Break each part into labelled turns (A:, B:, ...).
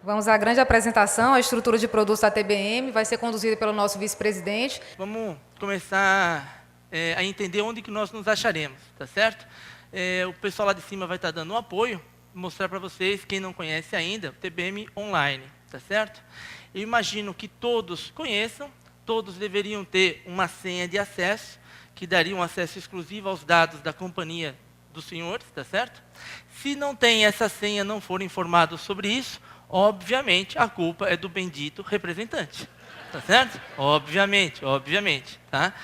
A: Vamos à grande apresentação, a estrutura de produtos da TBM, vai ser conduzida pelo nosso vice-presidente.
B: Vamos começar a entender onde que nós nos acharemos, tá certo? O pessoal lá de cima vai estar dando um apoio, mostrar para vocês, quem não conhece ainda, o TBM Online, tá certo? Eu imagino que todos conheçam, todos deveriam ter uma senha de acesso, que daria um acesso exclusivo aos dados da companhia dos senhores, tá certo? Se não tem essa senha, não forem informados sobre isso, obviamente, a culpa é do bendito representante. Tá certo? Obviamente, tá?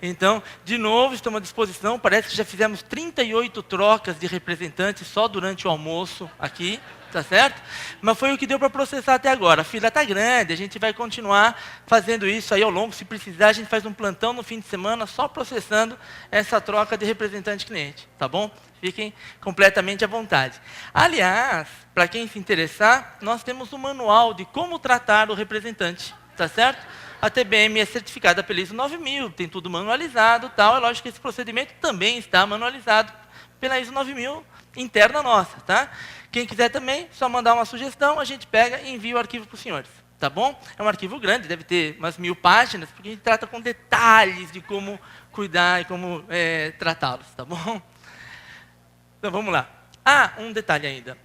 B: Então, de novo, estamos à disposição. Parece que já fizemos 38 trocas de representantes só durante o almoço aqui, tá certo? Mas foi o que deu para processar até agora. A fila está grande, a gente vai continuar fazendo isso aí ao longo. Se precisar, a gente faz um plantão no fim de semana só processando essa troca de representante-cliente, tá bom? Fiquem completamente à vontade. Aliás, para quem se interessar, nós temos um manual de como tratar o representante, tá certo? A TBM é certificada pela ISO 9000, tem tudo manualizado, tal. É lógico que esse procedimento também está manualizado pela ISO 9000 interna nossa, tá? Quem quiser também, só mandar uma sugestão, a gente pega e envia o arquivo para os senhores, tá bom? É um arquivo grande, deve ter umas 1000 páginas, porque a gente trata com detalhes de como cuidar e como tratá-los, tá bom? Então, vamos lá. Ah, um detalhe ainda.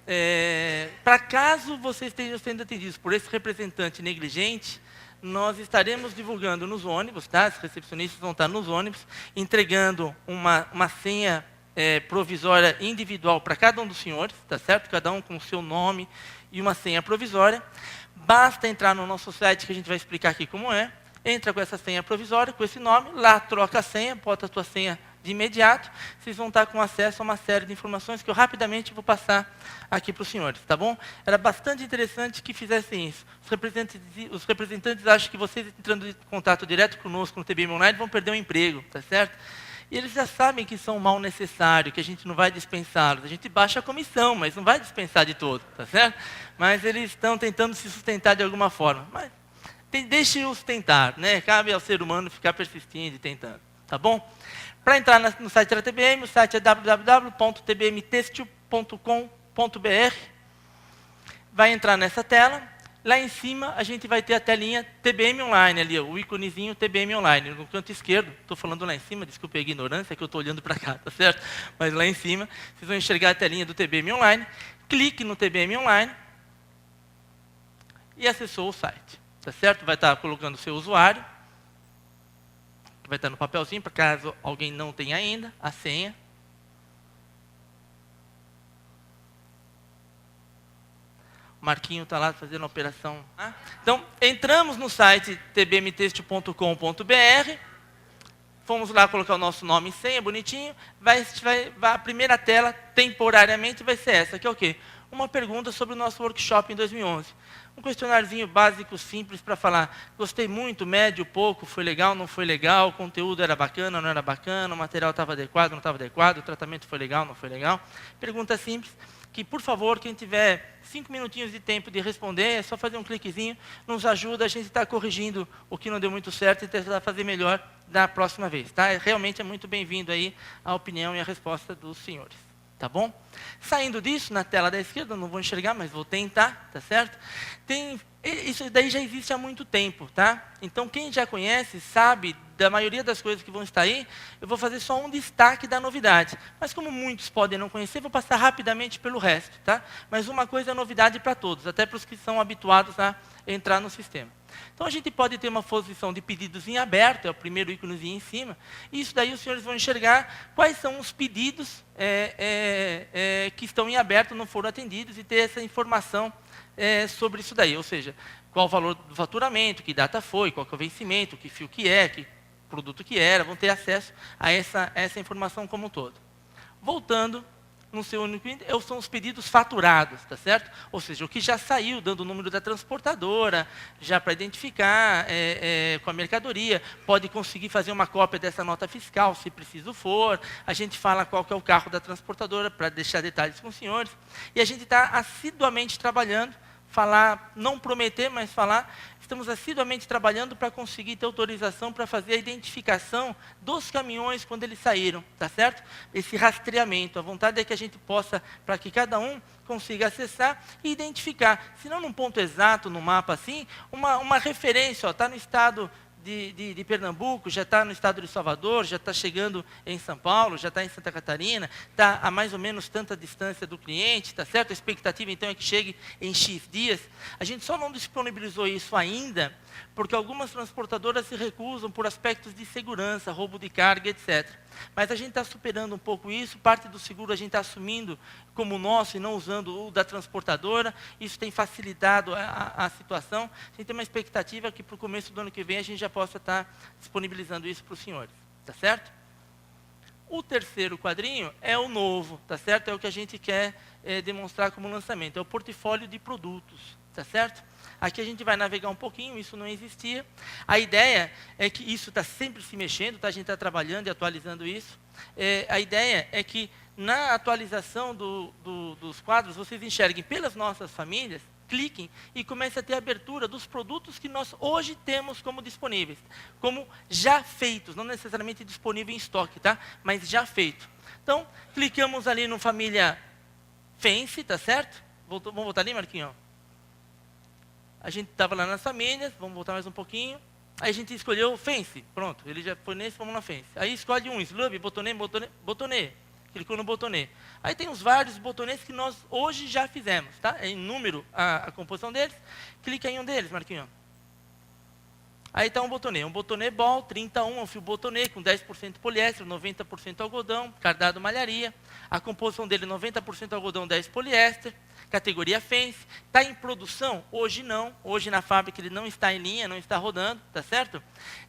B: Para caso vocês estejam sendo atendidos por esse representante negligente, nós estaremos divulgando nos ônibus, tá? Os recepcionistas vão estar nos ônibus, entregando uma senha provisória individual para cada um dos senhores, tá certo? Cada um com o seu nome e uma senha provisória. Basta entrar no nosso site, que a gente vai explicar aqui como é. Entra com essa senha provisória, com esse nome, lá troca a senha, bota a tua senha de imediato, vocês vão estar com acesso a uma série de informações que eu rapidamente vou passar aqui para os senhores, tá bom? Era bastante interessante que fizessem isso. Os representantes acham que vocês entrando em contato direto conosco no TBM Online vão perder o emprego, tá certo? E eles já sabem que são um mal necessário, que a gente não vai dispensá-los. A gente baixa a comissão, mas não vai dispensar de todo, tá certo? Mas eles estão tentando se sustentar de alguma forma. Mas deixe-os tentar, né? Cabe ao ser humano ficar persistindo e tentando, tá bom? Para entrar no site da TBM, o site é www.tbmtextil.com.br. Vai entrar nessa tela. Lá em cima, a gente vai ter a telinha TBM Online, ali, o íconezinho TBM Online. No canto esquerdo, estou falando lá em cima, desculpe a ignorância, que eu estou olhando para cá, tá certo? Mas lá em cima, vocês vão enxergar a telinha do TBM Online. Clique no TBM Online e acessou o site, tá certo? Vai estar colocando o seu usuário. Vai estar no papelzinho, para caso alguém não tenha ainda, a senha. O Marquinho está lá fazendo a operação. Então, entramos no site tbmtextil.com.br, fomos lá colocar o nosso nome e senha, bonitinho. A primeira tela, temporariamente, vai ser essa, que é o quê? Uma pergunta sobre o nosso workshop em 2011. Um questionáriozinho básico, simples, para falar, gostei muito, médio, pouco, foi legal, não foi legal, o conteúdo era bacana, não era bacana, o material estava adequado, não estava adequado, o tratamento foi legal, não foi legal. Pergunta simples, que, por favor, quem tiver 5 minutinhos de tempo de responder, é só fazer um cliquezinho, nos ajuda, a gente está corrigindo o que não deu muito certo e tentar fazer melhor da próxima vez, tá? Realmente é muito bem-vindo aí a opinião e a resposta dos senhores. Tá bom? Saindo disso, na tela da esquerda, não vou enxergar, mas vou tentar, tá certo? Isso daí já existe há muito tempo, tá? Então, quem já conhece, sabe da maioria das coisas que vão estar aí, eu vou fazer só um destaque da novidade. Mas como muitos podem não conhecer, vou passar rapidamente pelo resto, tá? Mas uma coisa é novidade para todos, até para os que são habituados a entrar no sistema. Então, a gente pode ter uma posição de pedidos em aberto, é o primeiro íconezinho em cima, e isso daí os senhores vão enxergar quais são os pedidos que estão em aberto, não foram atendidos, e ter essa informação sobre isso daí, ou seja, qual o valor do faturamento, que data foi, qual que é o vencimento, que fio que é, que produto que era, vão ter acesso a essa informação como um todo. Voltando no seu único índice, são os pedidos faturados, tá certo? Ou seja, o que já saiu, dando o número da transportadora, já para identificar com a mercadoria, pode conseguir fazer uma cópia dessa nota fiscal, se preciso for, a gente fala qual que é o carro da transportadora, para deixar detalhes com os senhores, e a gente está assiduamente trabalhando, falar, não prometer, mas falar. Estamos assiduamente trabalhando para conseguir ter autorização para fazer a identificação dos caminhões quando eles saíram, tá certo? Esse rastreamento. A vontade é que a gente possa, para que cada um consiga acessar e identificar. Se não num ponto exato, no mapa assim, uma referência, está no estado de Pernambuco, já está no estado de Salvador, já está chegando em São Paulo, já está em Santa Catarina, está a mais ou menos tanta distância do cliente, tá certo? A expectativa, então, é que chegue em X dias. A gente só não disponibilizou isso ainda, porque algumas transportadoras se recusam por aspectos de segurança, roubo de carga, etc. Mas a gente está superando um pouco isso, parte do seguro a gente está assumindo como nosso e não usando o da transportadora. Isso tem facilitado a situação. A gente tem uma expectativa que para o começo do ano que vem a gente já possa estar disponibilizando isso para os senhores, tá certo? O terceiro quadrinho é o novo, tá certo? É o que a gente quer demonstrar como lançamento, é o portfólio de produtos, tá certo? Aqui a gente vai navegar um pouquinho, isso não existia. A ideia é que isso está sempre se mexendo, tá? A gente está trabalhando e atualizando isso. A ideia é que na atualização dos quadros, vocês enxerguem pelas nossas famílias, cliquem e comecem a ter abertura dos produtos que nós hoje temos como disponíveis, como já feitos, não necessariamente disponível em estoque, tá? Mas já feito. Então, clicamos ali no família Fence, tá certo? Vamos voltar ali, Marquinhos? A gente estava lá nas famílias, vamos voltar mais um pouquinho. Aí a gente escolheu o Fence, pronto, ele já foi nesse, vamos na Fence. Aí escolhe um, Slub, botonê. Clicou no botonê. Aí tem os vários botonês que nós hoje já fizemos, tá? É em número a composição deles. Clica em um deles, Marquinhos. Aí está um botonê ball, 31, é um fio botonê com 10% poliéster, 90% algodão, cardado malharia. A composição dele 90% algodão, 10% poliéster. Categoria Fence. Está em produção? Hoje não. Hoje na fábrica ele não está em linha, não está rodando, tá certo?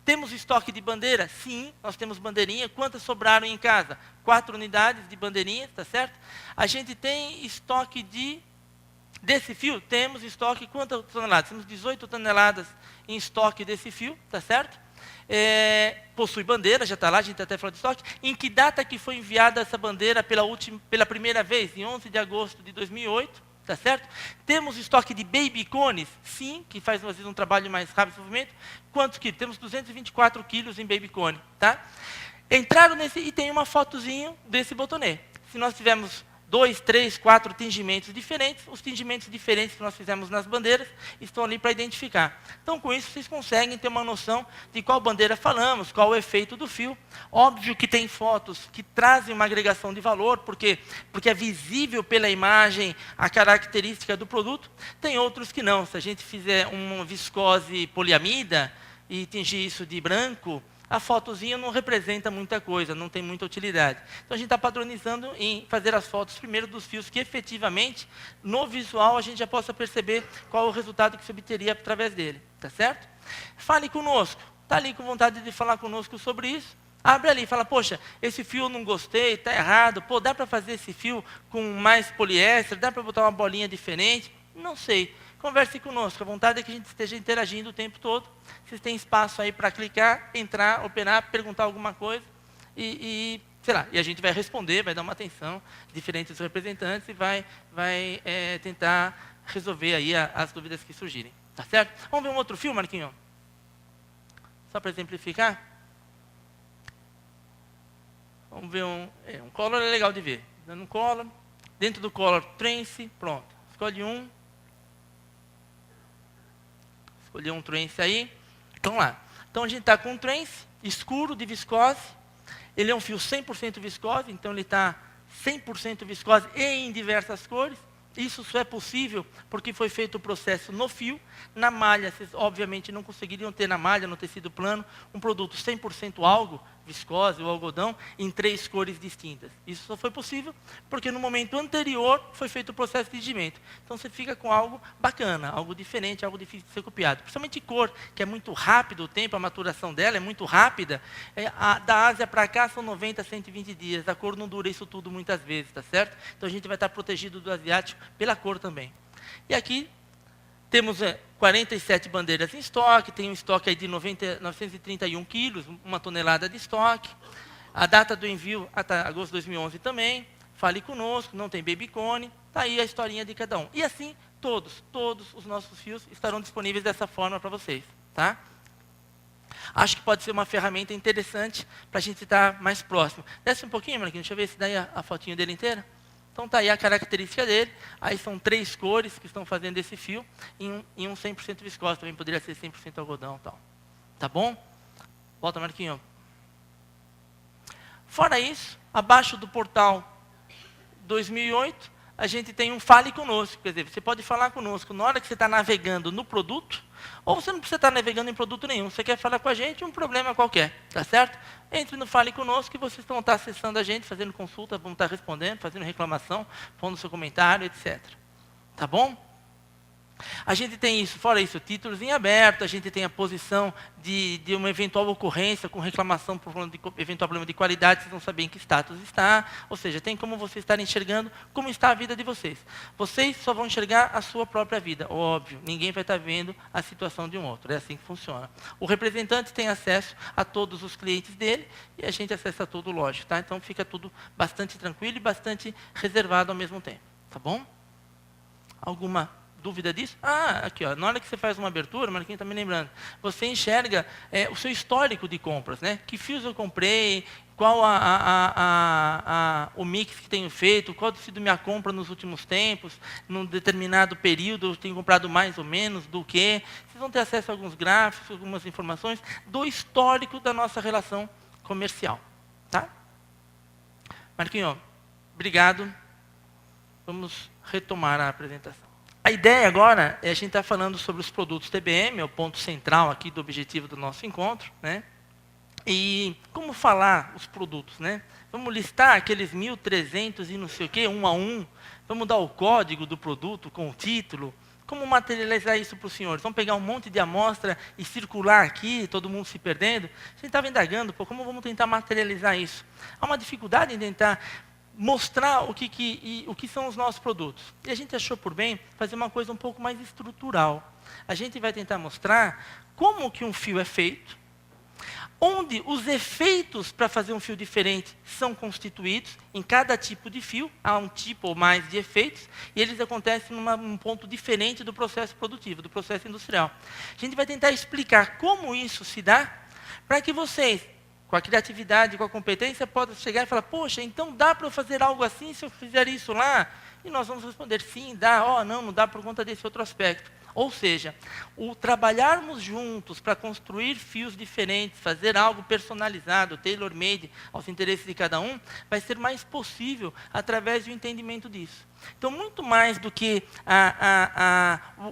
B: Temos estoque de bandeira? Sim, nós temos bandeirinha. Quantas sobraram em casa? 4 unidades de bandeirinhas, tá certo? A gente tem estoque desse fio? Temos estoque, quantas toneladas? Temos 18 toneladas em estoque desse fio, tá certo? Possui bandeira, já está lá, a gente até falou de estoque. Em que data que foi enviada essa bandeira pela primeira vez? Em 11 de agosto de 2008, tá certo? Temos estoque de baby cones? Sim, que faz às vezes um trabalho mais rápido de desenvolvimento. Quantos quilos? Temos 224 quilos em baby cone, tá? Entraram nesse e tem uma fotozinha desse botonê. Se nós tivermos 2, 3, 4 tingimentos diferentes, os tingimentos diferentes que nós fizemos nas bandeiras estão ali para identificar. Então, com isso, vocês conseguem ter uma noção de qual bandeira falamos, qual o efeito do fio. Óbvio que tem fotos que trazem uma agregação de valor, porque é visível pela imagem a característica do produto. Tem outros que não. Se a gente fizer uma viscose poliamida e tingir isso de branco, a fotozinha não representa muita coisa, não tem muita utilidade. Então, a gente está padronizando em fazer as fotos primeiro dos fios que, efetivamente, no visual, a gente já possa perceber qual o resultado que se obteria através dele. Tá certo? Fale conosco. Está ali com vontade de falar conosco sobre isso? Abre ali e fala, poxa, esse fio eu não gostei, está errado. Pô, dá para fazer esse fio com mais poliéster? Dá para botar uma bolinha diferente? Não sei. Converse conosco. A vontade é que a gente esteja interagindo o tempo todo. Vocês têm espaço aí para clicar, entrar, operar, perguntar alguma coisa sei lá, e a gente vai responder, vai dar uma atenção, diferentes representantes e vai tentar resolver aí as dúvidas que surgirem. Tá certo? Vamos ver um outro fio, Marquinhos? Só para exemplificar. Vamos ver um color, é legal de ver. Dando um color. Dentro do color, trance, pronto. Escolhe um. Escolhi um trance aí. Então lá. Então a gente está com um trance escuro de viscose. Ele é um fio 100% viscose, então ele está 100% viscose e em diversas cores. Isso só é possível porque foi feito o processo no fio. Na malha, vocês obviamente não conseguiriam ter na malha, no tecido plano, um produto 100% algo, viscose ou algodão, em 3 cores distintas. Isso só foi possível porque no momento anterior foi feito o processo de tingimento. Então você fica com algo bacana, algo diferente, algo difícil de ser copiado. Principalmente cor, que é muito rápido o tempo, a maturação dela é muito rápida. Da Ásia para cá são 90 a 120 dias. A cor não dura isso tudo muitas vezes, tá certo? Então a gente vai estar protegido do asiático pela cor também. E aqui temos 47 bandeiras em estoque, tem um estoque aí de 931 quilos, 1 tonelada de estoque. A data do envio, agosto de 2011 também. Fale conosco, não tem baby cone. Está aí a historinha de cada um. E assim todos os nossos fios estarão disponíveis dessa forma para vocês, tá? Acho que pode ser uma ferramenta interessante para a gente estar mais próximo. Desce um pouquinho, Marquinhos, deixa eu ver se daí a fotinho dele inteira. Então está aí a característica dele. Aí são 3 cores que estão fazendo esse fio em um 100% viscose. Também poderia ser 100% algodão e tal. Tá bom? Volta, Marquinhos. Fora isso, abaixo do portal 2008, a gente tem um Fale Conosco. Quer dizer, você pode falar conosco na hora que você está navegando no produto, ou você não precisa estar navegando em produto nenhum. Você quer falar com a gente, um problema qualquer, tá certo? Entre no Fale Conosco e vocês vão estar acessando a gente, fazendo consulta, vão estar respondendo, fazendo reclamação, pondo seu comentário, etc. Tá bom? A gente tem isso, fora isso, títulos em aberto, a gente tem a posição de uma eventual ocorrência com reclamação por eventual problema de qualidade, vocês vão saber em que status está, ou seja, tem como vocês estarem enxergando como está a vida de vocês. Vocês só vão enxergar a sua própria vida, óbvio, ninguém vai estar vendo a situação de um outro, é assim que funciona. O representante tem acesso a todos os clientes dele e a gente acessa tudo, lógico, tá? Então fica tudo bastante tranquilo e bastante reservado ao mesmo tempo, tá bom? Alguma dúvida disso? Ah, aqui, ó, na hora que você faz uma abertura, Marquinhos está me lembrando, você enxerga o seu histórico de compras, né? Que fios eu comprei, qual o mix que tenho feito, qual tem sido minha compra nos últimos tempos, num determinado período eu tenho comprado mais ou menos, do que. Vocês vão ter acesso a alguns gráficos, algumas informações do histórico da nossa relação comercial. Tá? Marquinhos, obrigado. Vamos retomar a apresentação. A ideia agora é a gente estar falando sobre os produtos TBM, é o ponto central aqui do objetivo do nosso encontro, né? E como falar os produtos, né? Vamos listar aqueles 1.300 e não sei o quê, um a um. Vamos dar o código do produto com o título. Como materializar isso para os senhores? Vamos pegar um monte de amostra e circular aqui, todo mundo se perdendo? A gente estava indagando, pô, como vamos tentar materializar isso? Há uma dificuldade em tentar mostrar o que são os nossos produtos. E a gente achou por bem fazer uma coisa um pouco mais estrutural. A gente vai tentar mostrar como que um fio é feito, onde os efeitos para fazer um fio diferente são constituídos em cada tipo de fio, há um tipo ou mais de efeitos, e eles acontecem num ponto diferente do processo produtivo, do processo industrial. A gente vai tentar explicar como isso se dá, para que vocês, com a criatividade, com a competência, possam chegar e falar, poxa, então dá para eu fazer algo assim se eu fizer isso lá? E nós vamos responder, sim, dá, não dá por conta desse outro aspecto. Ou seja, o trabalharmos juntos para construir fios diferentes, fazer algo personalizado, tailor-made aos interesses de cada um, vai ser mais possível através do entendimento disso. Então, muito mais do que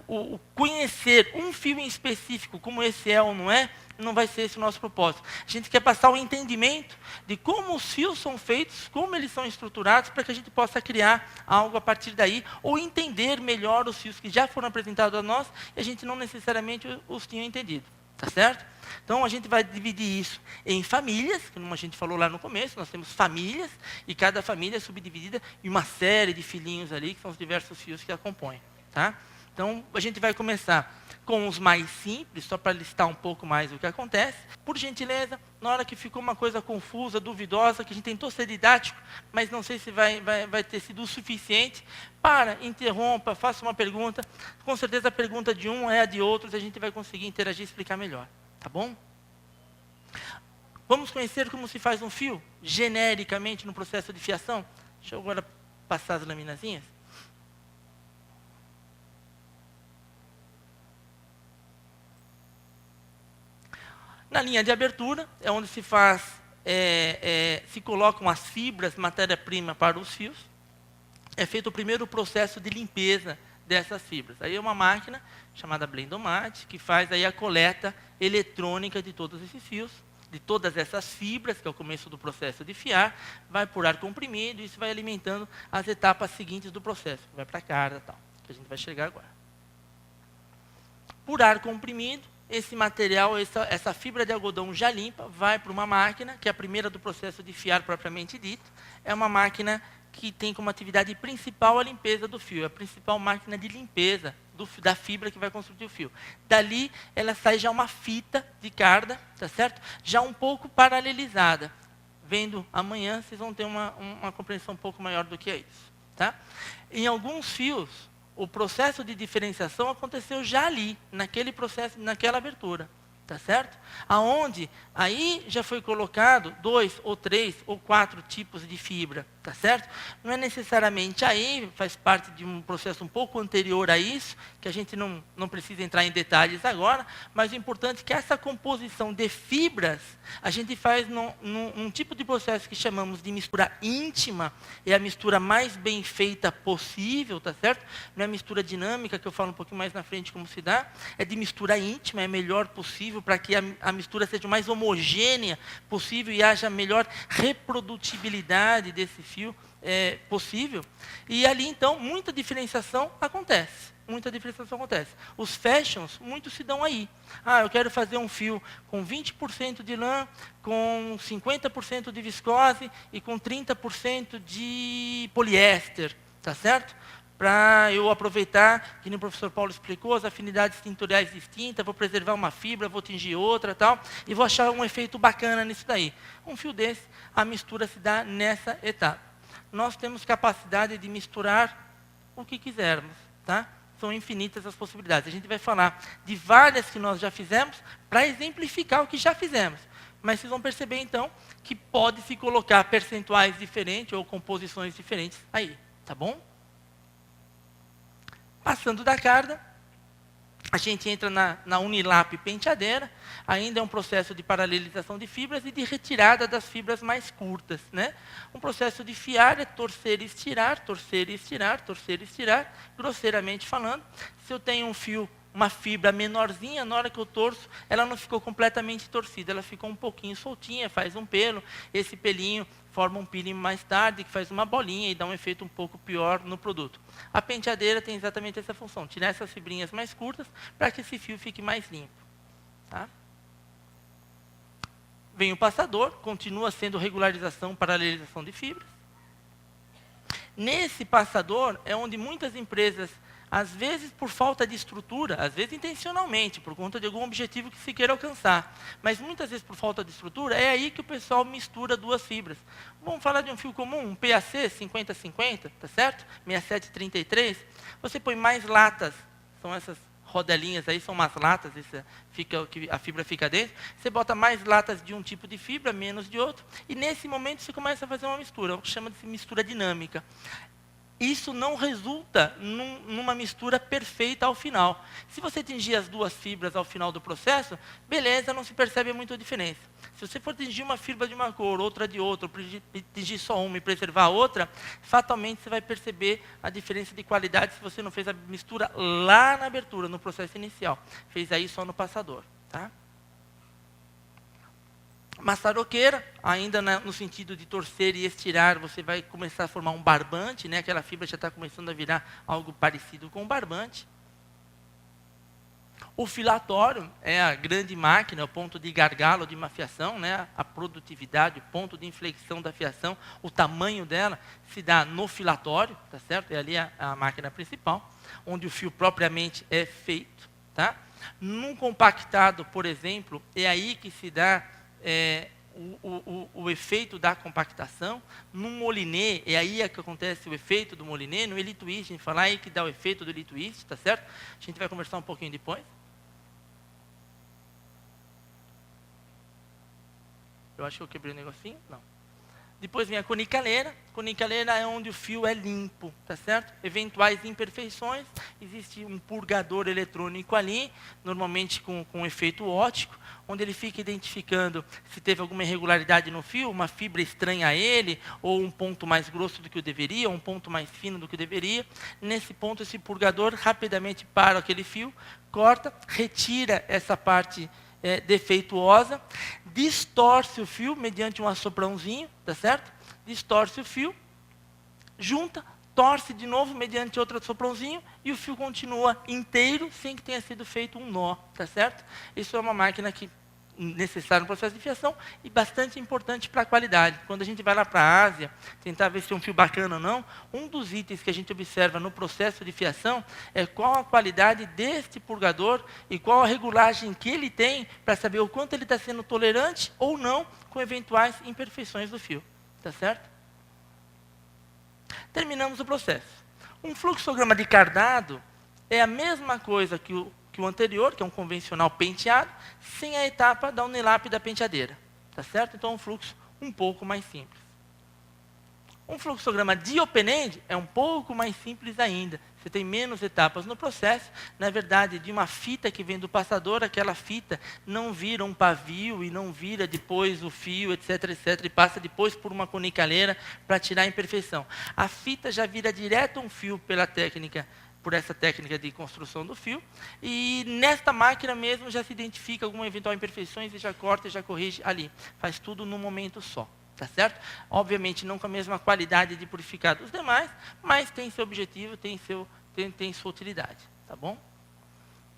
B: o conhecer um fio em específico, como esse é ou não vai ser esse o nosso propósito. A gente quer passar o entendimento de como os fios são feitos, como eles são estruturados, para que a gente possa criar algo a partir daí, ou entender melhor os fios que já foram apresentados a nós, e a gente não necessariamente os tinha entendido. Tá certo? Então, a gente vai dividir isso em famílias, como a gente falou lá no começo, nós temos famílias, e cada família é subdividida em uma série de filhinhos ali, que são os diversos fios que a compõem. Tá? Então, a gente vai começar com os mais simples, só para listar um pouco mais o que acontece. Por gentileza, na hora que ficou uma coisa confusa, duvidosa, que a gente tentou ser didático, mas não sei se vai ter sido o suficiente, interrompa, faça uma pergunta. Com certeza a pergunta de um é a de outros, a gente vai conseguir interagir e explicar melhor. Tá bom? Vamos conhecer como se faz um fio, genericamente, no processo de fiação? Deixa eu agora passar as laminazinhas. Na linha de abertura, é onde se faz, se colocam as fibras, matéria-prima para os fios. É feito o primeiro processo de limpeza dessas fibras. Aí é uma máquina chamada Blendomat, que faz aí a coleta eletrônica de todos esses fios, de todas essas fibras, que é o começo do processo de fiar, vai por ar comprimido, e isso vai alimentando as etapas seguintes do processo, vai para a carga e tal, que a gente vai chegar agora. Por ar comprimido, esse material, essa fibra de algodão já limpa, vai para uma máquina, que é a primeira do processo de fiar propriamente dito. É uma máquina que tem como atividade principal a limpeza do fio, é a principal máquina de limpeza da fibra que vai construir o fio. Dali, ela sai já uma fita de carga, tá certo? Já um pouco paralelizada. Vendo amanhã, vocês vão ter uma compreensão um pouco maior do que é isso. Tá? Em alguns fios, o processo de diferenciação aconteceu já ali, naquele processo, naquela abertura. Tá certo? Aonde aí já foi colocado 2 ou 3 ou 4 tipos de fibra, tá certo? Não é necessariamente aí, faz parte de um processo um pouco anterior a isso, que a gente não precisa entrar em detalhes agora, mas o importante é que essa composição de fibras, a gente faz num tipo de processo que chamamos de mistura íntima, é a mistura mais bem feita possível, tá certo? Não é mistura dinâmica, que eu falo um pouquinho mais na frente como se dá, é de mistura íntima, é melhor possível, para que a mistura seja o mais homogênea possível e haja a melhor reprodutibilidade desse fio possível. E ali, então, muita diferenciação acontece. Muita diferenciação acontece. Os fashions, muitos se dão aí. Ah, eu quero fazer um fio com 20% de lã, com 50% de viscose e com 30% de poliéster, tá certo? Para eu aproveitar, que nem o professor Paulo explicou, as afinidades tintoriais distintas, vou preservar uma fibra, vou tingir outra, tal, e vou achar um efeito bacana nisso daí. Um fio desse, a mistura se dá nessa etapa. Nós temos capacidade de misturar o que quisermos, tá? São infinitas as possibilidades. A gente vai falar de várias que nós já fizemos, para exemplificar o que já fizemos. Mas vocês vão perceber, então, que pode-se colocar percentuais diferentes ou composições diferentes aí, tá bom? Passando da carga, a gente entra na Unilap penteadeira, ainda é um processo de paralelização de fibras e de retirada das fibras mais curtas, né? Um processo de fiar é torcer e estirar, torcer e estirar, torcer e estirar, grosseiramente falando. Se eu tenho um fio, uma fibra menorzinha, na hora que eu torço, ela não ficou completamente torcida, ela ficou um pouquinho soltinha, faz um pelo, esse pelinho forma um peeling mais tarde, que faz uma bolinha e dá um efeito um pouco pior no produto. A penteadeira tem exatamente essa função, tirar essas fibrinhas mais curtas para que esse fio fique mais limpo. Tá? Vem o passador, continua sendo regularização, paralelização de fibras. Nesse passador é onde muitas empresas, às vezes por falta de estrutura, às vezes intencionalmente, por conta de algum objetivo que se queira alcançar, mas muitas vezes por falta de estrutura, é aí que o pessoal mistura duas fibras. Vamos falar de um fio comum, um PAC 50-50, tá certo? 67-33. Você põe mais latas, são essas rodelinhas aí, são umas latas, a fibra fica dentro. Você bota mais latas de um tipo de fibra, menos de outro, e nesse momento você começa a fazer uma mistura, o que chama de mistura dinâmica. Isso não resulta numa mistura perfeita ao final. Se você tingir as duas fibras ao final do processo, beleza, não se percebe muita diferença. Se você for tingir uma fibra de uma cor, outra de outra, tingir só uma e preservar a outra, fatalmente você vai perceber a diferença de qualidade se você não fez a mistura lá na abertura, no processo inicial. Fez aí só no passador. Tá? Maçaroqueira, ainda no sentido de torcer e estirar, você vai começar a formar um barbante, né? Aquela fibra já está começando a virar algo parecido com um barbante. O filatório é a grande máquina, o ponto de gargalo de uma fiação, né? A produtividade, o ponto de inflexão da fiação, o tamanho dela se dá no filatório, tá certo? É ali a máquina principal, onde o fio propriamente é feito. Tá? Num compactado, por exemplo, é aí que se dá o efeito da compactação. No moliné, é aí que acontece o efeito do moliné. No elite twist, a gente fala aí que dá o efeito do elite twist, tá certo? A gente vai conversar um pouquinho depois. Eu acho que eu quebrei um negocinho, não. Depois vem a conicaleira. Conicaleira é onde o fio é limpo, tá certo? Eventuais imperfeições, existe um purgador eletrônico ali, normalmente com efeito óptico, onde ele fica identificando se teve alguma irregularidade no fio, uma fibra estranha a ele, ou um ponto mais grosso do que o deveria, ou um ponto mais fino do que deveria. Nesse ponto, esse purgador rapidamente para aquele fio, corta, retira essa parte defeituosa, distorce o fio mediante um assoprãozinho, tá certo? Distorce o fio, junta, torce de novo mediante outro assoprãozinho e o fio continua inteiro sem que tenha sido feito um nó, tá certo? Isso é uma máquina que necessária no processo de fiação e bastante importante para a qualidade. Quando a gente vai lá para a Ásia, tentar ver se é um fio bacana ou não, um dos itens que a gente observa no processo de fiação é qual a qualidade deste purgador e qual a regulagem que ele tem para saber o quanto ele está sendo tolerante ou não com eventuais imperfeições do fio. Tá certo? Terminamos o processo. Um fluxograma de cardado é a mesma coisa que o anterior, que é um convencional penteado, sem a etapa da unilap da penteadeira. Tá certo? Então, é um fluxo um pouco mais simples. Um fluxograma de open-end é um pouco mais simples ainda. Você tem menos etapas no processo. Na verdade, de uma fita que vem do passador, aquela fita não vira um pavio e não vira depois o fio, etc, etc, e passa depois por uma conicaleira para tirar a imperfeição. A fita já vira direto um fio por essa técnica de construção do fio, e nesta máquina mesmo já se identifica alguma eventual imperfeições e já corta e já corrige ali. Faz tudo num momento só. Tá certo? Obviamente não com a mesma qualidade de purificar dos demais, mas tem seu objetivo, tem sua utilidade. Tá bom?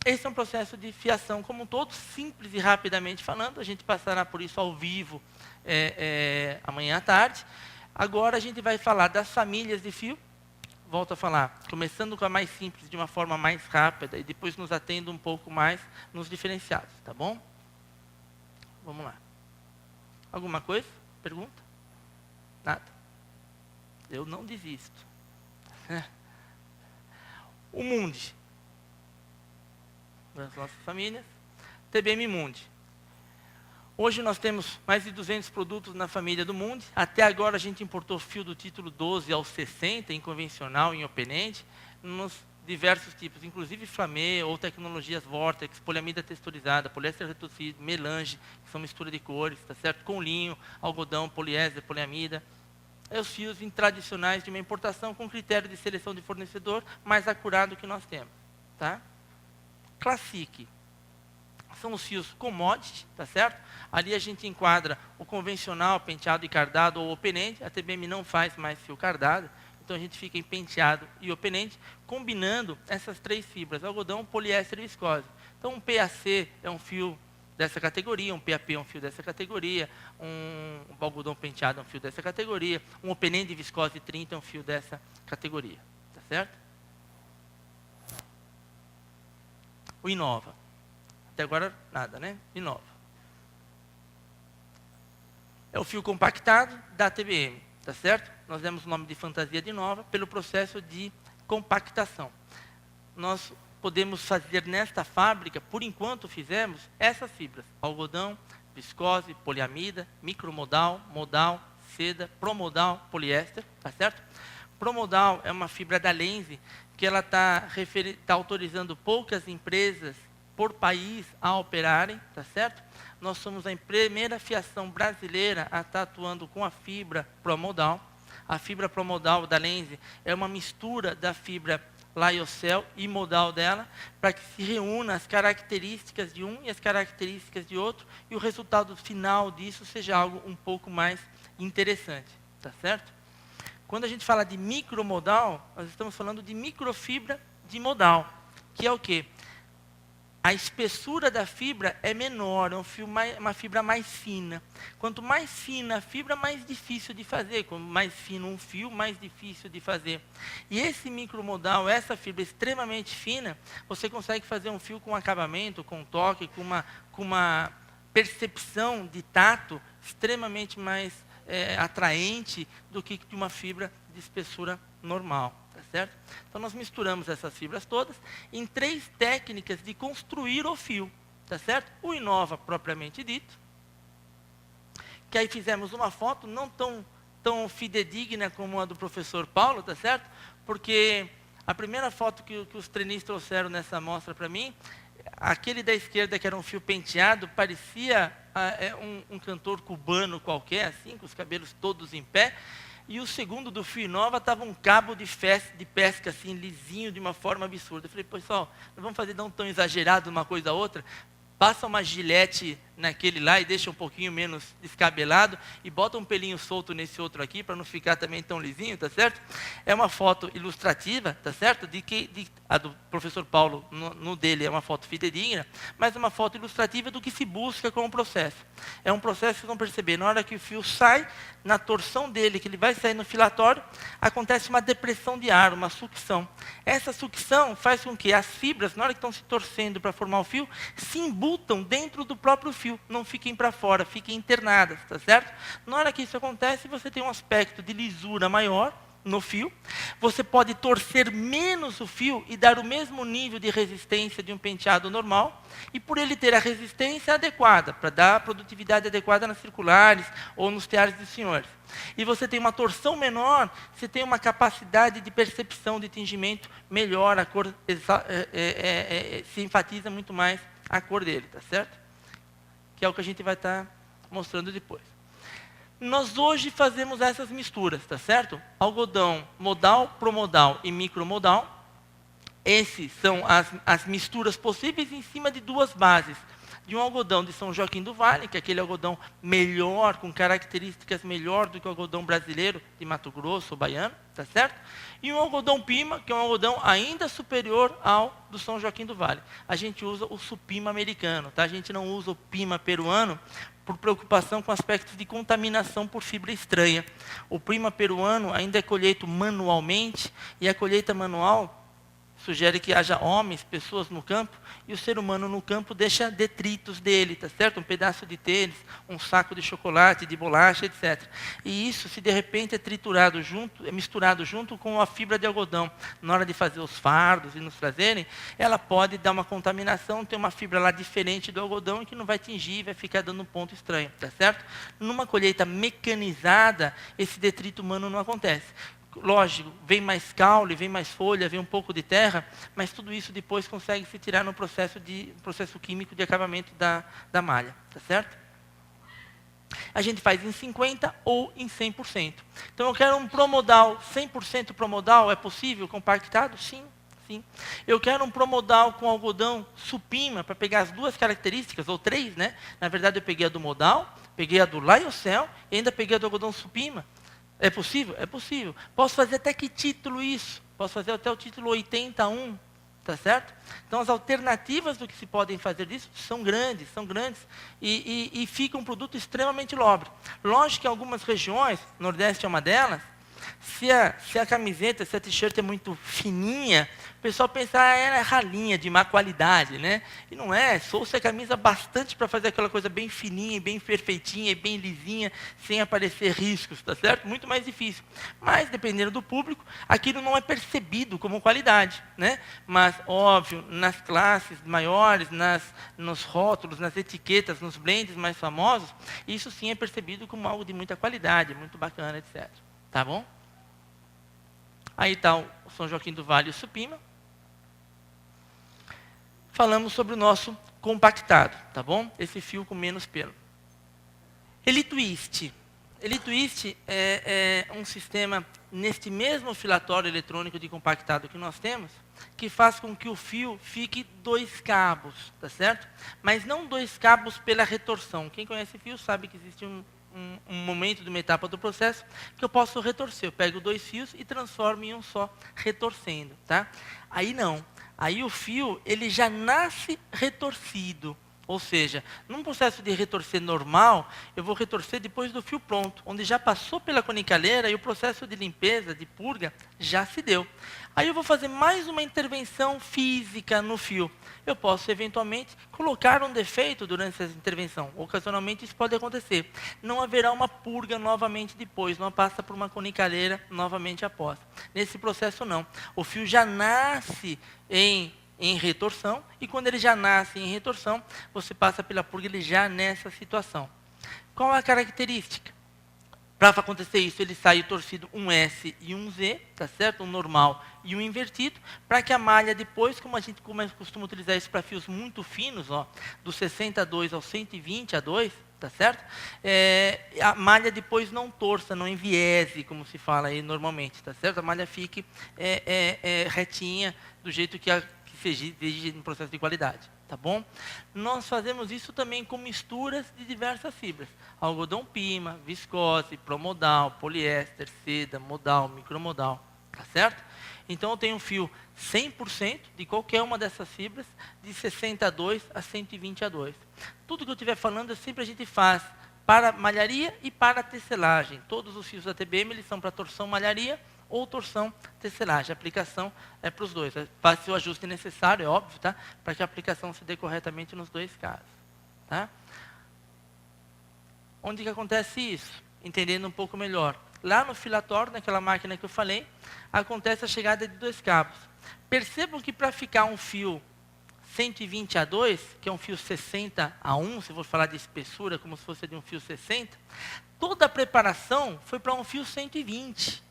B: Esse é um processo de fiação como um todo, simples e rapidamente falando. A gente passará por isso ao vivo amanhã à tarde. Agora a gente vai falar das famílias de fio. Volto a falar, começando com a mais simples, de uma forma mais rápida, e depois nos atendo um pouco mais nos diferenciados. Tá bom? Vamos lá. Alguma coisa? Pergunta? Nada. Eu não desisto. O Mundi. Das nossas famílias. TBM Mundi. Hoje nós temos mais de 200 produtos na família do Mundi. Até agora a gente importou fio do título 12 ao 60, em convencional, em open-end, nos diversos tipos, inclusive flamê ou tecnologias Vortex, poliamida texturizada, poliéster retorcido, melange, que são mistura de cores, tá certo? Com linho, algodão, poliéster, poliamida. É os fios tradicionais de uma importação com critério de seleção de fornecedor mais acurado que nós temos, tá? Classic. São os fios commodity, tá certo? Ali a gente enquadra o convencional, penteado e cardado ou open-end. A TBM não faz mais fio cardado. Então, a gente fica em penteado e open-end, combinando essas três fibras, algodão, poliéster e viscose. Então, um PAC é um fio dessa categoria, um PAP é um fio dessa categoria, um algodão penteado é um fio dessa categoria, um open-end de viscose 30 é um fio dessa categoria. Tá certo? O Inova. Até agora, nada, né? Inova. É o fio compactado da TBM. Tá certo? Nós demos o nome de fantasia de Inova pelo processo de compactação. Nós podemos fazer nesta fábrica, por enquanto fizemos, essas fibras. Algodão, viscose, poliamida, micromodal, modal, seda, promodal, poliéster. Tá certo? Promodal é uma fibra da Lenze que ela está autorizando poucas empresas por país a operarem. Tá certo? Nós somos a primeira fiação brasileira a estar atuando com a fibra promodal. A fibra promodal da Lenze é uma mistura da fibra lyocell e modal dela, para que se reúna as características de um e as características de outro, e o resultado final disso seja algo um pouco mais interessante. Tá certo? Quando a gente fala de micromodal, nós estamos falando de microfibra de modal, que é o quê? A espessura da fibra é menor, é uma fibra mais fina. Quanto mais fina a fibra, mais difícil de fazer. Quanto mais fino um fio, mais difícil de fazer. E esse micromodal, essa fibra extremamente fina, você consegue fazer um fio com acabamento, com toque, com uma percepção de tato extremamente mais atraente do que de uma fibra de espessura normal. Tá certo? Então, nós misturamos essas fibras todas em três técnicas de construir o fio. Tá certo? O Inova, propriamente dito, que aí fizemos uma foto não tão fidedigna como a do professor Paulo, tá certo? Porque a primeira foto que os treinistas trouxeram nessa amostra para mim, aquele da esquerda, que era um fio penteado, parecia um cantor cubano qualquer, assim, com os cabelos todos em pé. E o segundo do fio Inova estava um cabo de pesca, assim, lisinho, de uma forma absurda. Eu falei, pessoal, não vamos fazer não tão exagerado uma coisa a outra? Passa uma gilete naquele lá e deixa um pouquinho menos descabelado e bota um pelinho solto nesse outro aqui para não ficar também tão lisinho, tá certo? É uma foto ilustrativa, tá certo? A do professor Paulo, no dele, é uma foto fidedigna, mas é uma foto ilustrativa do que se busca com o processo. É um processo que vocês vão perceber, na hora que o fio sai, na torção dele, que ele vai sair no filatório, acontece uma depressão de ar, uma sucção. Essa sucção faz com que as fibras, na hora que estão se torcendo para formar o fio, se embutam dentro do próprio fio, não fiquem para fora, fiquem internadas, tá certo? Na hora que isso acontece, você tem um aspecto de lisura maior, no fio. Você pode torcer menos o fio e dar o mesmo nível de resistência de um penteado normal. E por ele ter a resistência adequada, para dar a produtividade adequada nas circulares ou nos teares dos senhores. E você tem uma torção menor, você tem uma capacidade de percepção de tingimento melhor, a cor se enfatiza muito mais a cor dele, tá certo? Que é o que a gente vai estar mostrando depois. Nós hoje fazemos essas misturas, tá certo? Algodão modal, promodal e micromodal. Esses são as misturas possíveis em cima de duas bases. De um algodão de São Joaquim do Vale, que é aquele algodão melhor, com características melhor do que o algodão brasileiro de Mato Grosso ou baiano, tá certo? E um algodão Pima, que é um algodão ainda superior ao do São Joaquim do Vale. A gente usa o Supima americano, tá? A gente não usa o Pima peruano, por preocupação com aspectos de contaminação por fibra estranha. O Pima peruano ainda é colheito manualmente, e a colheita manual sugere que haja homens, pessoas no campo, e o ser humano no campo deixa detritos dele, tá certo? Um pedaço de tênis, um saco de chocolate, de bolacha, etc. E isso, se de repente é triturado junto, é misturado junto com a fibra de algodão, na hora de fazer os fardos e nos trazerem, ela pode dar uma contaminação, ter uma fibra lá diferente do algodão e que não vai tingir, vai ficar dando um ponto estranho, tá certo? Numa colheita mecanizada, esse detrito humano não acontece. Lógico, vem mais caule, vem mais folha, vem um pouco de terra, mas tudo isso depois consegue se tirar no processo químico de acabamento da malha, tá certo? A gente faz em 50% ou em 100%. Então eu quero um promodal, 100% promodal, é possível, compactado? Sim, sim. Eu quero um promodal com algodão supima, para pegar as duas características, ou três, né? Na verdade eu peguei a do modal, peguei a do Lyocell e ainda peguei a do algodão supima. É possível? É possível. Posso fazer até que título isso? Posso fazer até o título 81, tá certo? Então, as alternativas do que se podem fazer disso são grandes, e fica um produto extremamente nobre. Lógico que em algumas regiões, Nordeste é uma delas, se a camiseta, se a t-shirt é muito fininha, o pessoal pensa, ela é ralinha, de má qualidade, né? E não é, sou-se a camisa bastante para fazer aquela coisa bem fininha, bem perfeitinha, bem lisinha, sem aparecer riscos, tá certo? Muito mais difícil. Mas, dependendo do público, aquilo não é percebido como qualidade, né? Mas, óbvio, nas classes maiores, nos rótulos, nas etiquetas, nos blends mais famosos, isso sim é percebido como algo de muita qualidade, muito bacana, etc. Tá bom? Aí está o São Joaquim do Vale e o Supima. Falamos sobre o nosso compactado, tá bom? Esse fio com menos pelo. Elitwist. Elitwist é um sistema, neste mesmo filatório eletrônico de compactado que nós temos, que faz com que o fio fique 2 cabos, tá certo? Mas não 2 cabos pela retorção. Quem conhece fio sabe que existe um momento de uma etapa do processo que eu posso retorcer. Eu pego 2 fios e transformo em um só, retorcendo, tá? Aí não. Aí o fio, ele já nasce retorcido. Ou seja, num processo de retorcer normal, eu vou retorcer depois do fio pronto, onde já passou pela conicaleira e o processo de limpeza, de purga, já se deu. Aí eu vou fazer mais uma intervenção física no fio. Eu posso, eventualmente, colocar um defeito durante essa intervenção. Ocasionalmente isso pode acontecer. Não haverá uma purga novamente depois, não passa por uma conicaleira novamente após. Nesse processo não. O fio já nasce em retorção, e quando ele já nasce em retorção, você passa pela purga ele já nessa situação. Qual é a característica? Para acontecer isso, ele sai torcido um S e um Z, tá certo? Um normal e um invertido, para que a malha depois, como a gente costuma utilizar isso para fios muito finos, ó, do 62 ao 120/2, tá certo? A malha depois não torça, não enviese, como se fala aí normalmente, tá certo? A malha fique retinha, do jeito que seja no processo de qualidade, tá bom? Nós fazemos isso também com misturas de diversas fibras. Algodão Pima, viscose, promodal, poliéster, seda, modal, micromodal, tá certo? Então eu tenho um fio 100% de qualquer uma dessas fibras, de 62 a 120/2. Tudo que eu estiver falando, sempre a gente faz para malharia e para tecelagem. Todos os fios da TBM, eles são para torção malharia ou torção tecelagem. A aplicação é para os dois. Faz o ajuste necessário, é óbvio, tá? Para que a aplicação se dê corretamente nos dois casos. Tá? Onde que acontece isso? Entendendo um pouco melhor. lá no filatório, naquela máquina que eu falei, acontece a chegada de 2 cabos. Percebam que para ficar um fio 120/2, que é um fio 60/1, se eu for falar de espessura, como se fosse de um fio 60, toda a preparação foi para um fio 120.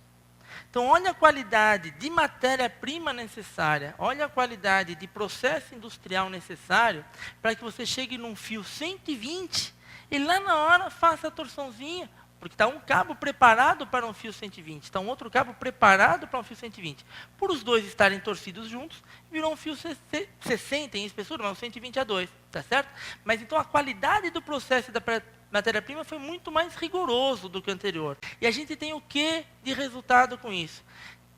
B: Então, olha a qualidade de matéria-prima necessária, olha a qualidade de processo industrial necessário para que você chegue num fio 120 e lá na hora faça a torçãozinha, porque está um cabo preparado para um fio 120, está um outro cabo preparado para um fio 120. Por os dois estarem torcidos juntos, virou um fio 60 em espessura, mas um 120/2, tá certo? Mas então a qualidade do processo da matéria-prima foi muito mais rigoroso do que o anterior. E a gente tem o que de resultado com isso?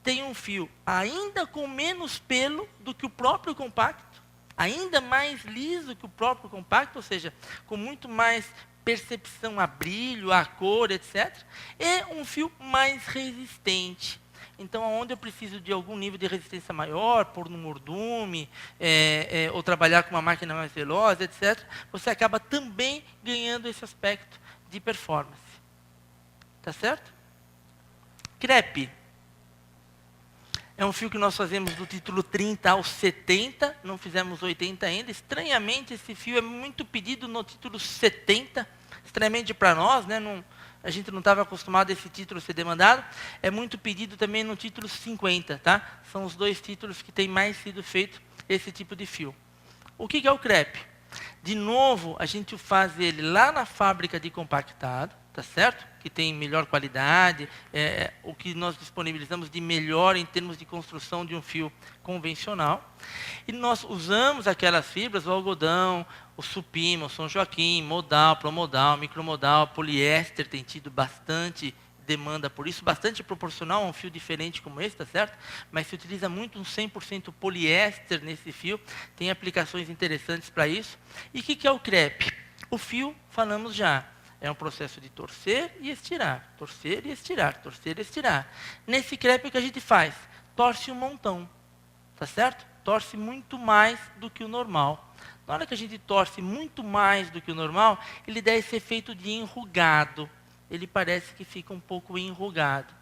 B: Tem um fio ainda com menos pelo do que o próprio compacto, ainda mais liso que o próprio compacto, ou seja, com muito mais percepção a brilho, a cor, etc. E um fio mais resistente. Então, onde eu preciso de algum nível de resistência maior, pôr no mordume, ou trabalhar com uma máquina mais veloz, etc., você acaba também ganhando esse aspecto de performance. Tá certo? Crepe. É um fio que nós fazemos do título 30 ao 70, não fizemos 80 ainda. Estranhamente, esse fio é muito pedido no título 70, estranhamente para nós, né? A gente não estava acostumado a esse título ser demandado. É muito pedido também no título 50, tá? São os 2 títulos que tem mais sido feito esse tipo de fio. O que é o crepe? De novo, a gente faz ele lá na fábrica de compactado, tá certo? Que tem melhor qualidade, o que nós disponibilizamos de melhor em termos de construção de um fio convencional. E nós usamos aquelas fibras, o algodão, o supima, o São Joaquim, modal, promodal, micromodal, poliéster tem tido bastante demanda por isso, bastante proporcional a um fio diferente como esse, tá certo? Mas se utiliza muito um 100% poliéster nesse fio, tem aplicações interessantes para isso. E o que é o crepe? O fio, falamos já, é um processo de torcer e estirar, torcer e estirar, torcer e estirar. Nesse crepe o que a gente faz? Torce um montão, tá certo? Torce muito mais do que o normal. Na hora que a gente torce muito mais do que o normal, ele dá esse efeito de enrugado. Ele parece que fica um pouco enrugado.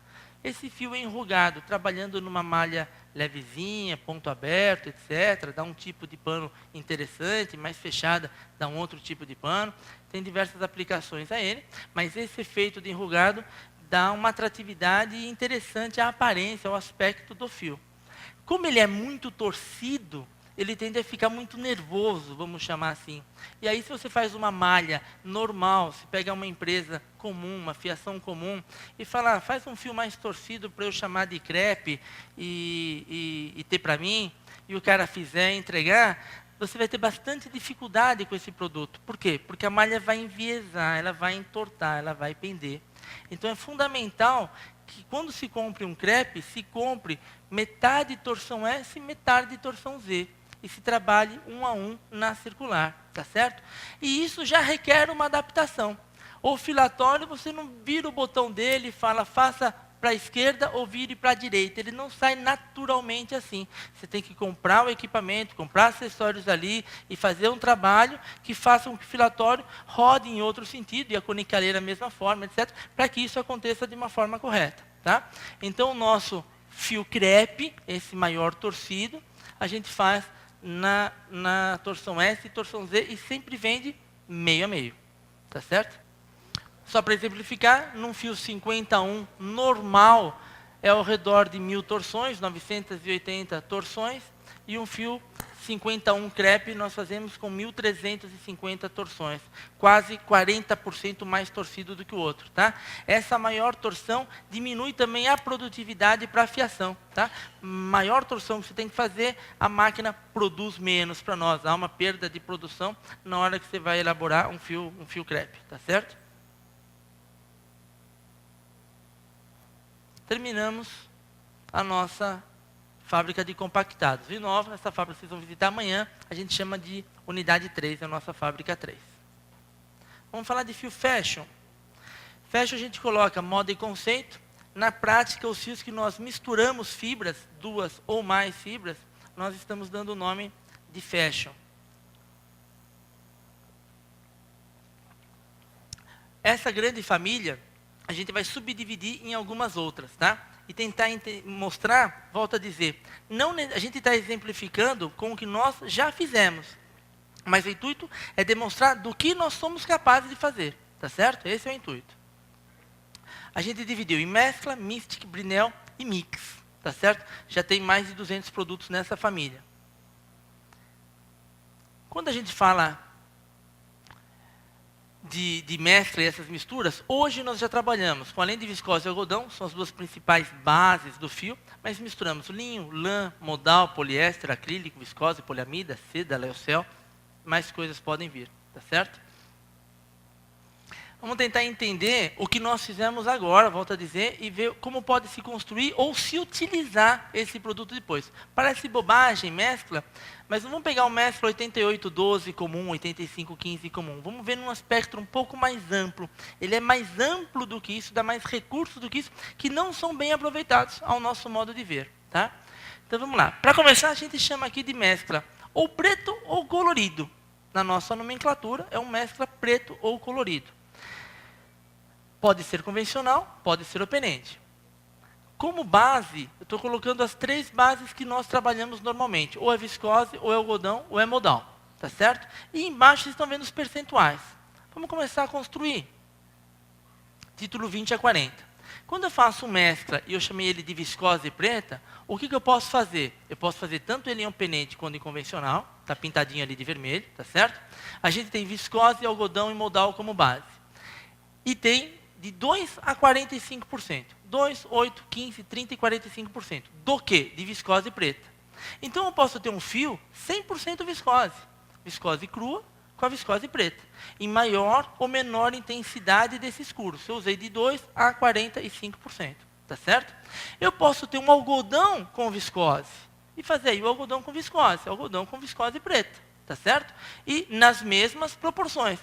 B: Esse fio enrugado, trabalhando numa malha levezinha, ponto aberto, etc., dá um tipo de pano interessante, mais fechada, dá um outro tipo de pano. Tem diversas aplicações a ele, mas esse efeito de enrugado dá uma atratividade interessante à aparência, ao aspecto do fio. Como ele é muito torcido, ele tende a ficar muito nervoso, vamos chamar assim. E aí, se você faz uma malha normal, se pega uma empresa comum, uma fiação comum, e fala, faz um fio mais torcido para eu chamar de crepe e ter para mim, e o cara fizer e entregar, você vai ter bastante dificuldade com esse produto. Por quê? Porque a malha vai enviesar, ela vai entortar, ela vai pender. Então, é fundamental que quando se compre um crepe, se compre metade torção S e metade torção Z. E se trabalhe 1 a 1 na circular, tá certo? E isso já requer uma adaptação. O filatório, você não vira o botão dele e fala, faça para a esquerda ou vire para a direita. Ele não sai naturalmente assim. Você tem que comprar o equipamento, comprar acessórios ali e fazer um trabalho que faça com que o filatório rode em outro sentido, e a conicaleira da mesma forma, etc., para que isso aconteça de uma forma correta. Tá? Então, o nosso fio crepe, esse maior torcido, a gente faz na torção S e torção Z e sempre vende meio a meio. Tá certo? Só para exemplificar, num fio 51 normal, é ao redor de 1000 torções, 980 torções, e um fio 51 crepe nós fazemos com 1350 torções, quase 40% mais torcido do que o outro, tá? Essa maior torção diminui também a produtividade para a fiação, tá? Maior torção que você tem que fazer, a máquina produz menos para nós, há uma perda de produção na hora que você vai elaborar um fio crepe, tá certo? Terminamos a nossa fábrica de compactados. De novo, essa fábrica vocês vão visitar amanhã, a gente chama de unidade 3, é a nossa fábrica 3. Vamos falar de fio fashion. Fashion a gente coloca moda e conceito. Na prática, os fios que nós misturamos fibras, 2 ou mais fibras, nós estamos dando o nome de fashion. Essa grande família, a gente vai subdividir em algumas outras, tá? E tentar mostrar, volto a dizer, a gente está exemplificando com o que nós já fizemos, mas o intuito é demonstrar do que nós somos capazes de fazer, tá certo? Esse é o intuito. A gente dividiu em mescla, Mystic, Brinell e Mix, tá certo? Já tem mais de 200 produtos nessa família. Quando a gente fala de mescla e essas misturas, hoje nós já trabalhamos com, além de viscose e algodão, são as duas principais bases do fio, mas misturamos linho, lã, modal, poliéster, acrílico, viscose, poliamida, seda, leocel, mais coisas podem vir, tá certo? Vamos tentar entender o que nós fizemos agora, volto a dizer, e ver como pode se construir ou se utilizar esse produto depois. Parece bobagem, mescla, mas não vamos pegar o mescla 8812 comum, 8515 comum. Vamos ver num aspecto um pouco mais amplo. Ele é mais amplo do que isso, dá mais recursos do que isso, que não são bem aproveitados ao nosso modo de ver, tá? Então vamos lá. Para começar, a gente chama aqui de mescla ou preto ou colorido. Na nossa nomenclatura, é um mescla preto ou colorido. Pode ser convencional, pode ser open-end. Como base, eu estou colocando as 3 bases que nós trabalhamos normalmente. Ou é viscose, ou é algodão, ou é modal. Tá certo? E embaixo vocês estão vendo os percentuais. Vamos começar a construir. Título 20 a 40. Quando eu faço mescla e eu chamei ele de viscose preta, o que eu posso fazer? Eu posso fazer tanto ele em open-end quanto em convencional. Está pintadinho ali de vermelho, tá certo? A gente tem viscose, algodão e modal como base. E tem de 2 a 45%. 2, 8, 15, 30 e 45%. Do que? De viscose preta. Então, eu posso ter um fio 100% viscose. Viscose crua com a viscose preta. Em maior ou menor intensidade desse escuro. Se eu usei de 2 a 45%. Tá certo? Eu posso ter um algodão com viscose. E fazer aí o algodão com viscose preta. Tá certo? E nas mesmas proporções.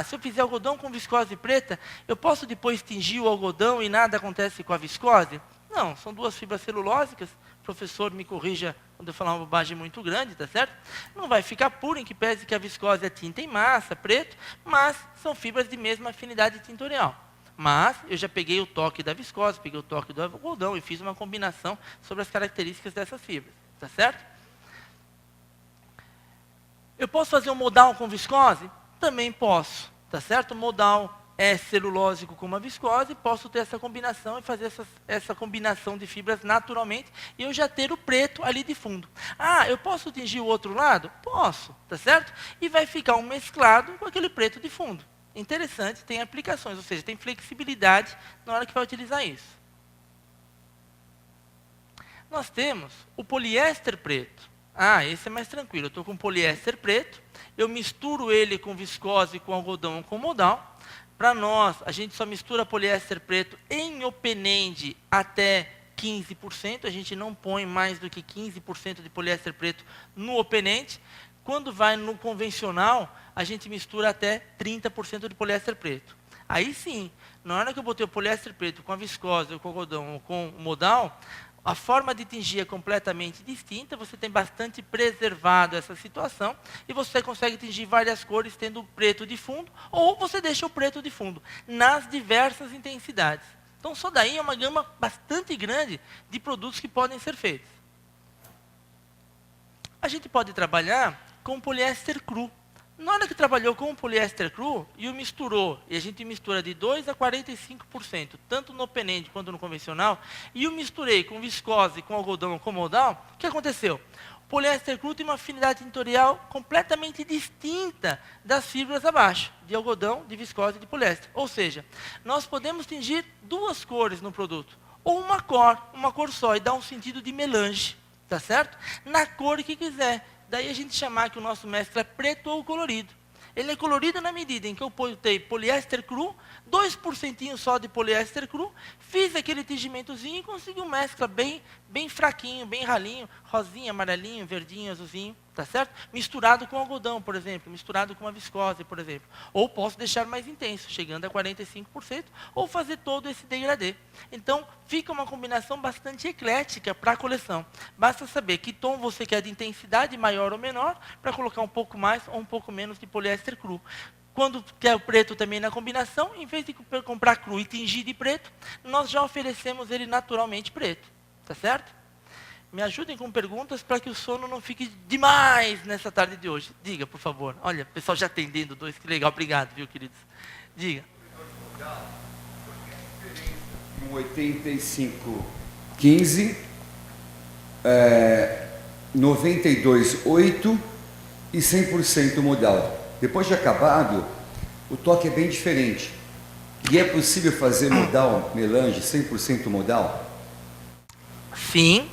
B: Se eu fizer algodão com viscose preta, eu posso depois tingir o algodão e nada acontece com a viscose? Não, são 2 fibras celulósicas. O professor me corrija quando eu falar uma bobagem muito grande, tá certo? Não vai ficar puro, em que pese que a viscose é tinta em massa, preto, mas são fibras de mesma afinidade tintorial. Mas eu já peguei o toque da viscose, peguei o toque do algodão e fiz uma combinação sobre as características dessas fibras, tá certo? Eu posso fazer um modal com viscose? Também posso, tá certo? Modal é celulósico com uma viscose, posso ter essa combinação e fazer essa combinação de fibras naturalmente, e eu já ter o preto ali de fundo. Eu posso tingir o outro lado? Posso, tá certo? E vai ficar um mesclado com aquele preto de fundo. Interessante, tem aplicações, ou seja, tem flexibilidade na hora que vai utilizar isso. Nós temos o poliéster preto. Esse é mais tranquilo. Eu estou com poliéster preto, eu misturo ele com viscose, com algodão, com modal. Para nós, a gente só mistura poliéster preto em open-end até 15%. A gente não põe mais do que 15% de poliéster preto no open-end. Quando vai no convencional, a gente mistura até 30% de poliéster preto. Aí sim, na hora que eu botei o poliéster preto com a viscose, ou com o algodão, ou com o modal, a forma de tingir é completamente distinta, você tem bastante preservado essa situação, e você consegue tingir várias cores tendo o preto de fundo, ou você deixa o preto de fundo, nas diversas intensidades. Então, só daí é uma gama bastante grande de produtos que podem ser feitos. A gente pode trabalhar com poliéster cru. Na hora que trabalhou com o poliéster cru e o misturou, e a gente mistura de 2 a 45%, tanto no open-end quanto no convencional, e o misturei com viscose, com algodão, com modal, o que aconteceu? O poliéster cru tem uma afinidade tintorial completamente distinta das fibras abaixo, de algodão, de viscose e de poliéster. Ou seja, nós podemos tingir 2 cores no produto, ou uma cor só, e dar um sentido de melange, tá certo? Na cor que quiser. Daí a gente chamar que o nosso mescla é preto ou colorido. Ele é colorido na medida em que eu botei poliéster cru, 2% só de poliéster cru, fiz aquele tingimentozinho e consegui uma mescla bem fraquinho, bem ralinho, rosinha, amarelinho, verdinho, azulzinho, tá certo? Misturado com algodão, por exemplo, misturado com uma viscose, por exemplo. Ou posso deixar mais intenso, chegando a 45%, ou fazer todo esse degradê. Então, fica uma combinação bastante eclética para a coleção. Basta saber que tom você quer de intensidade, maior ou menor, para colocar um pouco mais ou um pouco menos de poliéster cru. Quando quer o preto também na combinação, em vez de comprar cru e tingir de preto, nós já oferecemos ele naturalmente preto. Tá certo? Me ajudem com perguntas para que o sono não fique demais nessa tarde de hoje. Diga, por favor. Olha, o pessoal já atendendo dois, que legal. Obrigado, viu, queridos? Diga.
C: Um 8515, 92,8 e 100% modal. Depois de acabado, o toque é bem diferente. E é possível fazer modal, melange, 100% modal?
B: Sim.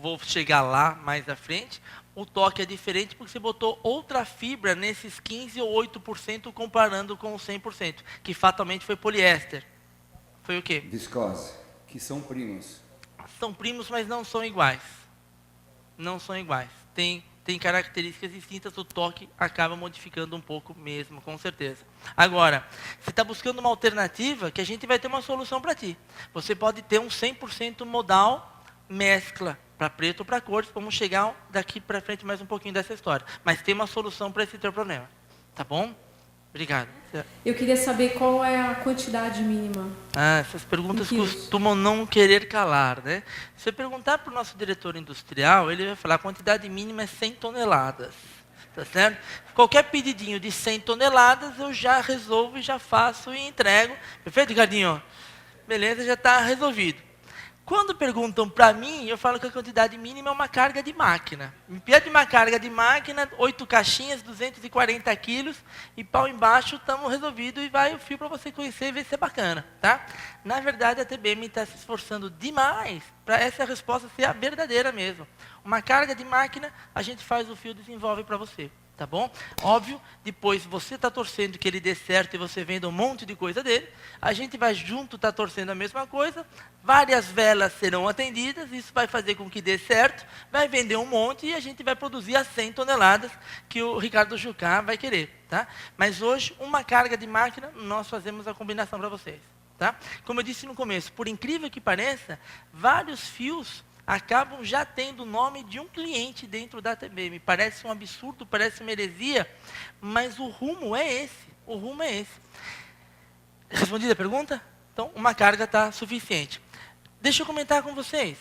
B: Vou chegar lá mais à frente. O toque é diferente porque você botou outra fibra nesses 15 ou 8% comparando com o 100%, que fatalmente foi poliéster. Foi o quê?
C: Viscose, que são primos.
B: São primos, mas não são iguais. Não são iguais. Tem características distintas, o toque acaba modificando um pouco mesmo, com certeza. Agora, você está buscando uma alternativa que a gente vai ter uma solução para ti. Você pode ter um 100% modal mescla para preto ou para cores. Vamos chegar daqui para frente mais um pouquinho dessa história. Mas tem uma solução para esse teu problema. Tá bom? Obrigado.
D: Eu queria saber qual é a quantidade mínima.
B: Essas perguntas costumam não querer calar, né? Se você perguntar para o nosso diretor industrial, ele vai falar a quantidade mínima é 100 toneladas. Tá certo? Qualquer pedidinho de 100 toneladas, eu já resolvo e já faço e entrego. Perfeito, Ricardinho? Beleza, já está resolvido. Quando perguntam para mim, eu falo que a quantidade mínima é uma carga de máquina. Me pede uma carga de máquina, 8 caixinhas, 240 quilos, e pau embaixo, estamos resolvidos, e vai o fio para você conhecer e ver se é bacana. Tá? Na verdade, a TBM está se esforçando demais para essa resposta ser a verdadeira mesmo. Uma carga de máquina, a gente faz o fio e desenvolve para você. Tá bom? Óbvio, depois você está torcendo que ele dê certo e você venda um monte de coisa dele. A gente vai junto, está torcendo a mesma coisa. Várias velas serão atendidas, isso vai fazer com que dê certo. Vai vender um monte e a gente vai produzir as 100 toneladas que o Ricardo Jucá vai querer. Tá? Mas hoje, uma carga de máquina, nós fazemos a combinação para vocês. Tá? Como eu disse no começo, por incrível que pareça, vários fios acabam já tendo o nome de um cliente dentro da TBM. Parece um absurdo, parece uma heresia, mas o rumo é esse. O rumo é esse. Respondida a pergunta? Então, uma carga está suficiente. Deixa eu comentar com vocês.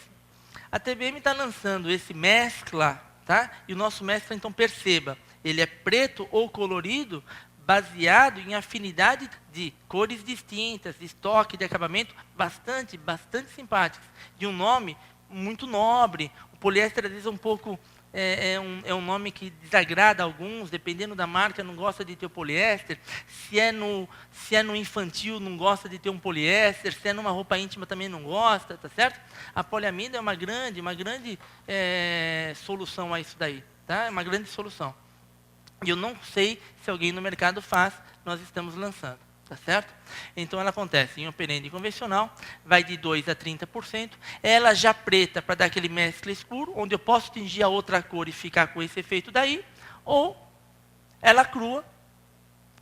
B: A TBM está lançando esse mescla, tá? E o nosso mescla, então, perceba, ele é preto ou colorido, baseado em afinidade de cores distintas, de estoque, de acabamento, bastante simpáticos. De um nome muito nobre. O poliéster, às vezes, é um pouco... É um nome que desagrada a alguns, dependendo da marca, não gosta de ter o poliéster. Se é no infantil, não gosta de ter um poliéster. Se é numa roupa íntima, também não gosta, tá certo? A poliamida é uma grande solução a isso daí, tá? É uma grande solução. E eu não sei se alguém no mercado faz, nós estamos lançando. Tá certo? Então, ela acontece em operende convencional, vai de 2% a 30%. Ela já preta para dar aquele mescla escuro, onde eu posso tingir a outra cor e ficar com esse efeito daí. Ou ela crua,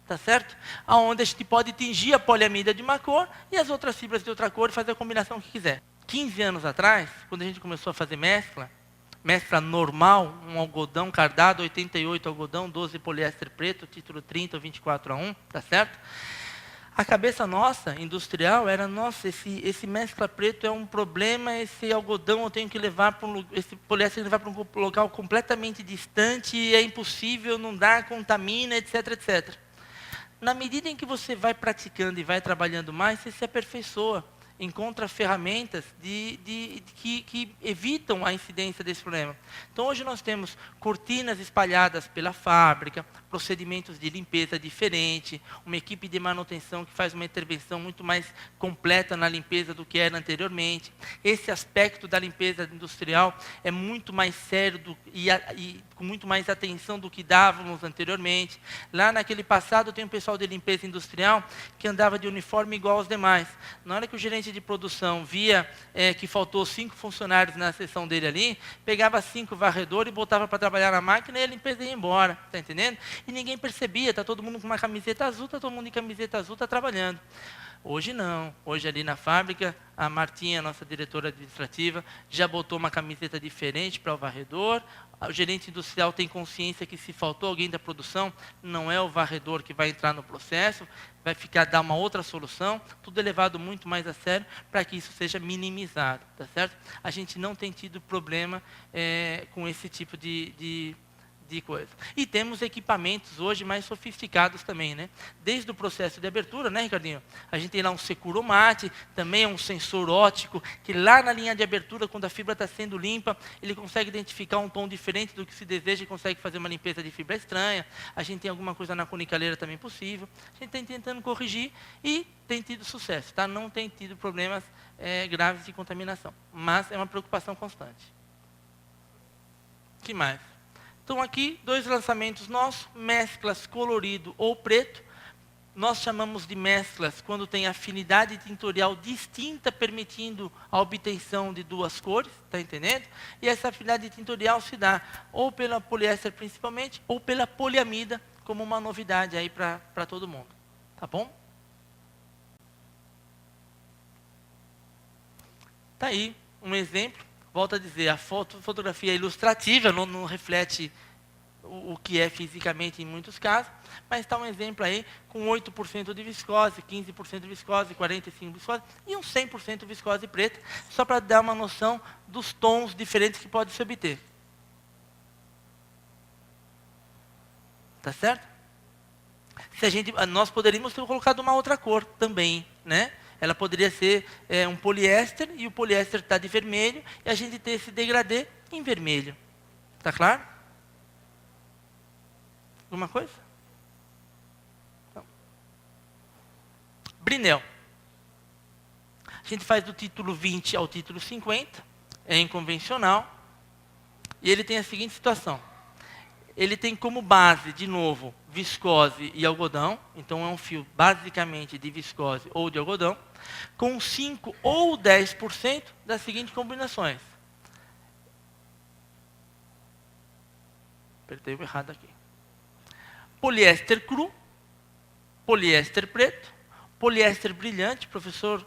B: tá certo? Onde a gente pode tingir a poliamida de uma cor e as outras fibras de outra cor e fazer a combinação que quiser. 15 anos atrás, quando a gente começou a fazer mescla normal, um algodão cardado, 88 algodão, 12 poliéster preto, título 30 ou 24:1, tá certo? A cabeça nossa, industrial, era, nossa, esse mescla preto é um problema, esse algodão eu tenho que levar para esse poliéster levar para um local completamente distante, é impossível, não dá, contamina, etc, etc. Na medida em que você vai praticando e vai trabalhando mais, você se aperfeiçoa, encontra ferramentas que evitam a incidência desse problema. Então, hoje nós temos cortinas espalhadas pela fábrica, procedimentos de limpeza diferentes, uma equipe de manutenção que faz uma intervenção muito mais completa na limpeza do que era anteriormente. Esse aspecto da limpeza industrial é muito mais sério e com muito mais atenção do que dávamos anteriormente. Lá naquele passado, tem um pessoal de limpeza industrial que andava de uniforme igual aos demais. Na hora que o gerente de produção via que faltou 5 funcionários na seção dele ali, pegava 5 varredores e botava para trabalhar na máquina e a limpeza ia embora, tá entendendo? E ninguém percebia, tá todo mundo com uma camiseta azul, tá todo mundo em camiseta azul, tá trabalhando. Hoje não. Hoje ali na fábrica, a Martinha, nossa diretora administrativa, já botou uma camiseta diferente para o varredor. O gerente industrial tem consciência que se faltou alguém da produção, não é o varredor que vai entrar no processo, vai dar uma outra solução. Tudo é levado muito mais a sério para que isso seja minimizado, tá certo? A gente não tem tido problema com esse tipo de coisa. E temos equipamentos hoje mais sofisticados também, né? Desde o processo de abertura, né, Ricardinho? A gente tem lá um Securomate, também é um sensor óptico, que lá na linha de abertura, quando a fibra está sendo limpa, ele consegue identificar um tom diferente do que se deseja e consegue fazer uma limpeza de fibra estranha. A gente tem alguma coisa na conicaleira também possível. A gente está tentando corrigir e tem tido sucesso, tá? Não tem tido problemas graves de contaminação, mas é uma preocupação constante. O que mais? Então, aqui, 2 lançamentos nossos, mesclas colorido ou preto. Nós chamamos de mesclas quando tem afinidade tintorial distinta, permitindo a obtenção de 2 cores, está entendendo? E essa afinidade tintorial se dá ou pela poliéster principalmente, ou pela poliamida, como uma novidade aí para todo mundo. Tá bom? Tá aí um exemplo. Volto a dizer, a fotografia ilustrativa não reflete o que é fisicamente em muitos casos, mas está um exemplo aí com 8% de viscose, 15% de viscose, 45% de viscose e um 100% de viscose preta, só para dar uma noção dos tons diferentes que pode se obter. Tá certo? Nós poderíamos ter colocado uma outra cor também, né? Ela poderia ser um poliéster, e o poliéster está de vermelho, e a gente ter esse degradê em vermelho. Está claro? Alguma coisa? Então. Brinel. A gente faz do título 20 ao título 50, é inconvencional, e ele tem a seguinte situação. Ele tem como base, de novo, viscose e algodão. Então, é um fio basicamente de viscose ou de algodão, com 5% ou 10% das seguintes combinações. Apertei o errado aqui. Poliéster cru, poliéster preto, poliéster brilhante. O professor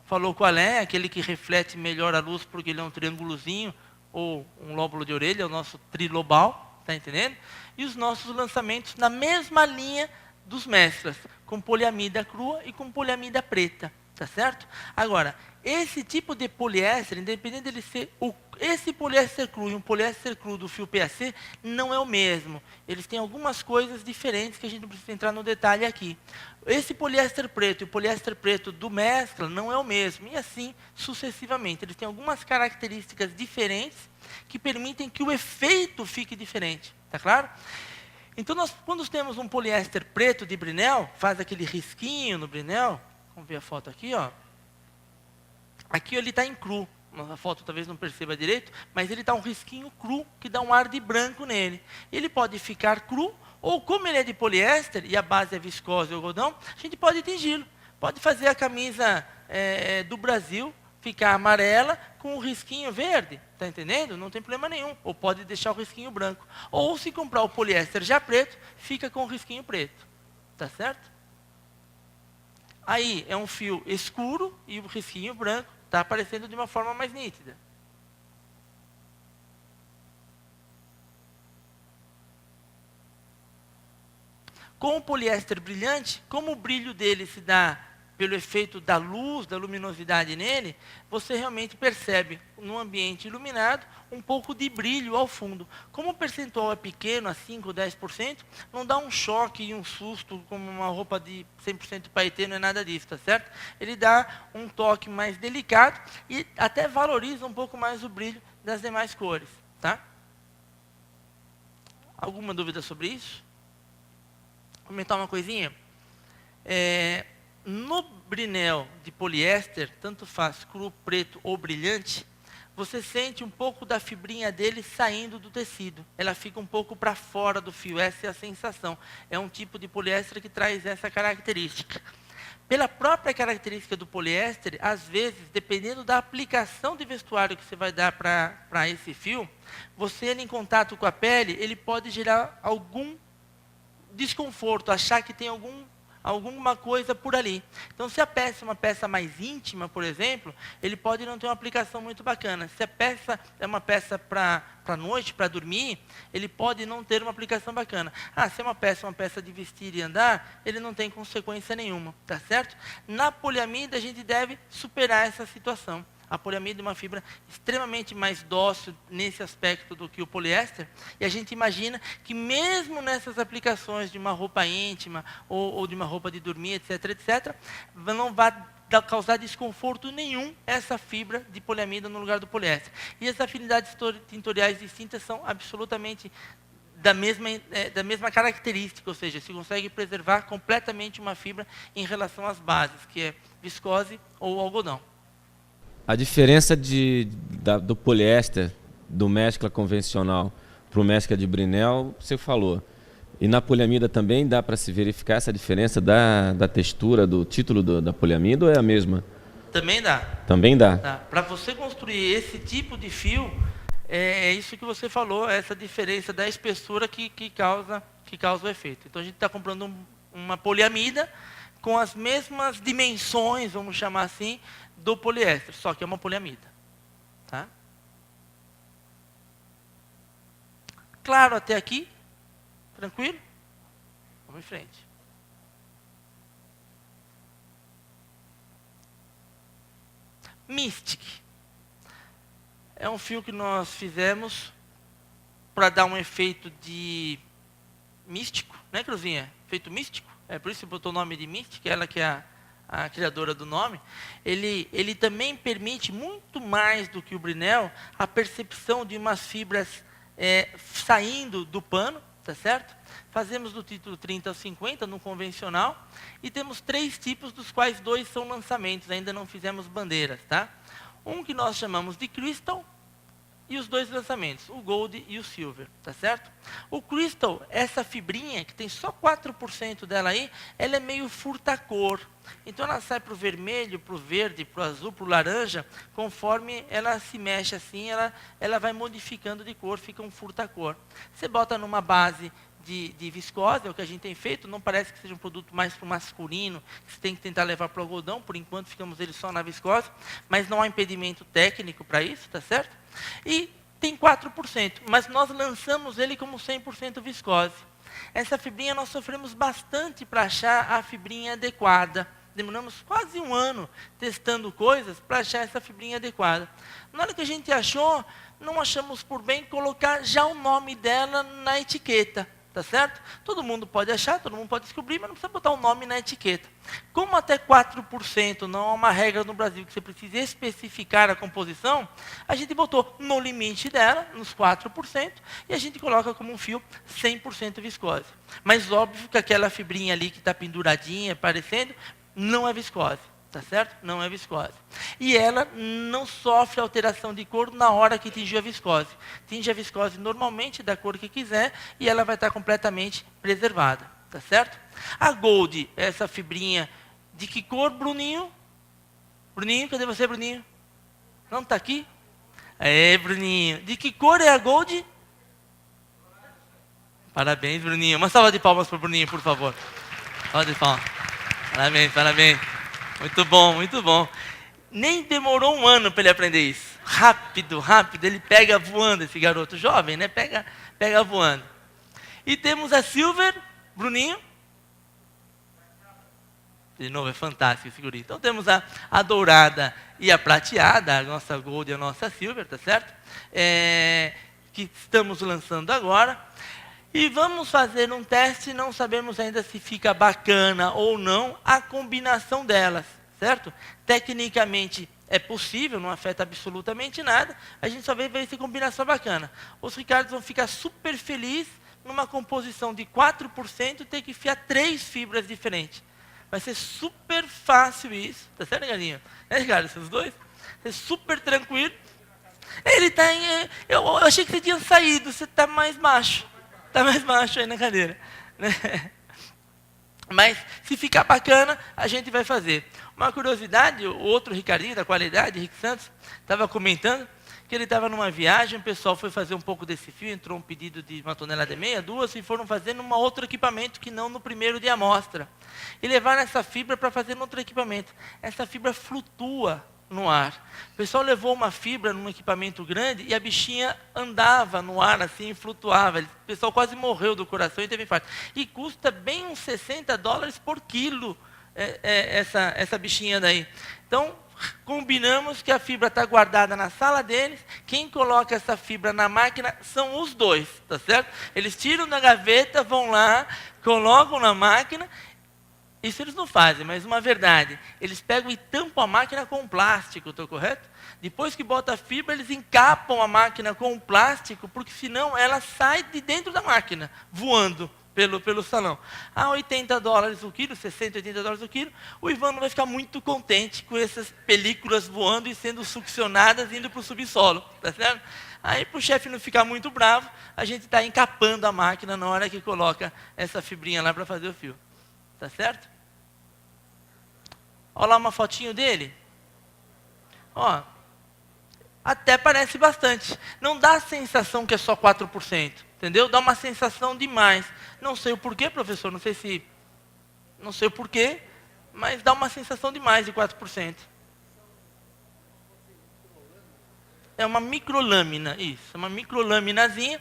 B: falou qual é, aquele que reflete melhor a luz porque ele é um triângulozinho ou um lóbulo de orelha, é o nosso trilobal. Está entendendo? E os nossos lançamentos na mesma linha dos mesclas, com poliamida crua e com poliamida preta. Tá certo? Agora, esse tipo de poliéster, independente dele ser esse poliéster cru e um poliéster cru do fio PAC, não é o mesmo. Eles têm algumas coisas diferentes que a gente não precisa entrar no detalhe aqui. Esse poliéster preto e o poliéster preto do mescla não é o mesmo. E assim sucessivamente. Eles têm algumas características diferentes que permitem que o efeito fique diferente. Está claro? Então, quando temos um poliéster preto de Brinel, faz aquele risquinho no Brinel. Vamos ver a foto aqui, ó. Aqui ele está em cru. Na foto talvez não perceba direito, mas ele está um risquinho cru, que dá um ar de branco nele. Ele pode ficar cru, ou como ele é de poliéster, e a base é viscose ou algodão, a gente pode tingi-lo. Pode fazer a camisa do Brasil ficar amarela com o risquinho verde. Está entendendo? Não tem problema nenhum. Ou pode deixar o risquinho branco. Ou se comprar o poliéster já preto, fica com o risquinho preto. Tá certo? Aí é um fio escuro e o risquinho branco está aparecendo de uma forma mais nítida. Com o poliéster brilhante, como o brilho dele se dá pelo efeito da luz, da luminosidade nele, você realmente percebe, no ambiente iluminado, um pouco de brilho ao fundo. Como o percentual é pequeno, a 5% ou 10%, não dá um choque e um susto, como uma roupa de 100% paetê, não é nada disso, tá certo? Ele dá um toque mais delicado e até valoriza um pouco mais o brilho das demais cores, tá? Alguma dúvida sobre isso? Vou comentar uma coisinha? No Brinel de poliéster, tanto faz cru, preto ou brilhante, você sente um pouco da fibrinha dele saindo do tecido. Ela fica um pouco para fora do fio, essa é a sensação. É um tipo de poliéster que traz essa característica. Pela própria característica do poliéster, às vezes, dependendo da aplicação de vestuário que você vai dar para esse fio, você, ele em contato com a pele, ele pode gerar algum desconforto, achar que tem alguma coisa por ali. Então, se a peça é uma peça mais íntima, por exemplo, ele pode não ter uma aplicação muito bacana. Se a peça é uma peça para noite, para dormir, ele pode não ter uma aplicação bacana. Se é uma peça de vestir e andar, ele não tem consequência nenhuma, tá certo? Na poliamida, a gente deve superar essa situação. A poliamida é uma fibra extremamente mais dócil nesse aspecto do que o poliéster, e a gente imagina que mesmo nessas aplicações de uma roupa íntima ou de uma roupa de dormir, etc., etc., não vai causar desconforto nenhum essa fibra de poliamida no lugar do poliéster. E as afinidades tintoriais distintas são absolutamente da mesma característica, ou seja, se consegue preservar completamente uma fibra em relação às bases, que é viscose ou algodão.
E: A diferença do poliéster, do mescla convencional para o mescla de Brinell, você falou. E na poliamida também dá para se verificar essa diferença da textura, do título da poliamida, ou é a mesma?
B: Também dá.
E: Também dá.
B: Para você construir esse tipo de fio, é isso que você falou, essa diferença da espessura que causa o efeito. Então a gente está comprando uma poliamida com as mesmas dimensões, vamos chamar assim, do poliéster, só que é uma poliamida. Tá? Claro até aqui? Tranquilo? Vamos em frente. Mystic. É um fio que nós fizemos para dar um efeito de místico, né, Cruzinha? Efeito místico. É por isso que botou o nome de Mystic, ela que é a criadora do nome. Ele também permite, muito mais do que o Brinell, a percepção de umas fibras saindo do pano, tá certo? Fazemos do título 30 ao 50, no convencional, e temos 3 tipos, dos quais 2 são lançamentos, ainda não fizemos bandeiras, tá? Um que nós chamamos de Crystal, e os 2 lançamentos, o Gold e o Silver, tá certo? O Crystal, essa fibrinha, que tem só 4% dela aí, ela é meio furta-cor. Então ela sai para o vermelho, para o verde, para o azul, para o laranja, conforme ela se mexe assim, ela vai modificando de cor, fica um furta-cor. Você bota numa base de viscose, é o que a gente tem feito, não parece que seja um produto mais para o masculino, que você tem que tentar levar para o algodão, por enquanto ficamos ele só na viscose, mas não há impedimento técnico para isso, tá certo? E tem 4%, mas nós lançamos ele como 100% viscose. Essa fibrinha nós sofremos bastante para achar a fibrinha adequada. Demoramos quase 1 ano testando coisas para achar essa fibrinha adequada. Na hora que a gente achou, não achamos por bem colocar já o nome dela na etiqueta. Tá certo? Todo mundo pode achar, todo mundo pode descobrir, mas não precisa botar o nome na etiqueta. Como até 4% não é uma regra no Brasil que você precisa especificar a composição, a gente botou no limite dela, nos 4%, e a gente coloca como um fio 100% viscose. Mas óbvio que aquela fibrinha ali que está penduradinha, aparecendo, não é viscose. Tá certo? Não é viscose. E ela não sofre alteração de cor na hora que tingiu a viscose. Tinge a viscose normalmente da cor que quiser e ela vai estar completamente preservada. Tá certo? A Gold, essa fibrinha, de que cor, Bruninho? Bruninho, cadê você, Bruninho? Não está aqui? Bruninho. De que cor é a Gold? Parabéns, Bruninho. Uma salva de palmas para o Bruninho, por favor. Salva de palmas. Parabéns, parabéns. Muito bom, muito bom. Nem demorou 1 ano para ele aprender isso. Rápido, rápido. Ele pega voando, esse garoto jovem, né? Pega voando. E temos a Silver, Bruninho. De novo, é fantástico esse guri. Então temos a dourada e a prateada, a nossa Gold e a nossa Silver, tá certo? Que estamos lançando agora. E vamos fazer um teste, não sabemos ainda se fica bacana ou não a combinação delas, certo? Tecnicamente é possível, não afeta absolutamente nada, a gente só vai ver se a combinação é bacana. Os Ricardos vão ficar super felizes numa composição de 4% ter que enfiar 3 fibras diferentes. Vai ser super fácil isso, tá certo, galinha? Ricardo, esses dois? É super tranquilo. Ele está em... Eu achei que você tinha saído, você está mais macho. Está mais baixo aí na cadeira. Né? Mas, se ficar bacana, a gente vai fazer. Uma curiosidade, o outro Ricardinho da qualidade, Rick Santos, estava comentando que ele estava numa viagem, o pessoal foi fazer um pouco desse fio, entrou um pedido de 1,5 toneladas, 2, e foram fazer num outro equipamento que não no primeiro de amostra. E levaram essa fibra para fazer no outro equipamento. Essa fibra flutua no ar. O pessoal levou uma fibra num equipamento grande e a bichinha andava no ar assim, flutuava. O pessoal quase morreu do coração e teve infarto. E custa bem uns $60 por quilo essa bichinha daí. Então, combinamos que a fibra está guardada na sala deles. Quem coloca essa fibra na máquina são os dois, tá certo? Eles tiram da gaveta, vão lá, colocam na máquina. Isso eles não fazem, mas uma verdade. Eles pegam e tampam a máquina com plástico, estou correto? Depois que bota a fibra, eles encapam a máquina com plástico, porque senão ela sai de dentro da máquina, voando pelo salão. A $80 o quilo, 60, $80 o quilo, o Ivan não vai ficar muito contente com essas películas voando e sendo succionadas, indo para o subsolo, tá certo? Aí, para o chefe não ficar muito bravo, a gente está encapando a máquina na hora que coloca essa fibrinha lá para fazer o fio. Tá certo? Olha lá uma fotinho dele. Ó, até parece bastante. Não dá a sensação que é só 4%, entendeu? Dá uma sensação de mais. Não sei o porquê, professor, não sei o porquê, mas dá uma sensação de mais de 4%. É uma microlâmina, isso, uma microlâminazinha.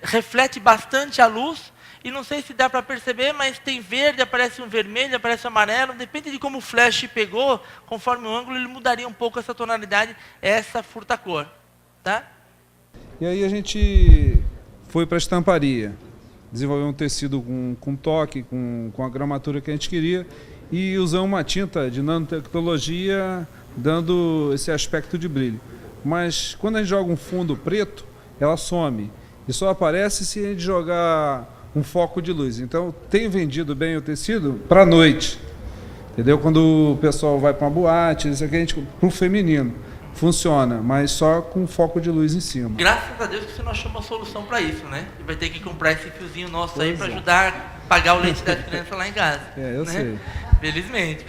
B: Reflete bastante a luz. E não sei se dá para perceber, mas tem verde, aparece um vermelho, aparece um amarelo. Depende de como o flash pegou, conforme o ângulo, ele mudaria um pouco essa tonalidade, essa furta-cor. Tá?
F: E aí a gente foi para a estamparia, desenvolveu um tecido com toque, com a gramatura que a gente queria, e usamos uma tinta de nanotecnologia, dando esse aspecto de brilho. Mas quando a gente joga um fundo preto, ela some. E só aparece se a gente jogar um foco de luz. Então, tem vendido bem o tecido para a noite. Entendeu? Quando o pessoal vai para uma boate, isso aqui a gente, para o feminino, funciona, mas só com foco de luz em cima.
B: Graças a Deus que você não achou uma solução para isso, né? E vai ter que comprar esse fiozinho nosso aí para ajudar a pagar o leite das crianças lá em casa.
F: Eu
B: né?
F: sei.
B: Felizmente.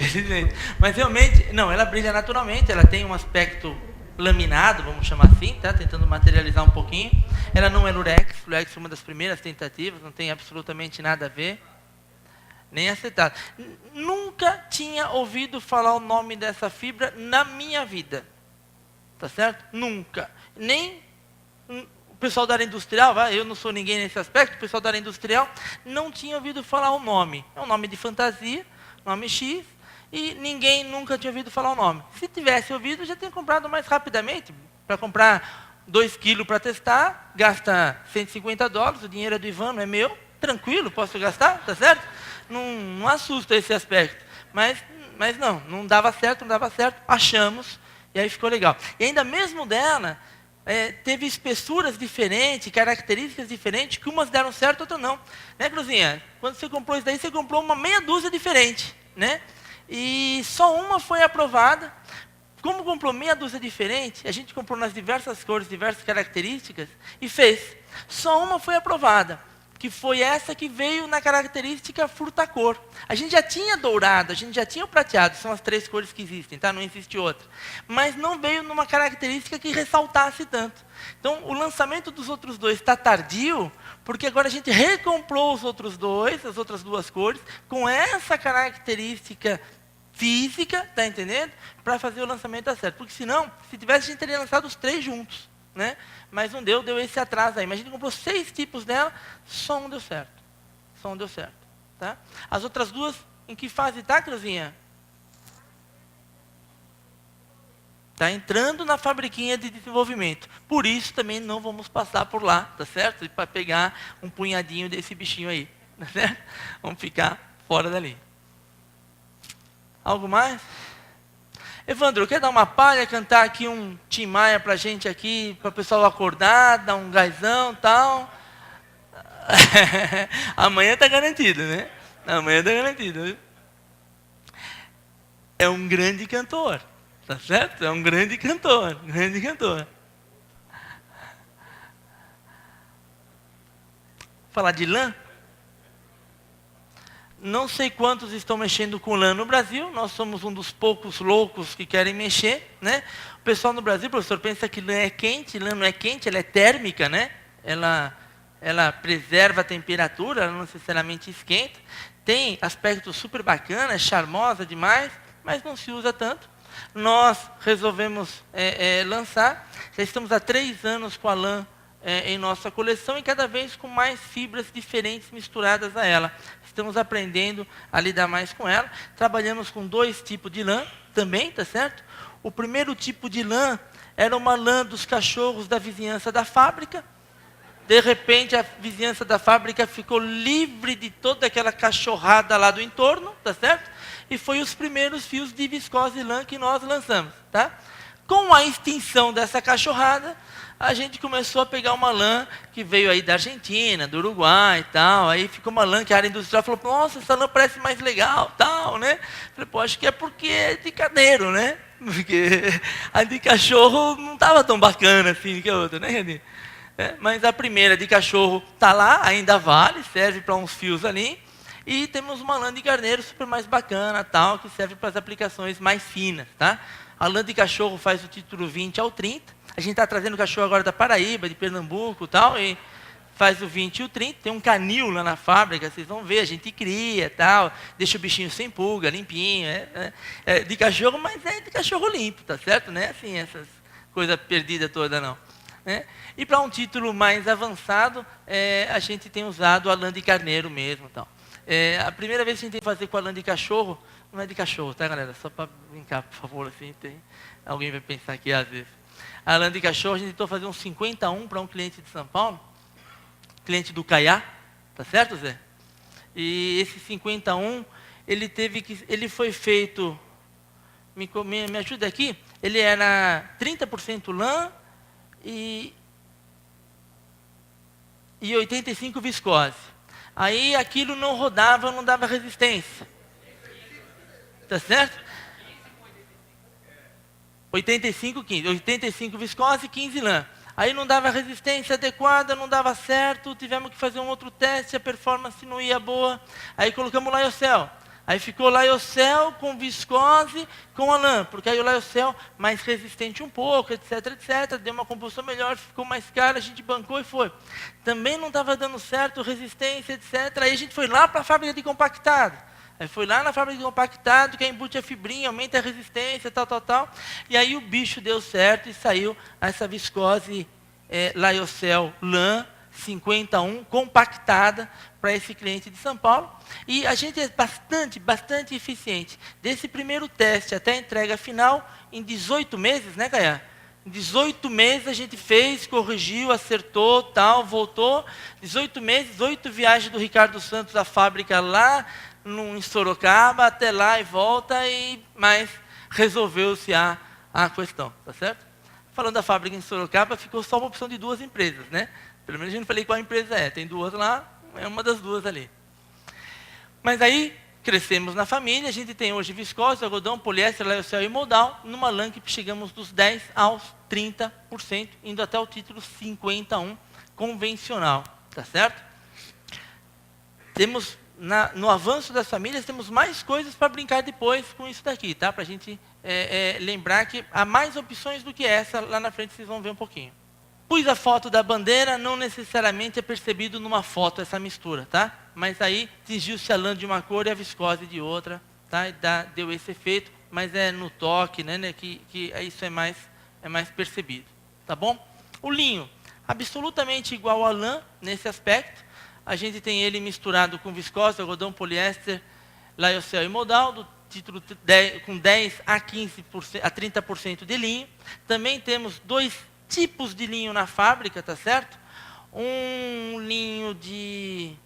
B: Mas realmente, não, ela brilha naturalmente, ela tem um aspecto laminado, vamos chamar assim, tá? Tentando materializar um pouquinho. Ela não é lurex, lurex foi uma das primeiras tentativas, não tem absolutamente nada a ver, nem acetato. Nunca tinha ouvido falar o nome dessa fibra na minha vida, tá certo? Nunca. Nem o pessoal da área industrial, eu não sou ninguém nesse aspecto, o pessoal da área industrial não tinha ouvido falar o nome. É um nome de fantasia, nome X, e ninguém nunca tinha ouvido falar o nome. Se tivesse ouvido, já tinha comprado mais rapidamente. Para comprar 2 quilos para testar, gasta $150, o dinheiro é do Ivan, não é meu, tranquilo, posso gastar, tá certo? Não assusta esse aspecto. Mas não dava certo, achamos, e aí ficou legal. E ainda mesmo dela, teve espessuras diferentes, características diferentes, que umas deram certo, outras não. Né, Cruzinha? Quando você comprou isso daí, você comprou uma meia dúzia diferente, né? E só uma foi aprovada. Como comprou meia dúzia diferente, a gente comprou nas diversas cores, diversas características, e fez. Só uma foi aprovada, que foi essa que veio na característica furta-cor. A gente já tinha dourado, a gente já tinha o prateado, são as 3 cores que existem, tá? Não existe outra. Mas não veio numa característica que ressaltasse tanto. Então, o lançamento dos outros 2 está tardio, porque agora a gente recomprou os outros 2, as outras 2 cores, com essa característica física, tá entendendo? Para fazer o lançamento dar certo. Porque senão, se tivesse, a gente teria lançado os 3 juntos, né? Mas não deu esse atraso aí. Mas a gente comprou 6 tipos dela, só um deu certo. Tá? As outras 2, em que fase tá, Cruzinha? Está entrando na fabriquinha de desenvolvimento. Por isso também não vamos passar por lá, tá certo? Para pegar um punhadinho desse bichinho aí, tá certo? Vamos ficar fora dali. Algo mais? Evandro, quer dar uma palha, cantar aqui um Tim Maia pra gente aqui, para o pessoal acordar, dar um gazão e tal? Amanhã está garantido, né? Amanhã está garantido. Viu? É um grande cantor, tá certo? É um grande cantor, Falar de lã? Não sei quantos estão mexendo com lã no Brasil, nós somos um dos poucos loucos que querem mexer, né? O pessoal no Brasil, professor, pensa que lã é quente, lã não é quente, ela é térmica, né? Ela preserva a temperatura, ela não necessariamente esquenta. Tem aspecto super bacana, charmosa demais, mas não se usa tanto. Nós resolvemos lançar, já estamos há 3 anos com a lã em nossa coleção e cada vez com mais fibras diferentes misturadas a ela. Estamos aprendendo a lidar mais com ela. Trabalhamos com 2 tipos de lã também, tá certo? O primeiro tipo de lã era uma lã dos cachorros da vizinhança da fábrica. De repente, a vizinhança da fábrica ficou livre de toda aquela cachorrada lá do entorno, tá certo? E foi os primeiros fios de viscose lã que nós lançamos, tá? Com a extinção dessa cachorrada, a gente começou a pegar uma lã que veio aí da Argentina, do Uruguai e tal. Aí ficou uma lã que a área industrial falou, nossa, essa lã parece mais legal, tal, né? Falei, pô, acho que é porque é de carneiro, né? Porque a de cachorro não estava tão bacana assim que a outra, né, René? Mas a primeira de cachorro está lá, ainda vale, serve para uns fios ali. E temos uma lã de carneiro super mais bacana, tal, que serve para as aplicações mais finas, tá? A lã de cachorro faz o título 20 ao 30. A gente está trazendo cachorro agora da Paraíba, de Pernambuco e tal, e faz o 20 e o 30. Tem um canil lá na fábrica, vocês vão ver, a gente cria tal, deixa o bichinho sem pulga, limpinho. É de cachorro, mas é de cachorro limpo, tá certo? Não é assim, essas coisas perdidas todas, não. Né? E para um título mais avançado, a gente tem usado a lã de carneiro mesmo. Tal. A primeira vez que a gente tem que fazer com a lã de cachorro, não é de cachorro, tá, galera? Só para brincar, por favor, assim, alguém vai pensar aqui às vezes. A lã de cachorro, a gente tentou fazer um 51 para um cliente de São Paulo, cliente do Caiá, tá certo, Zé? E esse 51, ele foi feito, me ajuda aqui, ele era 30% lã e 85 viscose. Aí aquilo não rodava, não dava resistência. Tá certo? 85, 15. 85 viscose e 15 lã. Aí não dava resistência adequada, não dava certo, tivemos que fazer um outro teste, a performance não ia boa. Aí colocamos o Lyocell. Aí ficou o Lyocell com viscose com a lã, porque aí o Lyocell mais resistente um pouco, etc, etc. Deu uma combustão melhor, ficou mais caro, a gente bancou e foi. Também não estava dando certo, resistência, etc. Aí a gente foi lá para a fábrica de compactado. Aí foi lá na fábrica de compactado, que embute a fibrinha, aumenta a resistência, tal, tal, tal. E aí o bicho deu certo e saiu essa viscose Lyocell lã 51 compactada para esse cliente de São Paulo. E a gente é bastante eficiente. Desse primeiro teste até a entrega final, em 18 meses, né, Caia? Em 18 meses a gente fez, corrigiu, acertou, tal, voltou. 18 meses, 8 viagens do Ricardo Santos à fábrica lá, em Sorocaba, até lá e volta, mas resolveu-se a questão, tá certo? Falando da fábrica em Sorocaba, ficou só uma opção de 2 empresas, né? Pelo menos a gente não falei qual empresa é, tem 2 lá, é uma das 2 ali. Mas aí, crescemos na família, a gente tem hoje viscose, algodão, poliéster, Lyocell e modal, numa lã que chegamos dos 10% aos 30%, indo até o título 51 convencional, tá certo? Temos no avanço das famílias, temos mais coisas para brincar depois com isso daqui, tá? Para a gente lembrar que há mais opções do que essa, lá na frente vocês vão ver um pouquinho. Pus a foto da bandeira, não necessariamente é percebido numa foto essa mistura, tá? Mas aí tingiu-se a lã de uma cor e a viscose de outra, tá? E deu esse efeito, mas é no toque, né, que isso é mais percebido, tá bom? O linho, absolutamente igual a lã nesse aspecto. A gente tem ele misturado com viscose, algodão, poliéster, Lyocell e modal, do título com 10 a 15% a 30% de linho. Também temos 2 tipos de linho na fábrica, tá certo? Um linho de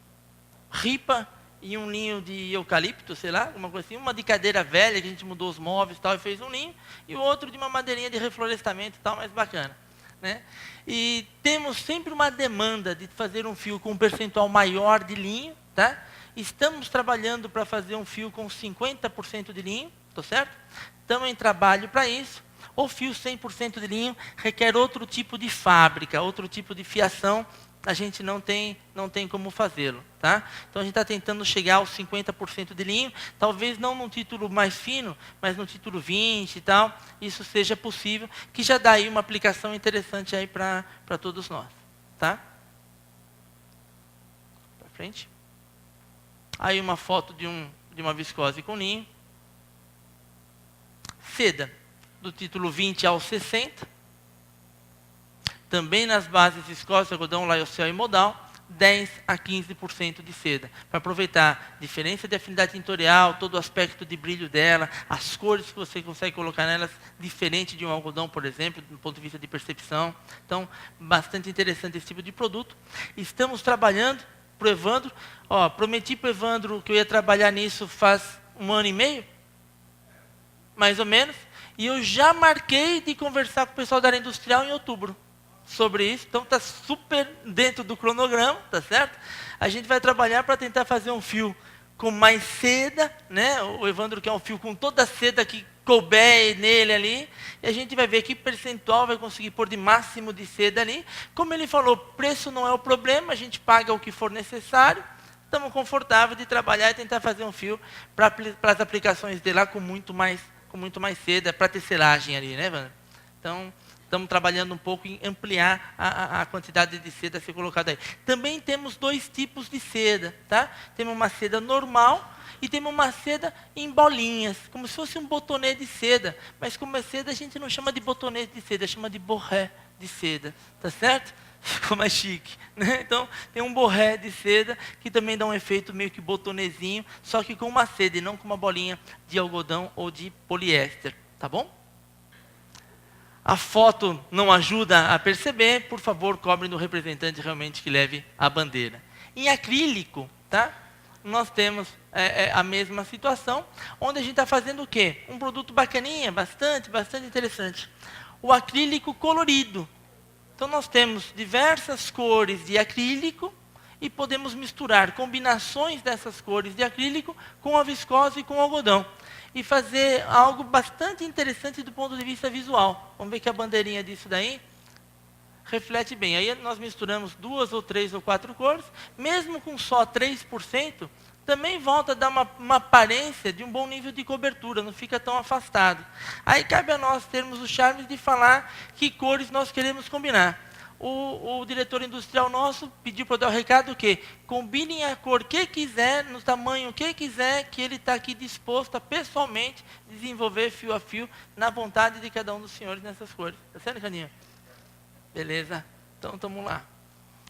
B: ripa e um linho de eucalipto, sei lá, alguma coisa assim. Uma de cadeira velha, que a gente mudou os móveis e tal, e fez um linho. E o outro de uma madeirinha de reflorestamento e tal, mais bacana. Né? E temos sempre uma demanda de fazer um fio com um percentual maior de linho, tá? Estamos trabalhando para fazer um fio com 50% de linho, tá certo? Estamos em trabalho para isso. O fio 100% de linho requer outro tipo de fábrica, outro tipo de fiação a gente não tem como fazê-lo, tá? Então a gente está tentando chegar aos 50% de linho, talvez não num título mais fino, mas no título 20 e tal, isso seja possível, que já dá aí uma aplicação interessante aí para todos nós, tá? Para frente. Aí uma foto de uma viscose com linho. Seda, do título 20 ao 60. Também nas bases viscose, algodão, lyocell e modal, 10 a 15% de seda. Para aproveitar a diferença de afinidade tintorial, todo o aspecto de brilho dela, as cores que você consegue colocar nelas, diferente de um algodão, por exemplo, do ponto de vista de percepção. Então, bastante interessante esse tipo de produto. Estamos trabalhando para o Evandro. Prometi para o Evandro que eu ia trabalhar nisso faz 1 ano e meio, mais ou menos. E eu já marquei de conversar com o pessoal da área industrial em outubro sobre isso, então está super dentro do cronograma, tá certo? A gente vai trabalhar para tentar fazer um fio com mais seda, né? O Evandro quer um fio com toda a seda que couber nele ali, e a gente vai ver que percentual vai conseguir pôr de máximo de seda ali. Como ele falou, preço não é o problema, a gente paga o que for necessário, estamos confortáveis de trabalhar e tentar fazer um fio para as aplicações de lá com muito mais seda, para tecelagem ali, né, Evandro? Então, estamos trabalhando um pouco em ampliar a quantidade de seda a ser colocada aí. Também temos 2 tipos de seda, tá? Temos uma seda normal e temos uma seda em bolinhas, como se fosse um botonê de seda. Mas como é seda, a gente não chama de botonê de seda, chama de borré de seda, tá certo? Ficou mais chique, né? Então, tem um borré de seda que também dá um efeito meio que botonezinho, só que com uma seda e não com uma bolinha de algodão ou de poliéster, tá bom? A foto não ajuda a perceber, por favor, cobre no representante realmente que leve a bandeira. Em acrílico, tá? Nós temos a mesma situação, onde a gente está fazendo o quê? Um produto bacaninha, bastante interessante. O acrílico colorido. Então nós temos diversas cores de acrílico e podemos misturar combinações dessas cores de acrílico com a viscose e com o algodão. E fazer algo bastante interessante do ponto de vista visual. Vamos ver que a bandeirinha disso daí reflete bem. Aí nós misturamos 2 ou 3 ou 4 cores, mesmo com só 3%, também volta a dar uma aparência de um bom nível de cobertura, não fica tão afastado. Aí cabe a nós termos o charme de falar que cores nós queremos combinar. O diretor industrial nosso pediu para eu dar o recado o quê? Combinem a cor que quiser, no tamanho que quiser, que ele está aqui disposto a pessoalmente desenvolver fio a fio na vontade de cada um dos senhores nessas cores. Tá certo, Caninha? Beleza? Então, estamos lá.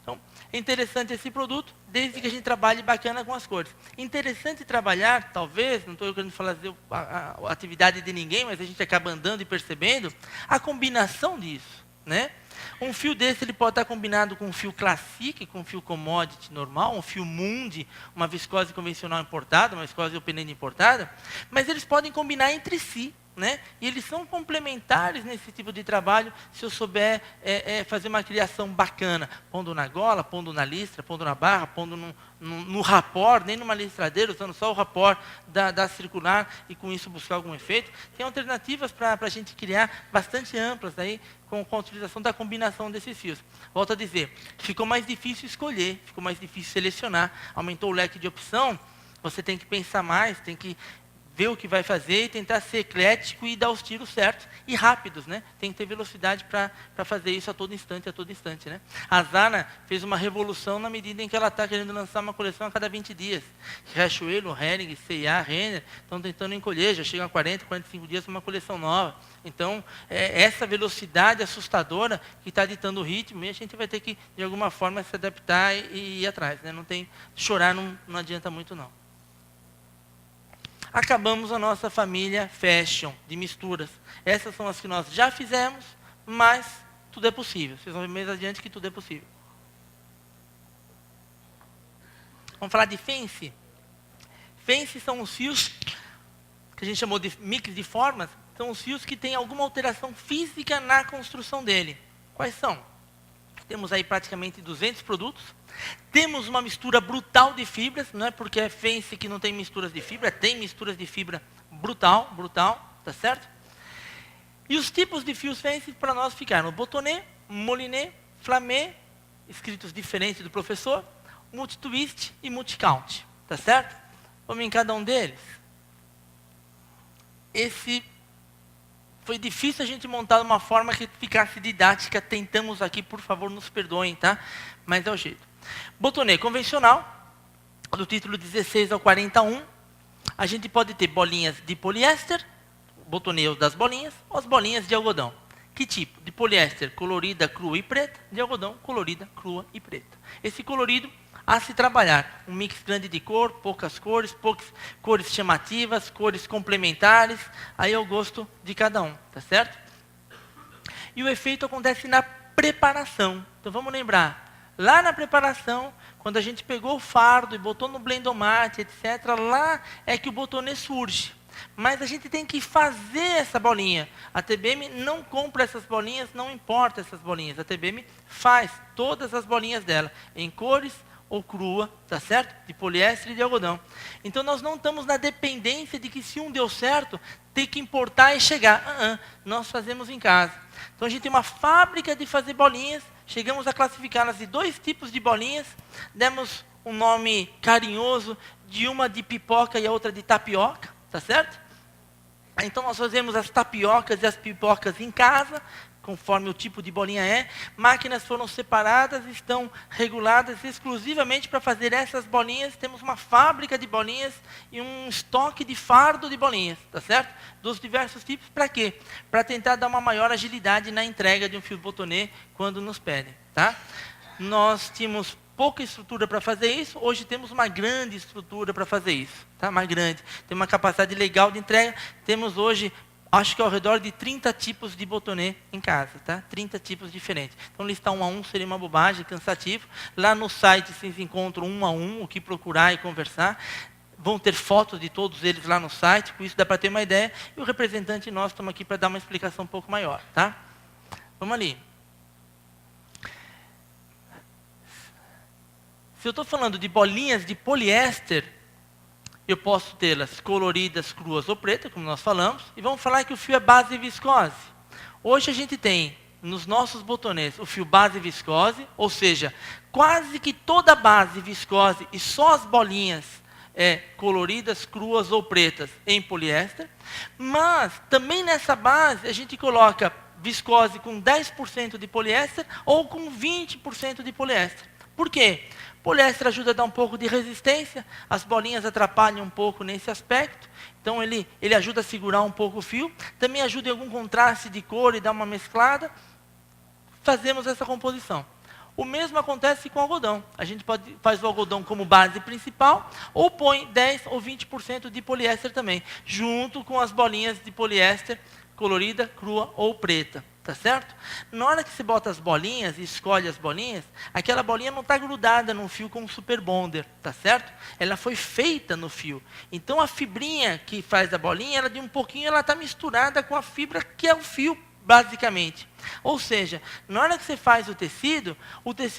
B: Então, é interessante esse produto, desde que a gente trabalhe bacana com as cores. Interessante trabalhar, talvez, não estou querendo fazer a atividade de ninguém, mas a gente acaba andando e percebendo a combinação disso, né? Um fio desse ele pode estar combinado com um fio Classic, com um fio Commodity normal, um fio Mundi, uma viscose convencional importada, uma viscose open-end importada, mas eles podem combinar entre si, né? E eles são complementares nesse tipo de trabalho, se eu souber fazer uma criação bacana, pondo na gola, pondo na listra, pondo na barra, pondo no rapor, nem numa listradeira, usando só o rapor da circular e com isso buscar algum efeito. Tem alternativas para a gente criar bastante amplas aí, com a utilização da combinação desses fios. Volto a dizer, ficou mais difícil escolher, ficou mais difícil selecionar, aumentou o leque de opção, você tem que pensar mais, tem que ver o que vai fazer e tentar ser eclético e dar os tiros certos e rápidos, né? Tem que ter velocidade para fazer isso a todo instante, né? A Zara fez uma revolução na medida em que ela está querendo lançar uma coleção a cada 20 dias. Riachuelo, Hering, C&A, Renner estão tentando encolher, já chegam a 40, 45 dias uma coleção nova. Então, essa velocidade assustadora que está ditando o ritmo, e a gente vai ter que, de alguma forma, se adaptar e ir atrás, né? Não tem chorar, não adianta muito, não. Acabamos a nossa família fashion, de misturas. Essas são as que nós já fizemos, mas tudo é possível. Vocês vão ver mais adiante que tudo é possível. Vamos falar de fence. Fence são os fios que a gente chamou de mix de formas, são os fios que têm alguma alteração física na construção dele. Quais são? Temos aí praticamente 200 produtos. Temos uma mistura brutal de fibras, não é porque é fence que não tem misturas de fibra, tem misturas de fibra brutal, tá certo? E os tipos de fios fence para nós ficaram botonê, moliné, flamé, escritos diferentes do professor, multi-twist e multi-count, tá certo? Vamos em cada um deles. Esse foi difícil a gente montar de uma forma que ficasse didática, tentamos aqui, por favor, nos perdoem, tá? Mas é o jeito. Botonê convencional, do título 16 ao 41, a gente pode ter bolinhas de poliéster, botoneio das bolinhas, ou as bolinhas de algodão. Que tipo? De poliéster colorida, crua e preta, de algodão colorida, crua e preta. Esse colorido a se trabalhar. Um mix grande de cor, poucas cores chamativas, cores complementares, aí é o gosto de cada um, tá certo? E o efeito acontece na preparação. Então vamos lembrar, lá na preparação, quando a gente pegou o fardo e botou no blendomate, etc., lá é que o botonê surge. Mas a gente tem que fazer essa bolinha. A TBM não compra essas bolinhas, não importa essas bolinhas. A TBM faz todas as bolinhas dela, em cores ou crua, tá certo? De poliéster e de algodão. Então nós não estamos na dependência de que se um deu certo, tem que importar e chegar. Nós fazemos em casa. Então a gente tem uma fábrica de fazer bolinhas, chegamos a classificá-las de 2 tipos de bolinhas, demos um nome carinhoso de uma de pipoca e a outra de tapioca, tá certo? Então nós fazemos as tapiocas e as pipocas em casa, conforme o tipo de bolinha é. Máquinas foram separadas, estão reguladas exclusivamente para fazer essas bolinhas. Temos uma fábrica de bolinhas e um estoque de fardo de bolinhas, tá certo? Dos diversos tipos, para quê? Para tentar dar uma maior agilidade na entrega de um fio botonê quando nos pedem, tá? Nós tínhamos pouca estrutura para fazer isso, hoje temos uma grande estrutura para fazer isso, tá? Mais grande. Tem uma capacidade legal de entrega. Temos hoje, acho que ao redor de 30 tipos de botonê em casa, tá? 30 tipos diferentes. Então, listar um a um seria uma bobagem, cansativo. Lá no site vocês encontram um a um, o que procurar e conversar. Vão ter fotos de todos eles lá no site, com isso dá para ter uma ideia. E o representante nosso, estamos aqui para dar uma explicação um pouco maior, tá? Vamos ali. Se eu estou falando de bolinhas de poliéster, eu posso tê-las coloridas, cruas ou pretas, como nós falamos, e vamos falar que o fio é base viscose. Hoje a gente tem, nos nossos botonês, o fio base viscose, ou seja, quase que toda a base viscose e só as bolinhas coloridas, cruas ou pretas em poliéster, mas também nessa base a gente coloca viscose com 10% de poliéster ou com 20% de poliéster. Por quê? Poliéster ajuda a dar um pouco de resistência, as bolinhas atrapalham um pouco nesse aspecto, então ele ajuda a segurar um pouco o fio, também ajuda em algum contraste de cor e dar uma mesclada, fazemos essa composição. O mesmo acontece com o algodão, a gente faz o algodão como base principal, ou põe 10 ou 20% de poliéster também, junto com as bolinhas de poliéster colorida, crua ou preta. Tá certo? Na hora que você bota as bolinhas e escolhe as bolinhas, aquela bolinha não está grudada no fio como super bonder, tá certo? Ela foi feita no fio. Então a fibrinha que faz a bolinha, ela de um pouquinho, ela está misturada com a fibra que é o fio, basicamente. Ou seja, na hora que você faz o tecido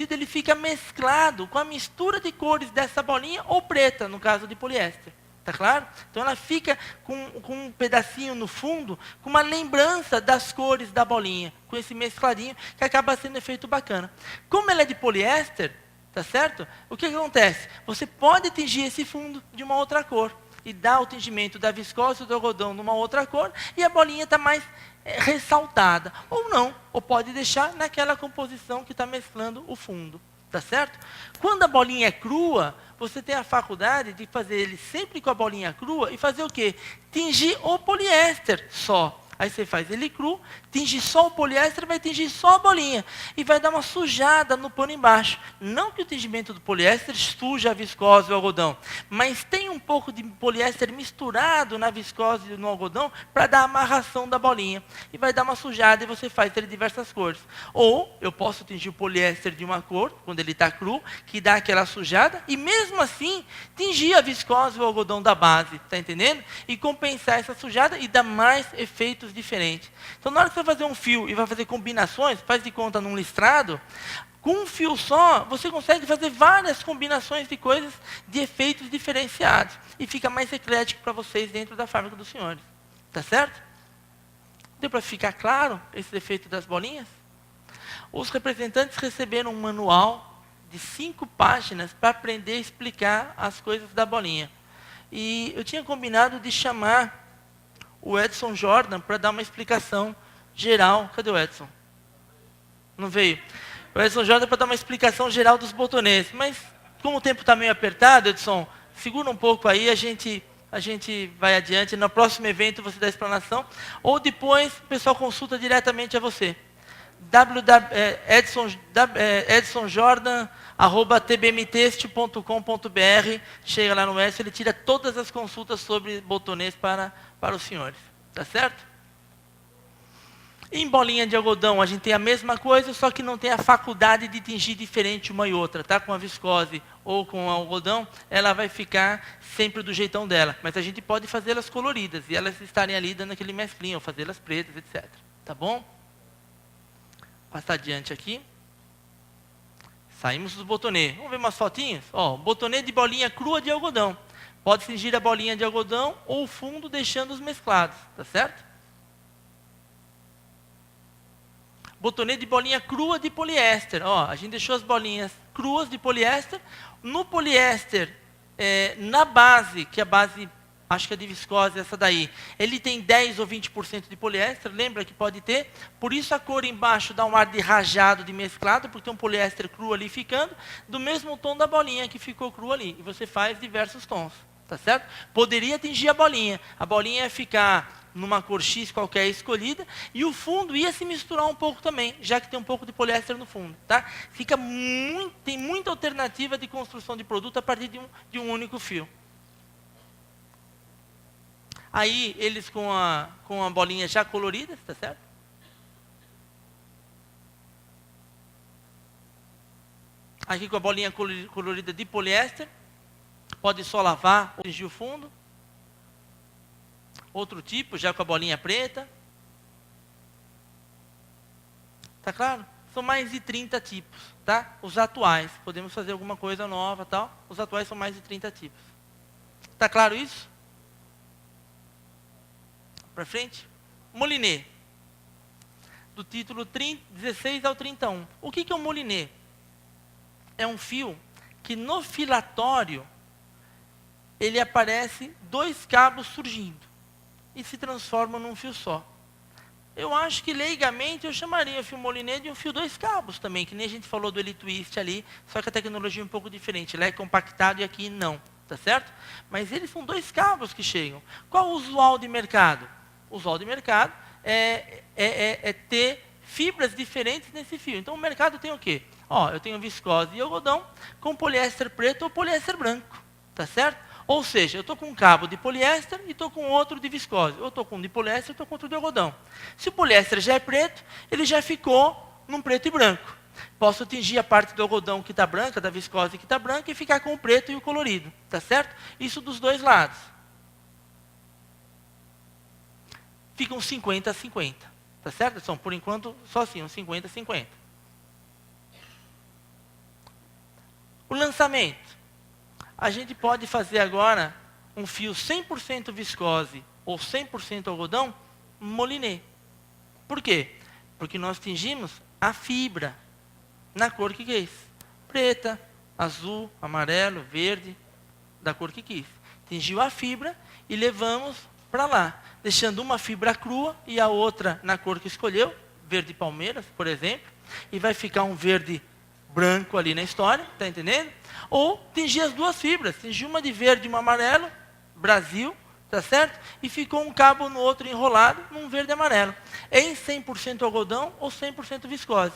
B: ele fica mesclado com a mistura de cores dessa bolinha ou preta, no caso de poliéster. Tá claro? Então ela fica com um pedacinho no fundo, com uma lembrança das cores da bolinha, com esse mescladinho, que acaba sendo um efeito bacana. Como ela é de poliéster, tá certo? O que acontece? Você pode tingir esse fundo de uma outra cor, e dar o tingimento da viscose ou do algodão numa outra cor, e a bolinha está mais ressaltada. Ou não, ou pode deixar naquela composição que está mesclando o fundo. Tá certo? Quando a bolinha é crua, você tem a faculdade de fazer ele sempre com a bolinha crua e fazer o quê? Tingir o poliéster só. Aí você faz ele cru, tinge só o poliéster, vai tingir só a bolinha. E vai dar uma sujada no pano embaixo. Não que o tingimento do poliéster suja a viscose e o algodão, mas tem um pouco de poliéster misturado na viscose e no algodão para dar a amarração da bolinha. E vai dar uma sujada e você faz ele de diversas cores. Ou eu posso tingir o poliéster de uma cor, quando ele está cru, que dá aquela sujada, e mesmo assim tingir a viscose e o algodão da base, tá entendendo? E compensar essa sujada e dar mais efeitos diferentes. Então, na hora que você vai fazer um fio e vai fazer combinações, faz de conta num listrado, com um fio só, você consegue fazer várias combinações de coisas, de efeitos diferenciados. E fica mais eclético para vocês dentro da fábrica dos senhores. Tá certo? Deu para ficar claro esse efeito das bolinhas? Os representantes receberam um manual de 5 páginas para aprender a explicar as coisas da bolinha. E eu tinha combinado de chamar o Edson Jordan para dar uma explicação geral. Cadê o Edson? Não veio. O Edson Jordan para dar uma explicação geral dos botonetes. Mas, como o tempo está meio apertado, Edson, segura um pouco aí, a gente vai adiante. No próximo evento você dá a explanação. Ou depois o pessoal consulta diretamente a você. edsonjordan@tbmtest.com.br. Chega lá no Edson, ele tira todas as consultas sobre botonês para os senhores. Tá certo? Em bolinha de algodão, a gente tem a mesma coisa, só que não tem a faculdade de tingir diferente uma e outra. Tá? Com a viscose ou com o algodão, ela vai ficar sempre do jeitão dela. Mas a gente pode fazê-las coloridas, e elas estarem ali dando aquele mesclinho, ou fazê-las pretas, etc. Tá bom? Passar adiante aqui. Saímos dos botonês. Vamos ver umas fotinhas? Ó, botonê de bolinha crua de algodão. Pode tingir a bolinha de algodão ou o fundo deixando os mesclados. Tá certo? Botonê de bolinha crua de poliéster. Ó, a gente deixou as bolinhas cruas de poliéster. No poliéster, na base, que é a base, acho que é de viscose, essa daí, ele tem 10 ou 20% de poliéster, lembra que pode ter? Por isso a cor embaixo dá um ar de rajado, de mesclado, porque tem um poliéster cru ali ficando, do mesmo tom da bolinha que ficou crua ali. E você faz diversos tons, tá certo? Poderia tingir a bolinha ia ficar numa cor X qualquer escolhida, e o fundo ia se misturar um pouco também, já que tem um pouco de poliéster no fundo, tá? Tem muita alternativa de construção de produto a partir de um único fio. Aí, eles com a bolinha já colorida, tá certo? Aqui com a bolinha colorida de poliéster, pode só lavar ou tingir o fundo. Outro tipo, já com a bolinha preta. Tá claro? São mais de 30 tipos, tá? Os atuais. Podemos fazer alguma coisa nova, tal. Os atuais são mais de 30 tipos. Tá claro isso? Para frente. Moliné. Do título 16 ao 31. O que é um moliné? É um fio que no filatório ele aparece 2 cabos surgindo e se transformam num fio só. Eu acho que leigamente eu chamaria o fio moliné de um fio 2 cabos também, que nem a gente falou do Elitwist ali, só que a tecnologia é um pouco diferente. Lá é compactado e aqui não, tá certo? Mas eles são 2 cabos que chegam. Qual o usual de mercado? O usual de mercado é ter fibras diferentes nesse fio. Então o mercado tem o quê? Ó, eu tenho viscose e algodão com poliéster preto ou poliéster branco, tá certo? Ou seja, eu estou com um cabo de poliéster e estou com outro de viscose. Eu estou com um de poliéster e estou com outro de algodão. Se o poliéster já é preto, ele já ficou num preto e branco. Posso tingir a parte do algodão que está branca, da viscose que está branca, e ficar com o preto e o colorido. Tá certo? Isso dos dois lados. Ficam 50 a 50. Tá certo? São, por enquanto, só assim, uns 50 a 50. O lançamento. A gente pode fazer agora um fio 100% viscose ou 100% algodão moliné. Por quê? Porque nós tingimos a fibra na cor que quis. Preta, azul, amarelo, verde, da cor que quis. Tingiu a fibra e levamos para lá, deixando uma fibra crua e a outra na cor que escolheu, verde palmeiras, por exemplo, e vai ficar um verde branco ali na história, tá entendendo? Ou tingir as duas fibras, tingir uma de verde e uma amarelo, Brasil, tá certo? E ficou um cabo no outro enrolado, num verde e amarelo. É em 100% algodão ou 100% viscose.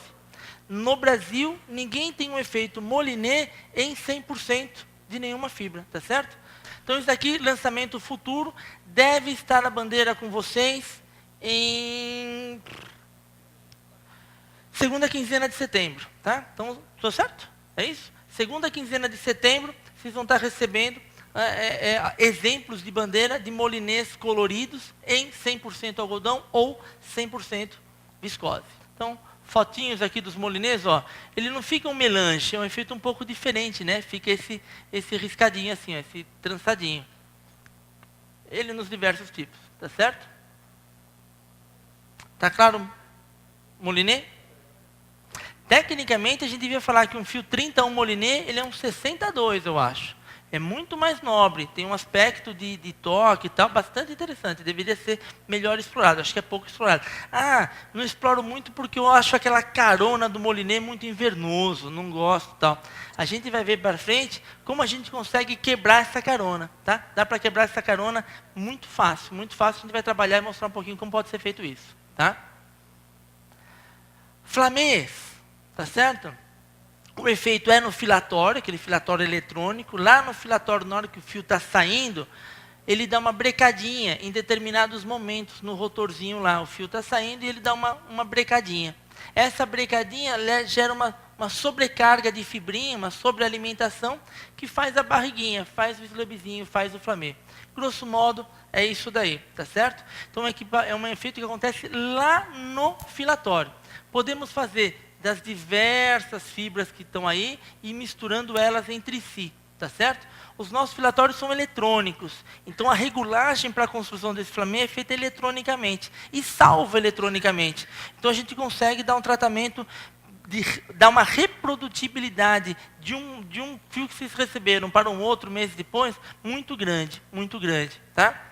B: No Brasil, ninguém tem um efeito moliné em 100% de nenhuma fibra, tá certo? Então isso aqui, lançamento futuro, deve estar na bandeira com vocês em segunda quinzena de setembro, tá? Então, estou certo? É isso? Segunda quinzena de setembro, vocês vão estar recebendo exemplos de bandeira de molinês coloridos em 100% algodão ou 100% viscose. Então, fotinhos aqui dos molinês, ó, ele não fica um melange, é um efeito um pouco diferente, né? Fica esse riscadinho assim, ó, esse trançadinho. Ele nos diversos tipos, tá certo? Tá claro, moliné? Tecnicamente, a gente devia falar que um fio 31 Molinet, ele é um 62, eu acho. É muito mais nobre, tem um aspecto de toque e tal, bastante interessante. Deveria ser melhor explorado, acho que é pouco explorado. Ah, não exploro muito porque eu acho aquela carona do Molinet muito invernoso, não gosto e tal. A gente vai ver para frente como a gente consegue quebrar essa carona, tá? Dá para quebrar essa carona muito fácil, muito fácil. A gente vai trabalhar e mostrar um pouquinho como pode ser feito isso, tá? Flamês, tá certo? O efeito é no filatório, aquele filatório eletrônico. Lá no filatório, na hora que o fio está saindo, ele dá uma brecadinha em determinados momentos no rotorzinho lá. O fio está saindo e ele dá uma brecadinha. Essa brecadinha gera uma sobrecarga de fibrinha, uma sobrealimentação, que faz a barriguinha, faz o slubzinho, faz o flamê. Grosso modo, é isso daí, tá certo? Então é um efeito que acontece lá no filatório. Podemos fazer das diversas fibras que estão aí e misturando elas entre si, tá certo? Os nossos filatórios são eletrônicos, então a regulagem para a construção desse flamê é feita eletronicamente e salva eletronicamente. Então a gente consegue dar um tratamento, dar uma reprodutibilidade de um fio que vocês receberam para um outro mês depois, muito grande, tá?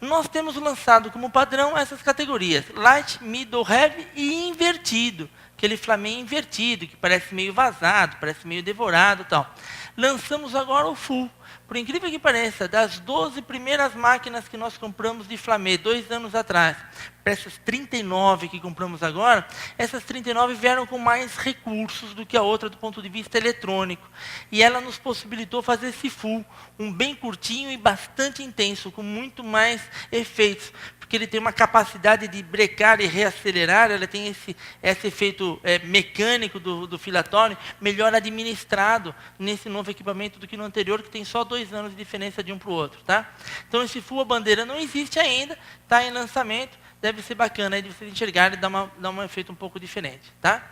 B: Nós temos lançado como padrão essas categorias, light, middle, heavy e invertido. Aquele flamê invertido, que parece meio vazado, parece meio devorado e tal. Lançamos agora o full. Por incrível que pareça, das 12 primeiras máquinas que nós compramos de flamê 2 anos atrás, para essas 39 que compramos agora, essas 39 vieram com mais recursos do que a outra do ponto de vista eletrônico. E ela nos possibilitou fazer esse full, um bem curtinho e bastante intenso, com muito mais efeitos. Porque ele tem uma capacidade de brecar e reacelerar, ela tem esse efeito mecânico do filatório, melhor administrado nesse novo equipamento do que no anterior, que tem só 2 anos de diferença de um para o outro, tá? Então esse full a bandeira não existe ainda, está em lançamento, deve ser bacana aí de vocês enxergarem e dar um efeito um pouco diferente, tá?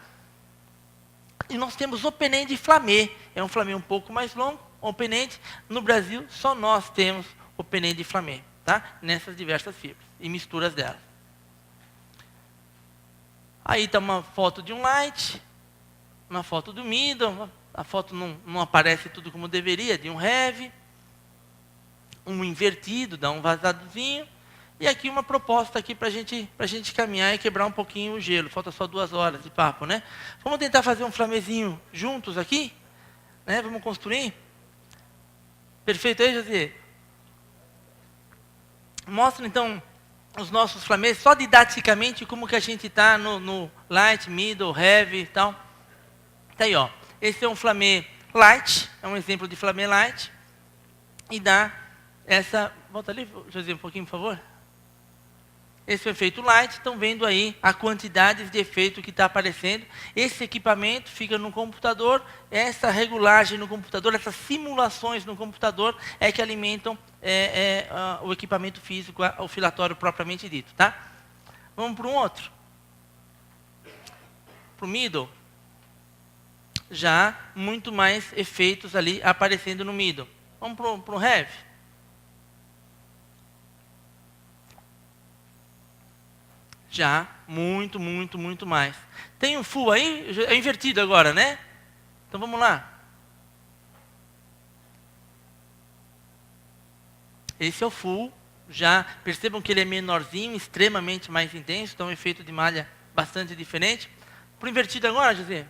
B: E nós temos open-end flamê, é um flamê um pouco mais longo, open-end, no Brasil só nós temos open-end flamê, tá? Nessas diversas fibras e misturas delas. Aí está uma foto de um light, uma foto do middle, a foto não aparece tudo como deveria, de um heavy, um invertido, dá um vazadozinho, e aqui uma proposta aqui para a gente caminhar e quebrar um pouquinho o gelo. Falta só 2 horas de papo, né? Vamos tentar fazer um flamezinho juntos aqui, né? Vamos construir. Perfeito aí, José? Mostra então os nossos flamês, só didaticamente como que a gente está no light, middle, heavy e tal. Tá aí, ó. Esse é um flamê light, é um exemplo de flamê light. E dá essa... Volta ali, José, um pouquinho, por favor. Esse é o efeito light, estão vendo aí a quantidade de efeito que está aparecendo. Esse equipamento fica no computador, essa regulagem no computador, essas simulações no computador é que alimentam o equipamento físico, o filatório propriamente dito, tá? Vamos para um outro. Para o middle. Já muito mais efeitos ali aparecendo no middle. Vamos para o heavy. Já, muito mais. Tem um full aí? É invertido agora, né? Então vamos lá. Esse é o full. Já percebam que ele é menorzinho, extremamente mais intenso. Então, um efeito de malha bastante diferente. Para o invertido agora, José?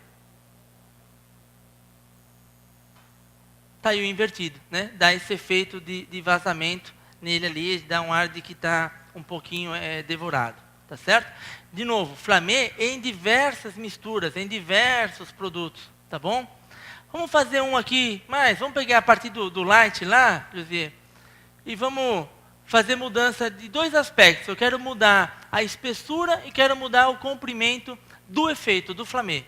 B: Está aí o invertido, né? Dá esse efeito de vazamento nele ali, dá um ar de que está um pouquinho devorado. Tá certo? De novo, flamê em diversas misturas, em diversos produtos, tá bom? Vamos fazer um aqui, vamos pegar a partir do light lá, José, e vamos fazer mudança de 2 aspectos. Eu quero mudar a espessura e quero mudar o comprimento do efeito, do flamê.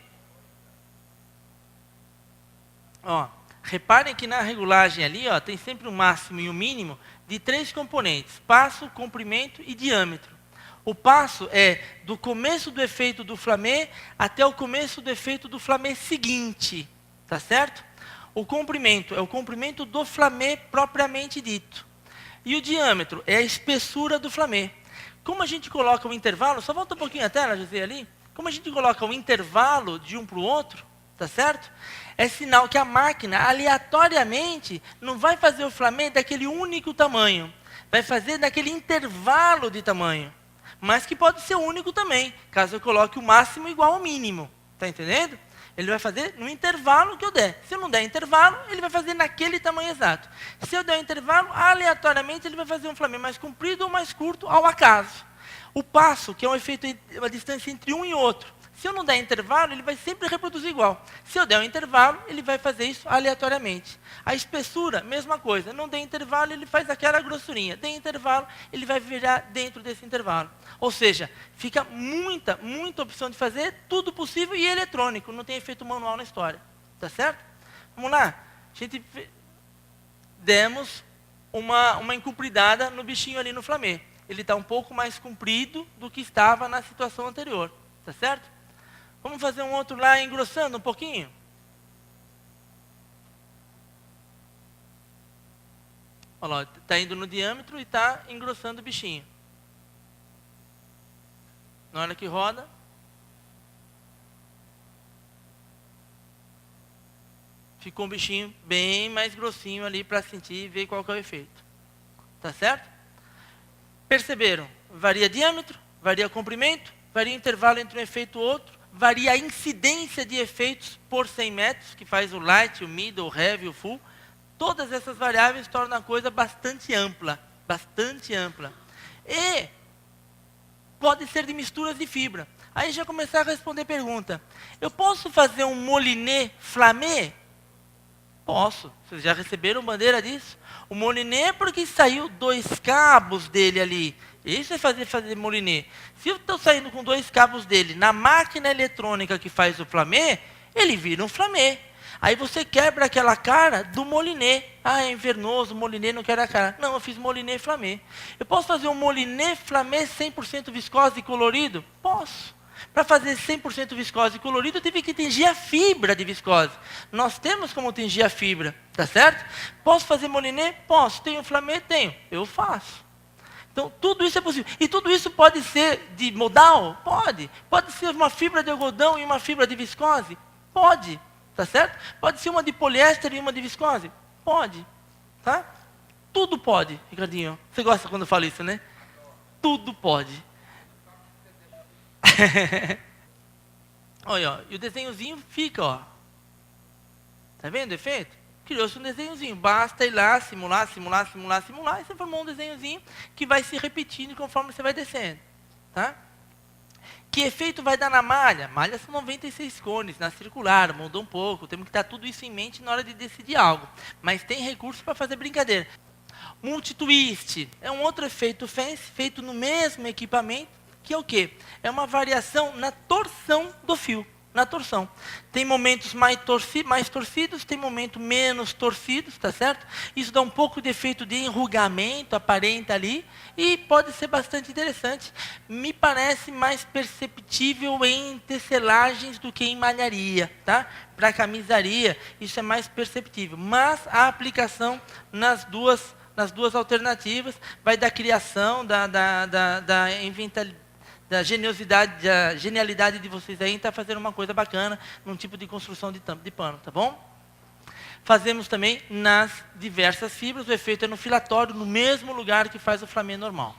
B: Ó, reparem que na regulagem ali, ó, tem sempre um máximo e um mínimo de 3 componentes, passo, comprimento e diâmetro. O passo é do começo do efeito do flamê até o começo do efeito do flamê seguinte, tá certo? O comprimento é o comprimento do flamê propriamente dito. E o diâmetro é a espessura do flamê. Como a gente coloca o intervalo, só volta um pouquinho a tela, José, ali. Como a gente coloca um intervalo de um para o outro, tá certo? É sinal que a máquina, aleatoriamente, não vai fazer o flamê daquele único tamanho. Vai fazer daquele intervalo de tamanho. Mas que pode ser único também, caso eu coloque o máximo igual ao mínimo. Está entendendo? Ele vai fazer no intervalo que eu der. Se eu não der intervalo, ele vai fazer naquele tamanho exato. Se eu der um intervalo, aleatoriamente, ele vai fazer um flamê mais comprido ou mais curto, ao acaso. O passo, que é um efeito, uma distância entre um e outro. Se eu não der intervalo, ele vai sempre reproduzir igual. Se eu der um intervalo, ele vai fazer isso aleatoriamente. A espessura, mesma coisa. Não der intervalo, ele faz aquela grossurinha. Der intervalo, ele vai virar dentro desse intervalo. Ou seja, fica muita opção de fazer, tudo possível e eletrônico. Não tem efeito manual na história. Tá certo? Vamos lá. A gente demos uma encupridada no bichinho ali no flamê. Ele está um pouco mais comprido do que estava na situação anterior. Tá certo? Vamos fazer um outro lá engrossando um pouquinho? Olha lá, está indo no diâmetro e está engrossando o bichinho. Na hora que roda, ficou um bichinho bem mais grossinho ali para sentir e ver qual que é o efeito. Tá certo? Perceberam? Varia diâmetro, varia comprimento, varia intervalo entre um efeito e outro, varia a incidência de efeitos por 100 metros, que faz o light, o middle, o heavy, o full. Todas essas variáveis tornam a coisa bastante ampla. Bastante ampla. E pode ser de misturas de fibra. Aí já começar a responder pergunta. Eu posso fazer um moliné flamé? Posso. Vocês já receberam bandeira disso? O moliné é porque saiu 2 cabos dele ali. Isso é fazer moliné. Se eu estou saindo com 2 cabos dele na máquina eletrônica que faz o flamé, ele vira um flamé. Aí você quebra aquela cara do moliné. Ah, é invernoso, o moliné não quer a cara. Não, eu fiz moliné flamé. Eu posso fazer um moliné flamé 100% viscoso e colorido? Posso. Para fazer 100% viscose e colorido, eu tive que tingir a fibra de viscose. Nós temos como tingir a fibra, tá certo? Posso fazer moliné? Posso. Tenho flamé? Tenho. Eu faço. Então, tudo isso é possível. E tudo isso pode ser de modal? Pode. Pode ser uma fibra de algodão e uma fibra de viscose? Pode. Tá certo? Pode ser uma de poliéster e uma de viscose? Pode. Tá? Tudo pode, Ricardinho. Você gosta quando eu falo isso, né? Tudo pode. Olha, ó, e o desenhozinho fica, ó. Tá vendo o efeito? Criou-se um desenhozinho. Basta ir lá, simular, e você formou um desenhozinho que vai se repetindo conforme você vai descendo. Tá? Que efeito vai dar na malha? Malha são 96 cones, na circular, mudou um pouco. Temos que ter tudo isso em mente na hora de decidir algo. Mas tem recurso para fazer brincadeira. Multitwist é um outro efeito fancy, feito no mesmo equipamento, que é o quê? É uma variação na torção do fio. Na torção. Tem momentos mais torcidos, tem momentos menos torcidos, tá certo? Isso dá um pouco de efeito de enrugamento aparente ali e pode ser bastante interessante. Me parece mais perceptível em tecelagens do que em malharia, tá? Para camisaria, isso é mais perceptível. Mas a aplicação nas duas alternativas vai da criação, da inventalidade, da genialidade de vocês aí em estar fazendo uma coisa bacana num tipo de construção de pano, tá bom? Fazemos também nas diversas fibras, o efeito é no filatório, no mesmo lugar que faz o flamé normal.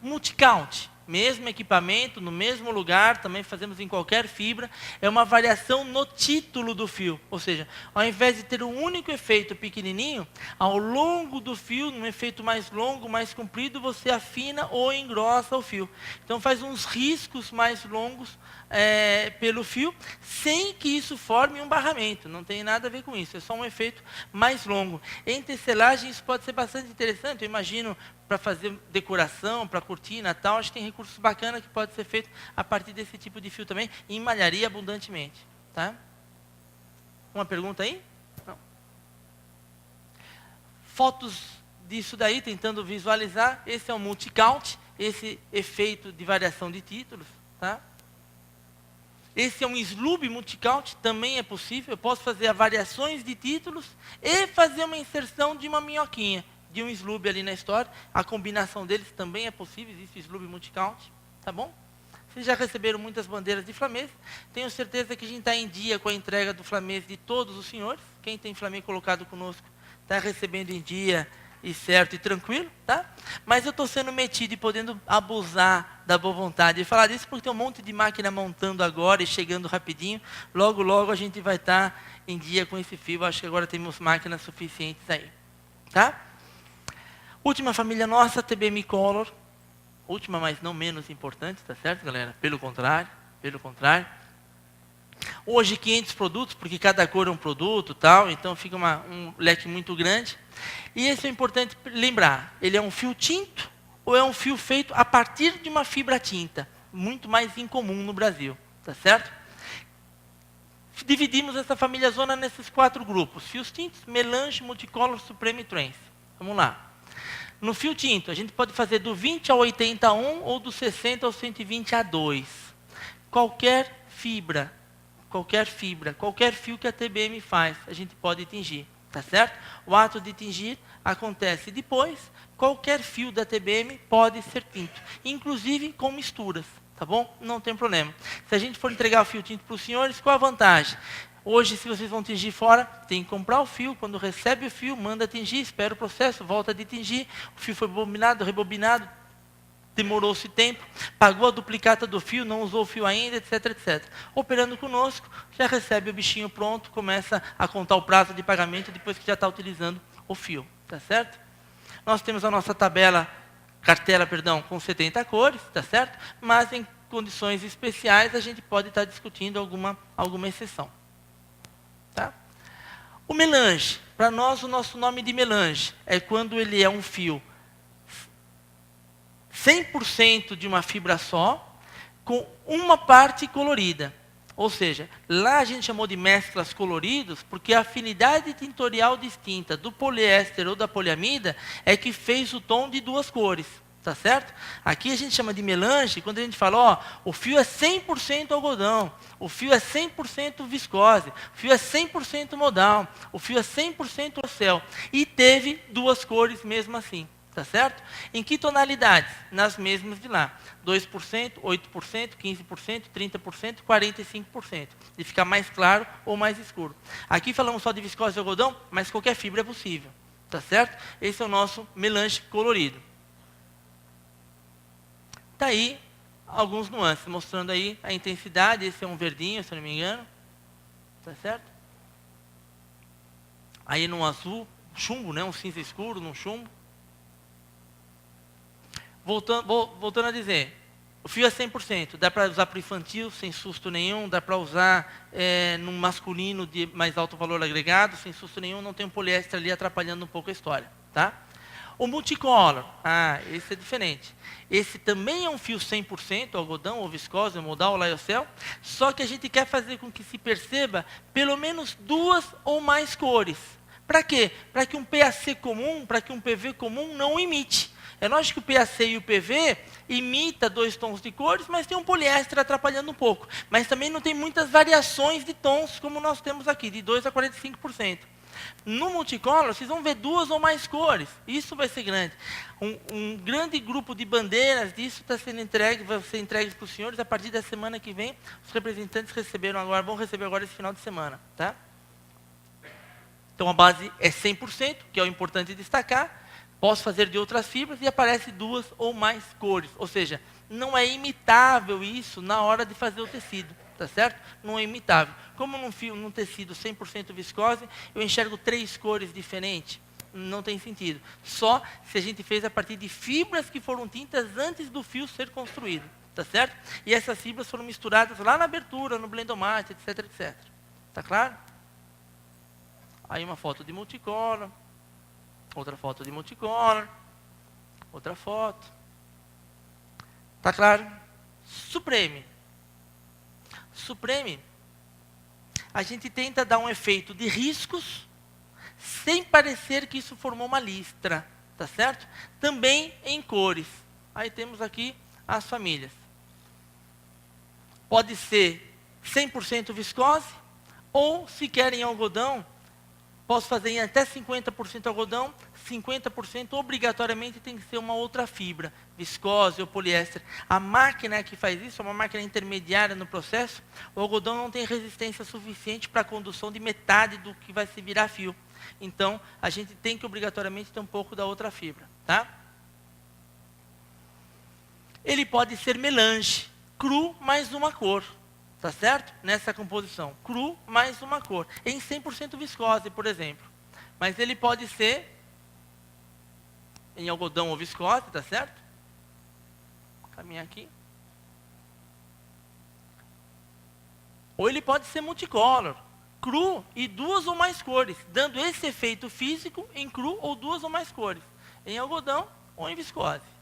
B: Multicount, mesmo equipamento, no mesmo lugar, também fazemos em qualquer fibra, é uma variação no título do fio, ou seja, ao invés de ter um único efeito pequenininho, ao longo do fio, num efeito mais longo, mais comprido, você afina ou engrossa o fio. Então faz uns riscos mais longos pelo fio, sem que isso forme um barramento, não tem nada a ver com isso, é só um efeito mais longo. Em tecelagem isso pode ser bastante interessante, eu imagino, para fazer decoração, para cortina e tal, acho que tem recursos bacanas que pode ser feito a partir desse tipo de fio também, em malharia abundantemente. Tá? Uma pergunta aí? Não. Fotos disso daí, tentando visualizar, esse é o multicount, esse efeito de variação de títulos. Tá? Esse é um slub multicount, também é possível, eu posso fazer variações de títulos e fazer uma inserção de uma minhoquinha. De um slub ali na história, a combinação deles também é possível, existe slub multicount, tá bom? Vocês já receberam muitas bandeiras de Flamês. Tenho certeza que a gente está em dia com a entrega do Flamês de todos os senhores. Quem tem Flamês colocado conosco está recebendo em dia e certo e tranquilo, tá? Mas eu estou sendo metido e podendo abusar da boa vontade. E falar disso porque tem um monte de máquina montando agora e chegando rapidinho. Logo, logo a gente vai estar em dia com esse fio. Acho que agora temos máquinas suficientes aí, tá? Última família nossa, TBM Color. Última, mas não menos importante, tá certo, galera? Pelo contrário, pelo contrário. Hoje 500 produtos, porque cada cor é um produto, tal, então fica um leque muito grande. E esse é importante lembrar, ele é um fio tinto ou é um fio feito a partir de uma fibra tinta? Muito mais incomum no Brasil, tá certo? Dividimos essa família zona nesses 4 grupos: fios tintos, melange, multicolor, supreme e trance. Vamos lá. No fio tinto, a gente pode fazer do 20 ao 80 a 1 ou do 60 ao 120 a 2. Qualquer fibra, qualquer fio que a TBM faz, a gente pode tingir, tá certo? O ato de tingir acontece depois. Qualquer fio da TBM pode ser tinto, inclusive com misturas, tá bom? Não tem problema. Se a gente for entregar o fio tinto para os senhores, qual a vantagem? Hoje, se vocês vão tingir fora, tem que comprar o fio. Quando recebe o fio, manda tingir, espera o processo, volta de tingir. O fio foi rebobinado, demorou-se tempo, pagou a duplicata do fio, não usou o fio ainda, etc, etc. Operando conosco, já recebe o bichinho pronto, começa a contar o prazo de pagamento depois que já está utilizando o fio, tá certo? Nós temos a nossa cartela, com 70 cores, tá certo? Mas em condições especiais a gente pode estar discutindo alguma exceção. Tá? O melange, para nós o nosso nome de melange é quando ele é um fio 100% de uma fibra só, com uma parte colorida. Ou seja, lá a gente chamou de mesclas coloridos, porque a afinidade tintorial distinta do poliéster ou da poliamida é que fez o tom de 2 cores. Tá certo? Aqui a gente chama de melange, quando a gente fala, ó, o fio é 100% algodão, o fio é 100% viscose, o fio é 100% modal, o fio é 100% ocel. E teve 2 cores mesmo assim, tá certo? Em que tonalidades? Nas mesmas de lá. 2%, 8%, 15%, 30%, 45%. De ficar mais claro ou mais escuro. Aqui falamos só de viscose e algodão, mas qualquer fibra é possível, tá certo? Esse é o nosso melange colorido. Está aí alguns nuances, mostrando aí a intensidade. Esse é um verdinho, se eu não me engano. Tá certo? Aí num azul, chumbo, né? Um cinza escuro, num chumbo. Voltando a dizer, o fio é 100%. Dá para usar para o infantil, sem susto nenhum. Dá para usar num masculino de mais alto valor agregado, sem susto nenhum. Não tem um poliéster ali atrapalhando um pouco a história. Tá? O multicolor, esse é diferente. Esse também é um fio 100%, algodão, ou viscose, ou modal, ou lyocell, só que a gente quer fazer com que se perceba pelo menos 2 ou mais cores. Para quê? Para que um PAC comum, para que um PV comum não imite. É lógico que o PAC e o PV imita 2 tons de cores, mas tem um poliéster atrapalhando um pouco. Mas também não tem muitas variações de tons, como nós temos aqui, de 2 a 45%. No multicolor, vocês vão ver 2 ou mais cores. Isso vai ser grande. Um grande grupo de bandeiras disso está sendo entregue, vai ser entregue para os senhores a partir da semana que vem. Os representantes vão receber agora esse final de semana. Tá? Então a base é 100%, que é o importante destacar. Posso fazer de outras fibras e aparece 2 ou mais cores. Ou seja, não é imitável isso na hora de fazer o tecido. Tá certo? Não é imitável. Como num tecido 100% viscose, eu enxergo 3 cores diferentes. Não tem sentido. Só se a gente fez a partir de fibras que foram tintas antes do fio ser construído. Tá certo? E essas fibras foram misturadas lá na abertura, no blendomate, etc, etc. Tá claro? Aí uma foto de multicolor. Outra foto de multicolor. Outra foto. Tá claro? Supreme. Supreme, a gente tenta dar um efeito de riscos, sem parecer que isso formou uma listra, tá certo? Também em cores. Aí temos aqui as famílias. Pode ser 100% viscose, ou se querem algodão, Posso fazer em até 50% algodão, 50% obrigatoriamente tem que ser uma outra fibra, viscose ou poliéster. A máquina que faz isso é uma máquina intermediária no processo. O algodão não tem resistência suficiente para a condução de metade do que vai se virar fio. Então, a gente tem que obrigatoriamente ter um pouco da outra fibra. Tá? Ele pode ser melange, cru mais uma cor. Tá certo? Nessa composição. Cru mais uma cor. Em 100% viscose, por exemplo. Mas ele pode ser em algodão ou viscose, tá certo? Vou caminhar aqui. Ou ele pode ser multicolor. Cru e 2 ou mais cores. Dando esse efeito físico em cru ou 2 ou mais cores. Em algodão ou em viscose.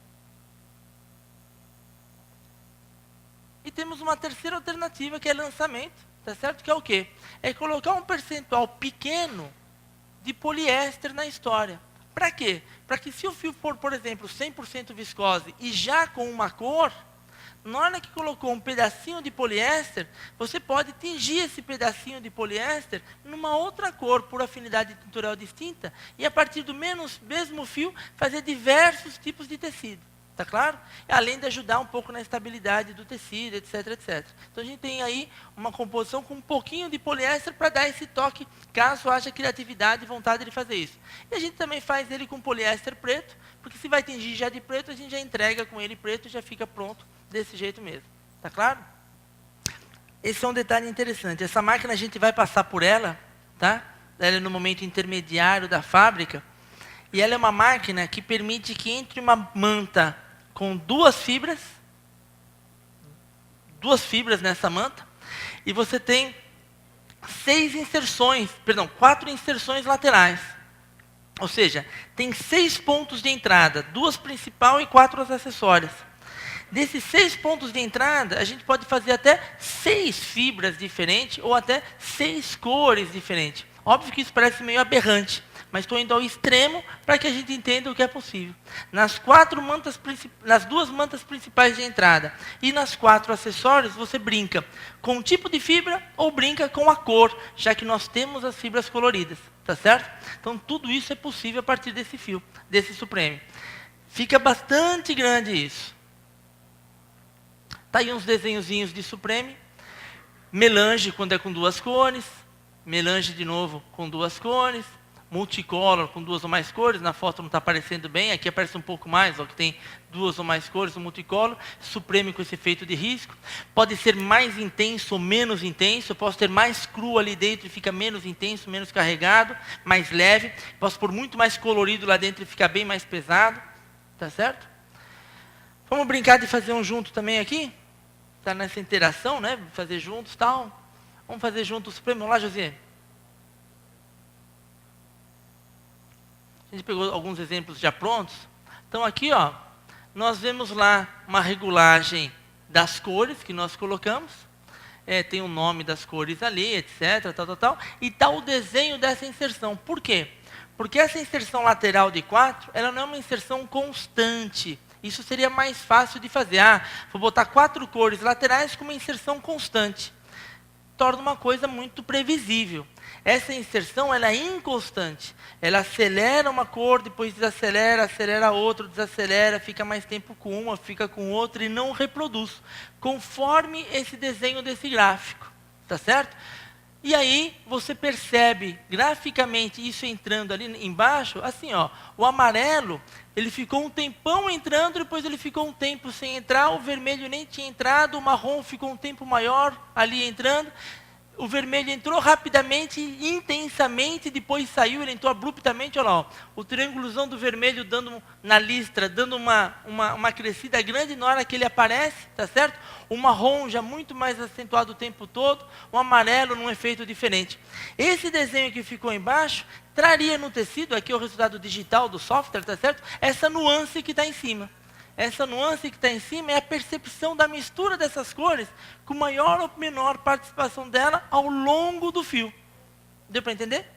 B: E temos uma terceira alternativa, que é lançamento, tá certo? Que é o quê? É colocar um percentual pequeno de poliéster na história. Para quê? Para que se o fio for, por exemplo, 100% viscose e já com uma cor, na hora que colocou um pedacinho de poliéster, você pode tingir esse pedacinho de poliéster numa outra cor, por afinidade tintural distinta, e a partir do mesmo fio, fazer diversos tipos de tecido. Tá claro? Além de ajudar um pouco na estabilidade do tecido, etc, etc. Então a gente tem aí uma composição com um pouquinho de poliéster para dar esse toque, caso haja criatividade e vontade de fazer isso. E a gente também faz ele com poliéster preto, porque se vai tingir já de preto, a gente já entrega com ele preto e já fica pronto desse jeito mesmo. Tá claro? Esse é um detalhe interessante. Essa máquina a gente vai passar por ela, tá? Ela é no momento intermediário da fábrica, e ela é uma máquina que permite que entre uma manta com 2 fibras nessa manta, e você tem 4 inserções laterais. Ou seja, tem 6 pontos de entrada, 2 principais e 4 as acessórias. Desses 6 pontos de entrada, a gente pode fazer até 6 fibras diferentes, ou até 6 cores diferentes. Óbvio que isso parece meio aberrante, mas estou indo ao extremo para que a gente entenda o que é possível. Nas 2 mantas principais de entrada e nas 4 acessórios, você brinca com o tipo de fibra ou brinca com a cor, já que nós temos as fibras coloridas, tá certo? Então, tudo isso é possível a partir desse fio, desse Supreme. Fica bastante grande isso. Tá aí uns desenhozinhos de Supreme. Melange quando é com 2 cores, melange de novo com 2 cores, multicolor com 2 ou mais cores, na foto não está aparecendo bem, aqui aparece um pouco mais, ó, que tem 2 ou mais cores, o multicolor, Supreme com esse efeito de risco, pode ser mais intenso ou menos intenso, eu posso ter mais cru ali dentro e fica menos intenso, menos carregado, mais leve, posso pôr muito mais colorido lá dentro e fica bem mais pesado, tá certo? Vamos brincar de fazer um junto também aqui? Tá nessa interação, né, fazer juntos e tal, vamos fazer junto o Supreme, vamos lá, José? A gente pegou alguns exemplos já prontos. Então aqui, ó, nós vemos lá uma regulagem das cores que nós colocamos. Tem o nome das cores ali, etc, tal. E está o desenho dessa inserção. Por quê? Porque essa inserção lateral de 4, ela não é uma inserção constante. Isso seria mais fácil de fazer. Vou botar 4 cores laterais com uma inserção constante. Torna uma coisa muito previsível. Essa inserção, ela é inconstante. Ela acelera uma cor, depois desacelera, acelera outra, desacelera, fica mais tempo com uma, fica com outra e não reproduz. Conforme esse desenho desse gráfico. Tá certo? E aí, você percebe graficamente isso entrando ali embaixo, assim, ó, o amarelo, ele ficou um tempão entrando, depois ele ficou um tempo sem entrar, o vermelho nem tinha entrado, o marrom ficou um tempo maior ali entrando, o vermelho entrou rapidamente, intensamente, depois saiu, ele entrou abruptamente, olha lá, ó, o triângulozão do vermelho dando na listra, dando uma crescida grande na hora que ele aparece, tá certo? O marrom já muito mais acentuado o tempo todo, o amarelo num efeito diferente. Esse desenho que ficou embaixo, traria no tecido, aqui é o resultado digital do software, tá certo? Essa nuance que está em cima. Essa nuance que está em cima é a percepção da mistura dessas cores com maior ou menor participação dela ao longo do fio. Deu para entender?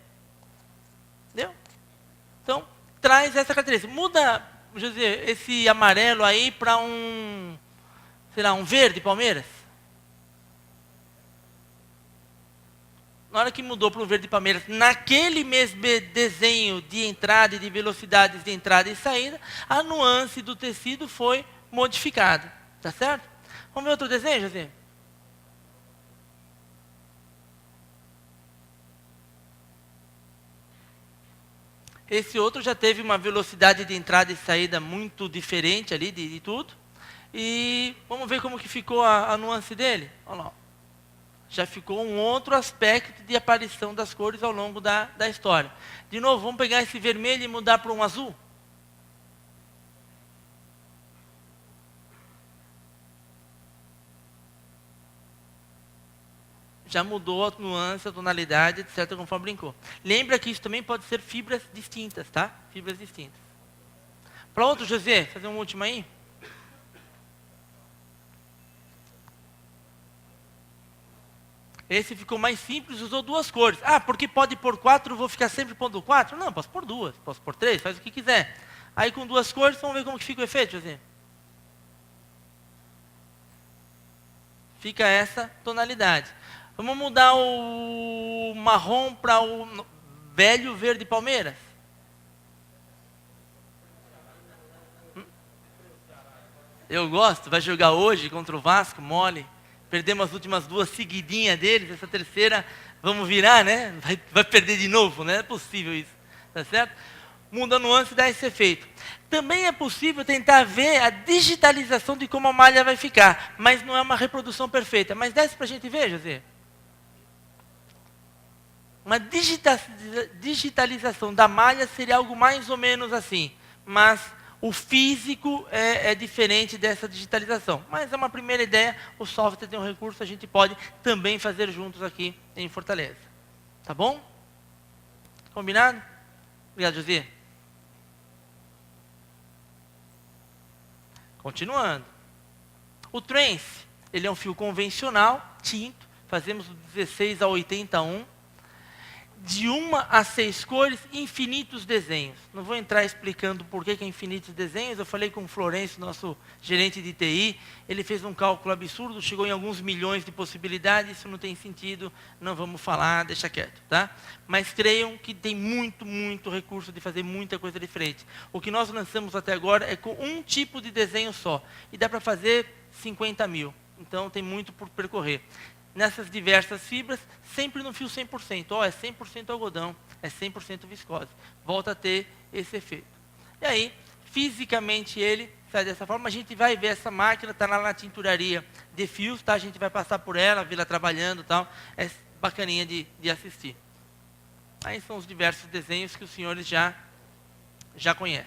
B: Deu? Então, traz essa característica. Muda, José, esse amarelo aí para um, sei lá, um verde, Palmeiras. Na hora que mudou para o verde palmeiras, naquele mesmo desenho de entrada e de velocidades de entrada e saída, a nuance do tecido foi modificada. Tá certo? Vamos ver outro desenho, José? Esse outro já teve uma velocidade de entrada e saída muito diferente ali de tudo. E vamos ver como que ficou a nuance dele. Olha lá. Já ficou um outro aspecto de aparição das cores ao longo da história. De novo, vamos pegar esse vermelho e mudar para um azul. Já mudou a nuance, a tonalidade, etc., conforme brincou. Lembra que isso também pode ser fibras distintas, tá? Fibras distintas. Para outro, José, fazer um último aí? Esse ficou mais simples, usou duas cores. Ah, porque pode pôr 4, eu vou ficar sempre pondo 4? Não, posso pôr 2, posso pôr 3, faz o que quiser. Aí com duas cores, vamos ver como que fica o efeito, José. Fica essa tonalidade. Vamos mudar o marrom para o velho verde palmeiras. Eu gosto, vai jogar hoje contra o Vasco, mole. Perdemos as últimas duas seguidinhas deles, essa terceira, vamos virar, né? Vai perder de novo, né? É possível isso, tá certo? Muda a nuance e dá esse efeito. Também é possível tentar ver a digitalização de como a malha vai ficar, mas não é uma reprodução perfeita. Mas desce para a gente ver, José. Uma digitalização da malha seria algo mais ou menos assim, mas o físico é diferente dessa digitalização. Mas é uma primeira ideia, o software tem um recurso, a gente pode também fazer juntos aqui em Fortaleza. Tá bom? Combinado? Obrigado, José. Continuando. O trance, ele é um fio convencional, tinto, fazemos do 16 a 81, de 1 a 6 cores, infinitos desenhos. Não vou entrar explicando por que é infinitos desenhos, eu falei com o Florencio, nosso gerente de TI, ele fez um cálculo absurdo, chegou em alguns milhões de possibilidades, isso não tem sentido, não vamos falar, deixa quieto, tá? Mas creiam que tem muito recurso de fazer muita coisa diferente. O que nós lançamos até agora é com um tipo de desenho só, e dá para fazer 50 mil, então tem muito por percorrer. Nessas diversas fibras, sempre no fio 100%. Ó, é 100% algodão, é 100% viscose. Volta a ter esse efeito. E aí, fisicamente ele sai dessa forma. A gente vai ver essa máquina, está lá na tinturaria de fios, tá? A gente vai passar por ela, ver ela trabalhando e tal. É bacaninha de assistir. Aí são os diversos desenhos que os senhores já conhecem.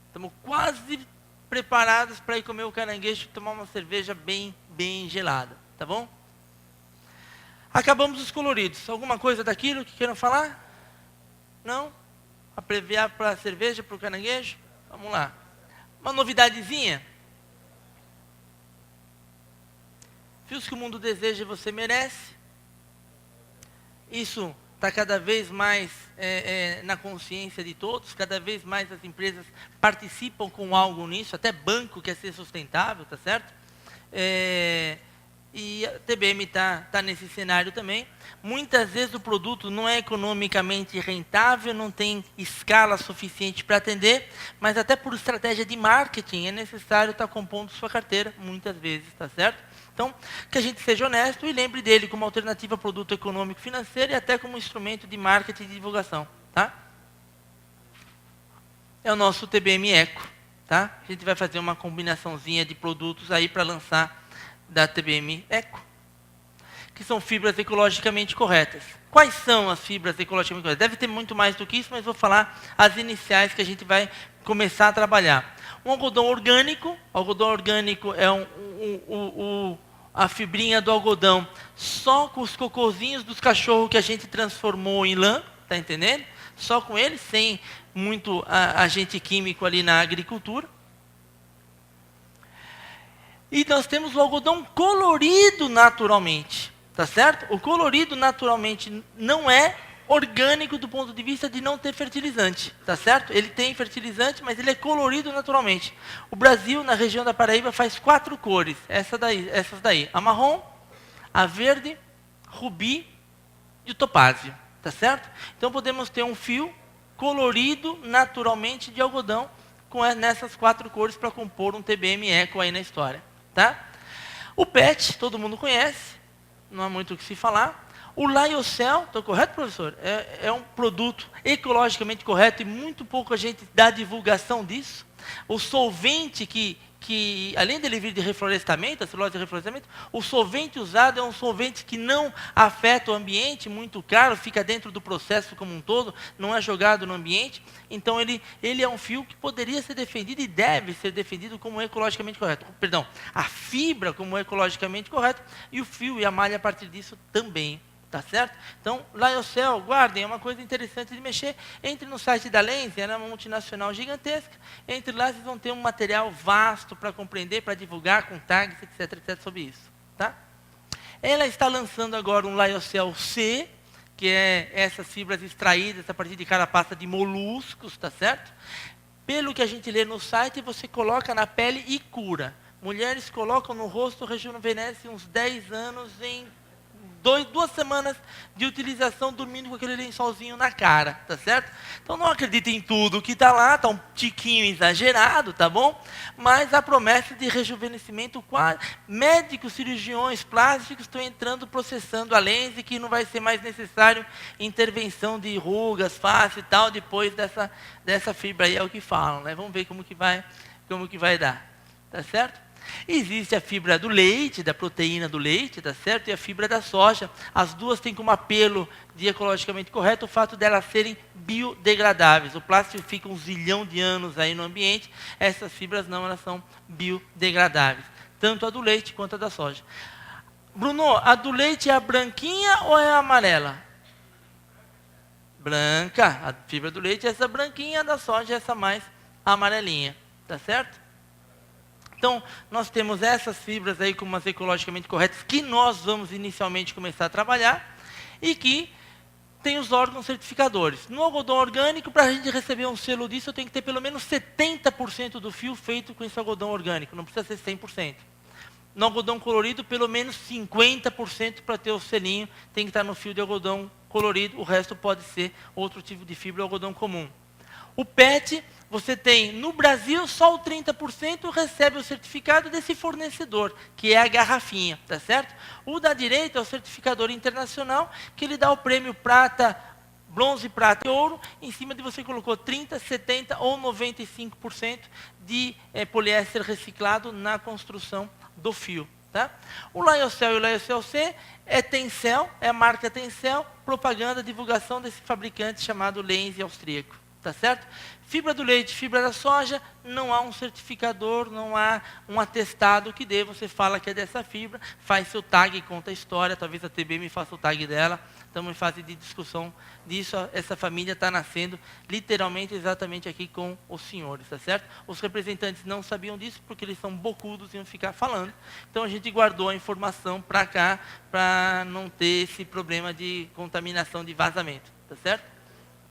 B: Estamos quase preparados para ir comer o caranguejo e tomar uma cerveja bem gelada. Tá bom? Acabamos os coloridos. Alguma coisa daquilo que queiram falar? Não? Abreviar para a cerveja, para o caranguejo? Vamos lá. Uma novidadezinha. Fios que o mundo deseja e você merece. Isso está cada vez mais na consciência de todos. Cada vez mais as empresas participam com algo nisso. Até banco quer ser sustentável, tá certo? E a TBM está nesse cenário também. Muitas vezes o produto não é economicamente rentável, não tem escala suficiente para atender, mas até por estratégia de marketing é necessário estar compondo sua carteira, muitas vezes, tá certo? Então, que a gente seja honesto e lembre dele como alternativa a produto econômico financeiro e até como instrumento de marketing e divulgação, tá? É o nosso TBM Eco, tá? A gente vai fazer uma combinaçãozinha de produtos aí para lançar da TBM Eco, que são fibras ecologicamente corretas. Quais são as fibras ecologicamente corretas? Deve ter muito mais do que isso, mas vou falar as iniciais que a gente vai começar a trabalhar. Um algodão orgânico é a fibrinha do algodão, só com os cocôzinhos dos cachorros que a gente transformou em lã, tá entendendo? Só com eles, sem muito agente químico ali na agricultura. E nós temos o algodão colorido naturalmente, tá certo? O colorido naturalmente não é orgânico do ponto de vista de não ter fertilizante, tá certo? Ele tem fertilizante, mas ele é colorido naturalmente. O Brasil, na região da Paraíba, faz 4 cores, essas daí, a marrom, a verde, rubi e o topázio, tá certo? Então podemos ter um fio colorido naturalmente de algodão nessas 4 cores para compor um TBM Eco aí na história, tá? O PET, todo mundo conhece, não há muito o que se falar. O Lyocell, estou correto, professor? É um produto ecologicamente correto e muito pouco a gente dá divulgação disso. O solvente que além dele vir de reflorestamento, a celulose de reflorestamento, o solvente usado é um solvente que não afeta o ambiente, muito caro, fica dentro do processo como um todo, não é jogado no ambiente. Então, ele é um fio que poderia ser defendido e deve ser defendido como ecologicamente correto. Perdão, a fibra como ecologicamente correto e o fio e a malha a partir disso também. Tá certo? Então, Lyocell, guardem, é uma coisa interessante de mexer. Entre no site da Lenz, é uma multinacional gigantesca. Entre lá, vocês vão ter um material vasto para compreender, para divulgar, com tags, etc, sobre isso. Tá? Ela está lançando agora um Lyocell C, que é essas fibras extraídas a partir de carapaça de moluscos, tá certo? Pelo que a gente lê no site, você coloca na pele e cura. Mulheres colocam no rosto, rejuvenescem uns 10 anos em 2 semanas de utilização dormindo com aquele lençolzinho na cara, tá certo? Então não acreditem em tudo que está lá, está um tiquinho exagerado, tá bom? Mas a promessa de rejuvenescimento, médicos, cirurgiões plásticos estão entrando, processando a Lenz, que não vai ser mais necessário intervenção de rugas, face e tal, depois dessa fibra aí, é o que falam, né? Vamos ver como que vai dar, tá certo? Existe a fibra do leite, da proteína do leite, tá certo? E a fibra da soja. As duas têm como apelo de ecologicamente correto o fato delas serem biodegradáveis. O plástico fica 1 zilhão de anos aí no ambiente, essas fibras não, elas são biodegradáveis. Tanto a do leite quanto a da soja. Bruno, a do leite é a branquinha ou é a amarela? Branca. A fibra do leite é essa branquinha, a da soja é essa mais amarelinha, tá certo? Então, nós temos essas fibras aí como as ecologicamente corretas, que nós vamos inicialmente começar a trabalhar, e que tem os órgãos certificadores. No algodão orgânico, para a gente receber um selo disso, eu tenho que ter pelo menos 70% do fio feito com esse algodão orgânico, não precisa ser 100%. No algodão colorido, pelo menos 50% para ter o selinho, tem que estar no fio de algodão colorido, o resto pode ser outro tipo de fibra, algodão comum. O PET, você tem no Brasil, só o 30% recebe o certificado desse fornecedor, que é a garrafinha, tá certo? O da direita é o certificador internacional, que ele dá o prêmio prata, bronze, prata e ouro, em cima de você colocou 30%, 70% ou 95% de poliéster reciclado na construção do fio. Tá? O Lyocell e o Lyocell C é Tencel, é a marca Tencel, propaganda, divulgação desse fabricante chamado Lenz austríaco. Tá certo? Fibra do leite, fibra da soja, não há um certificador, não há um atestado que dê, você fala que é dessa fibra, faz seu tag, conta a história, talvez a TBM faça o tag dela, estamos em fase de discussão disso, essa família está nascendo literalmente exatamente aqui com os senhores, tá certo? Os representantes não sabiam disso porque eles são bocudos e iam ficar falando, então a gente guardou a informação para cá, para não ter esse problema de contaminação, de vazamento, tá certo?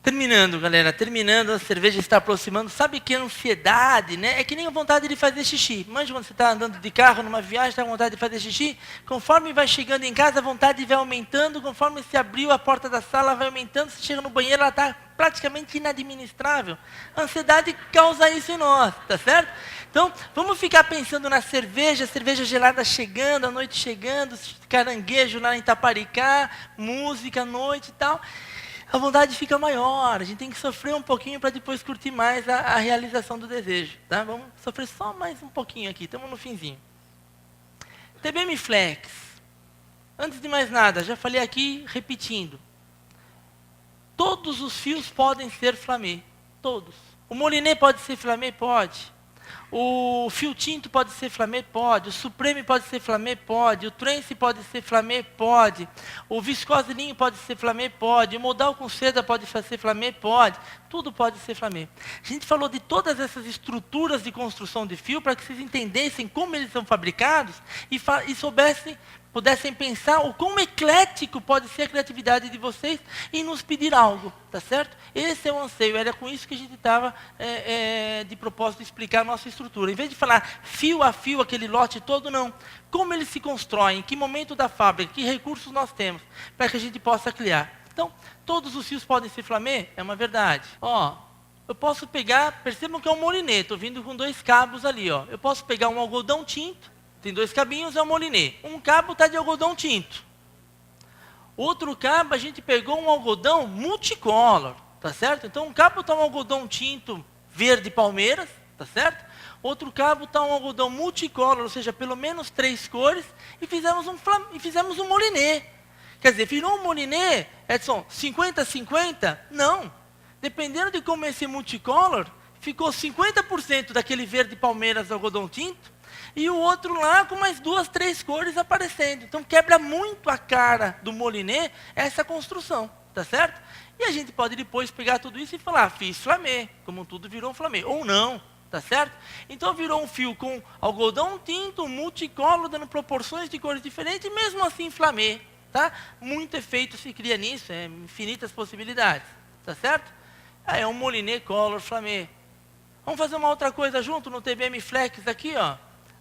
B: Terminando, galera, a cerveja está aproximando. Sabe que ansiedade, né? É que nem a vontade de fazer xixi. Imagina quando você está andando de carro, numa viagem, está com vontade de fazer xixi. Conforme vai chegando em casa, a vontade vai aumentando. Conforme se abriu a porta da sala, vai aumentando. Você chega no banheiro, ela está praticamente inadministrável. A ansiedade causa isso em nós, tá certo? Então, vamos ficar pensando na cerveja gelada chegando, a noite chegando, caranguejo lá em Itaparicá, música, noite e tal. A vontade fica maior, a gente tem que sofrer um pouquinho para depois curtir mais a realização do desejo. Tá? Vamos sofrer só mais um pouquinho aqui, estamos no finzinho. TBM Flex. Antes de mais nada, já falei aqui, repetindo. Todos os fios podem ser flamê, todos. O moliné pode ser flamê? Pode. O fio tinto pode ser flamê? Pode. O Supreme pode ser flamê? Pode. O Trance pode ser flamê? Pode. O viscose linho pode ser flamê? Pode. O modal com seda pode ser flamê? Pode. Tudo pode ser flamê. A gente falou de todas essas estruturas de construção de fio para que vocês entendessem como eles são fabricados e pudessem pensar o quão eclético pode ser a criatividade de vocês e nos pedir algo, tá certo? Esse é o anseio, era com isso que a gente estava de propósito de explicar a nossa história. estrutura. Em vez de falar fio a fio, aquele lote todo, não. Como ele se constrói, em que momento da fábrica, que recursos nós temos, para que a gente possa criar. Então, todos os fios podem ser flamê? É uma verdade. Ó, eu posso pegar, percebam que é um molinê, estou vindo com 2 cabos ali. Ó. Eu posso pegar um algodão tinto, tem 2 cabinhos, é um molinê. Um cabo está de algodão tinto. Outro cabo, a gente pegou um algodão multicolor, tá certo? Então, um cabo está um algodão tinto verde palmeiras, tá certo? Outro cabo está um algodão multicolor, ou seja, pelo menos 3 cores, e fizemos um molinê. Quer dizer, virou um molinê, Edson, 50-50? Não. Dependendo de como é esse multicolor, ficou 50% daquele verde palmeiras do algodão tinto, e o outro lá com mais 2, 3 cores aparecendo. Então, quebra muito a cara do molinê essa construção, tá certo? E a gente pode depois pegar tudo isso e falar, fiz flamê, como tudo virou um flamê. Ou não, tá certo? Então, virou um fio com algodão tinto, multicolor, dando proporções de cores diferentes, e mesmo assim flamê, tá? Muito efeito se cria nisso, infinitas possibilidades, tá certo? É um molinê color flamê. Vamos fazer uma outra coisa junto no TBM Flex aqui, ó.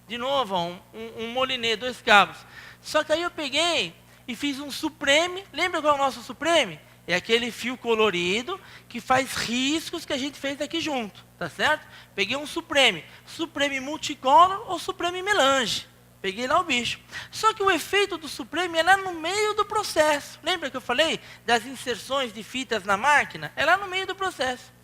B: De novo, ó, um molinê, 2 cabos. Só que aí eu peguei e fiz um Supreme. Lembra qual é o nosso Supreme? É aquele fio colorido que faz riscos que a gente fez aqui junto, tá certo? Peguei um Supreme. Supreme multicolor ou Supreme melange. Peguei lá o bicho. Só que o efeito do Supreme é lá no meio do processo. Lembra que eu falei das inserções de fitas na máquina? É lá no meio do processo.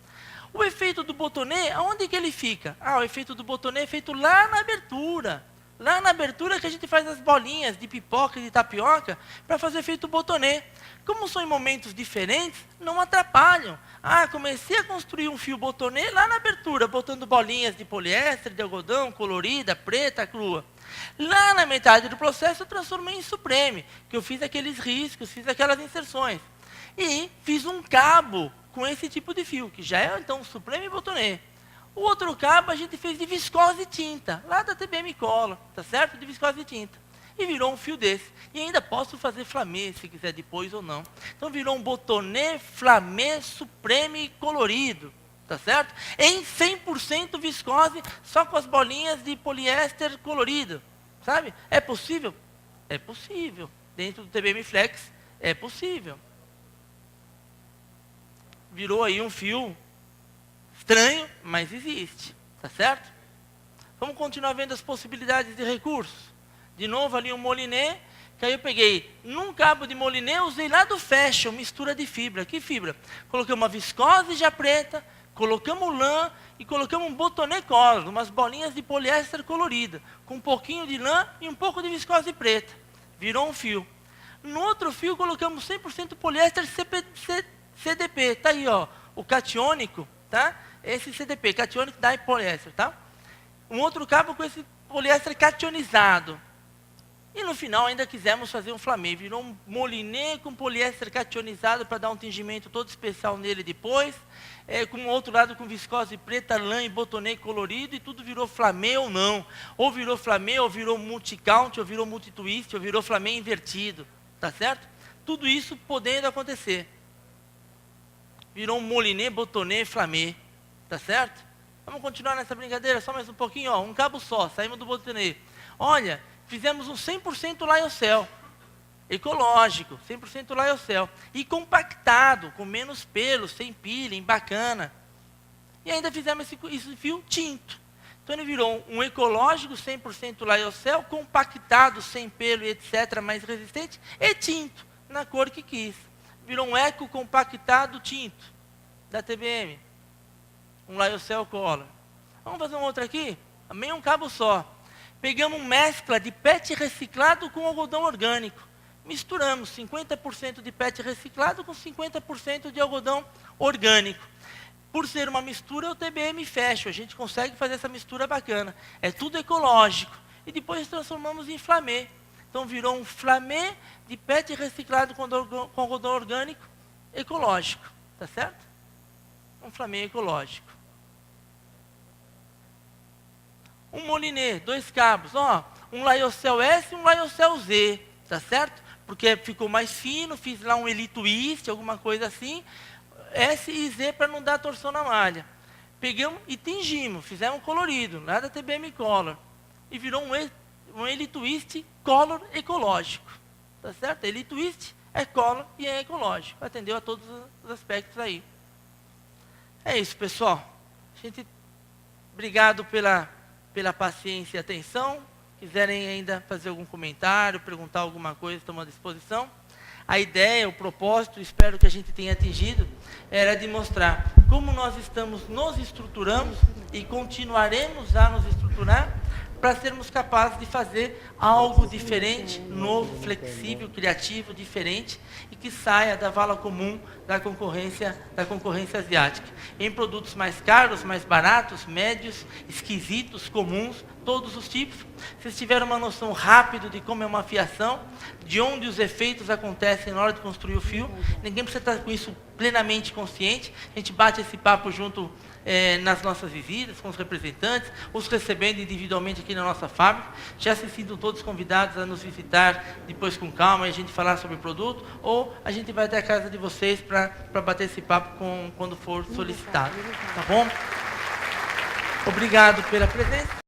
B: O efeito do botonê, aonde que ele fica? Ah, o efeito do botonê é feito lá na abertura. Lá na abertura que a gente faz as bolinhas de pipoca e de tapioca para fazer o efeito botonê. Como são em momentos diferentes, não atrapalham. Ah, comecei a construir um fio botonê lá na abertura, botando bolinhas de poliéster, de algodão, colorida, preta, crua. Lá na metade do processo eu transformei em Supreme, que eu fiz aqueles riscos, fiz aquelas inserções. E fiz um cabo com esse tipo de fio, que já é então Supreme e botonê. O outro cabo a gente fez de viscose e tinta, lá da TBM Color, tá certo? De viscose e tinta. E virou um fio desse. E ainda posso fazer flamê, se quiser depois ou não. Então virou um botonê, flamê, Supreme colorido, tá certo? Em 100% viscose, só com as bolinhas de poliéster colorido, sabe? É possível? É possível. Dentro do TBM Flex, é possível. Virou aí um fio estranho, mas existe, tá certo? Vamos continuar vendo as possibilidades de recursos. De novo ali um molinê, que aí eu peguei num cabo de molinê, usei lá do Fashion, mistura de fibra. Que fibra? Coloquei uma viscose já preta, colocamos lã e colocamos um botonê color, umas bolinhas de poliéster colorida, com um pouquinho de lã e um pouco de viscose preta. Virou um fio. No outro fio colocamos 100% poliéster CDP, tá aí, ó, o catiônico, tá? Esse CDP, catiônico da poliéster, tá? Um outro cabo com esse poliéster cationizado. E no final ainda quisemos fazer um flamê, virou um molinê com poliéster cationizado para dar um tingimento todo especial nele depois, com o outro lado com viscose preta, lã e botonê colorido, e tudo virou flamê ou não. Ou virou flamê, ou virou multicount, ou virou multitwist, ou virou flamê invertido, tá certo? Tudo isso podendo acontecer. Virou um molinê, botonê, flamê, tá certo? Vamos continuar nessa brincadeira, só mais um pouquinho, ó, um cabo só, saímos do botonê. Olha, fizemos um 100% Lyocell, ecológico, 100% Lyocell, e compactado, com menos pelos, sem peeling, bacana. E ainda fizemos esse fio tinto. Então ele virou um ecológico, 100% Lyocell, compactado, sem pelo, etc., mais resistente, e tinto, na cor que quis. Virou um eco compactado tinto, da TBM. Um Lyocell Color. Vamos fazer um outro aqui? Meio um cabo só. Pegamos mescla de PET reciclado com algodão orgânico. Misturamos 50% de PET reciclado com 50% de algodão orgânico. Por ser uma mistura, o TBM fecha. A gente consegue fazer essa mistura bacana. É tudo ecológico. E depois transformamos em flamê. Então virou um flamê de PET reciclado com algodão orgânico ecológico. Tá certo? Um flamê ecológico. Um molinê, 2 cabos, ó, um Lyocell S e um Lyocell Z, tá certo? Porque ficou mais fino, fiz lá um elite twist, alguma coisa assim, S e Z para não dar torção na malha. pegamos e tingimos, fizemos um colorido, lá da TBM Color, e virou um Elitwist Color ecológico, tá certo? Elitwist é color e é ecológico, atendeu a todos os aspectos aí. É isso, pessoal. Obrigado pela paciência e atenção. Quiserem ainda fazer algum comentário, perguntar alguma coisa, estamos à disposição. A ideia, o propósito, espero que a gente tenha atingido, era de mostrar como nós estamos nos estruturando e continuaremos a nos estruturar para sermos capazes de fazer algo diferente, novo, flexível, criativo, diferente, e que saia da vala comum da concorrência asiática. Em produtos mais caros, mais baratos, médios, esquisitos, comuns, todos os tipos. Vocês tiveram uma noção rápida de como é uma fiação, de onde os efeitos acontecem na hora de construir o fio. Ninguém precisa estar com isso plenamente consciente. A gente bate esse papo junto nas nossas visitas, com os representantes, os recebendo individualmente aqui na nossa fábrica. Já se sintam todos convidados a nos visitar depois com calma e a gente falar sobre o produto, ou a gente vai até a casa de vocês para bater esse papo quando for solicitado. Tá bom? Obrigado pela presença.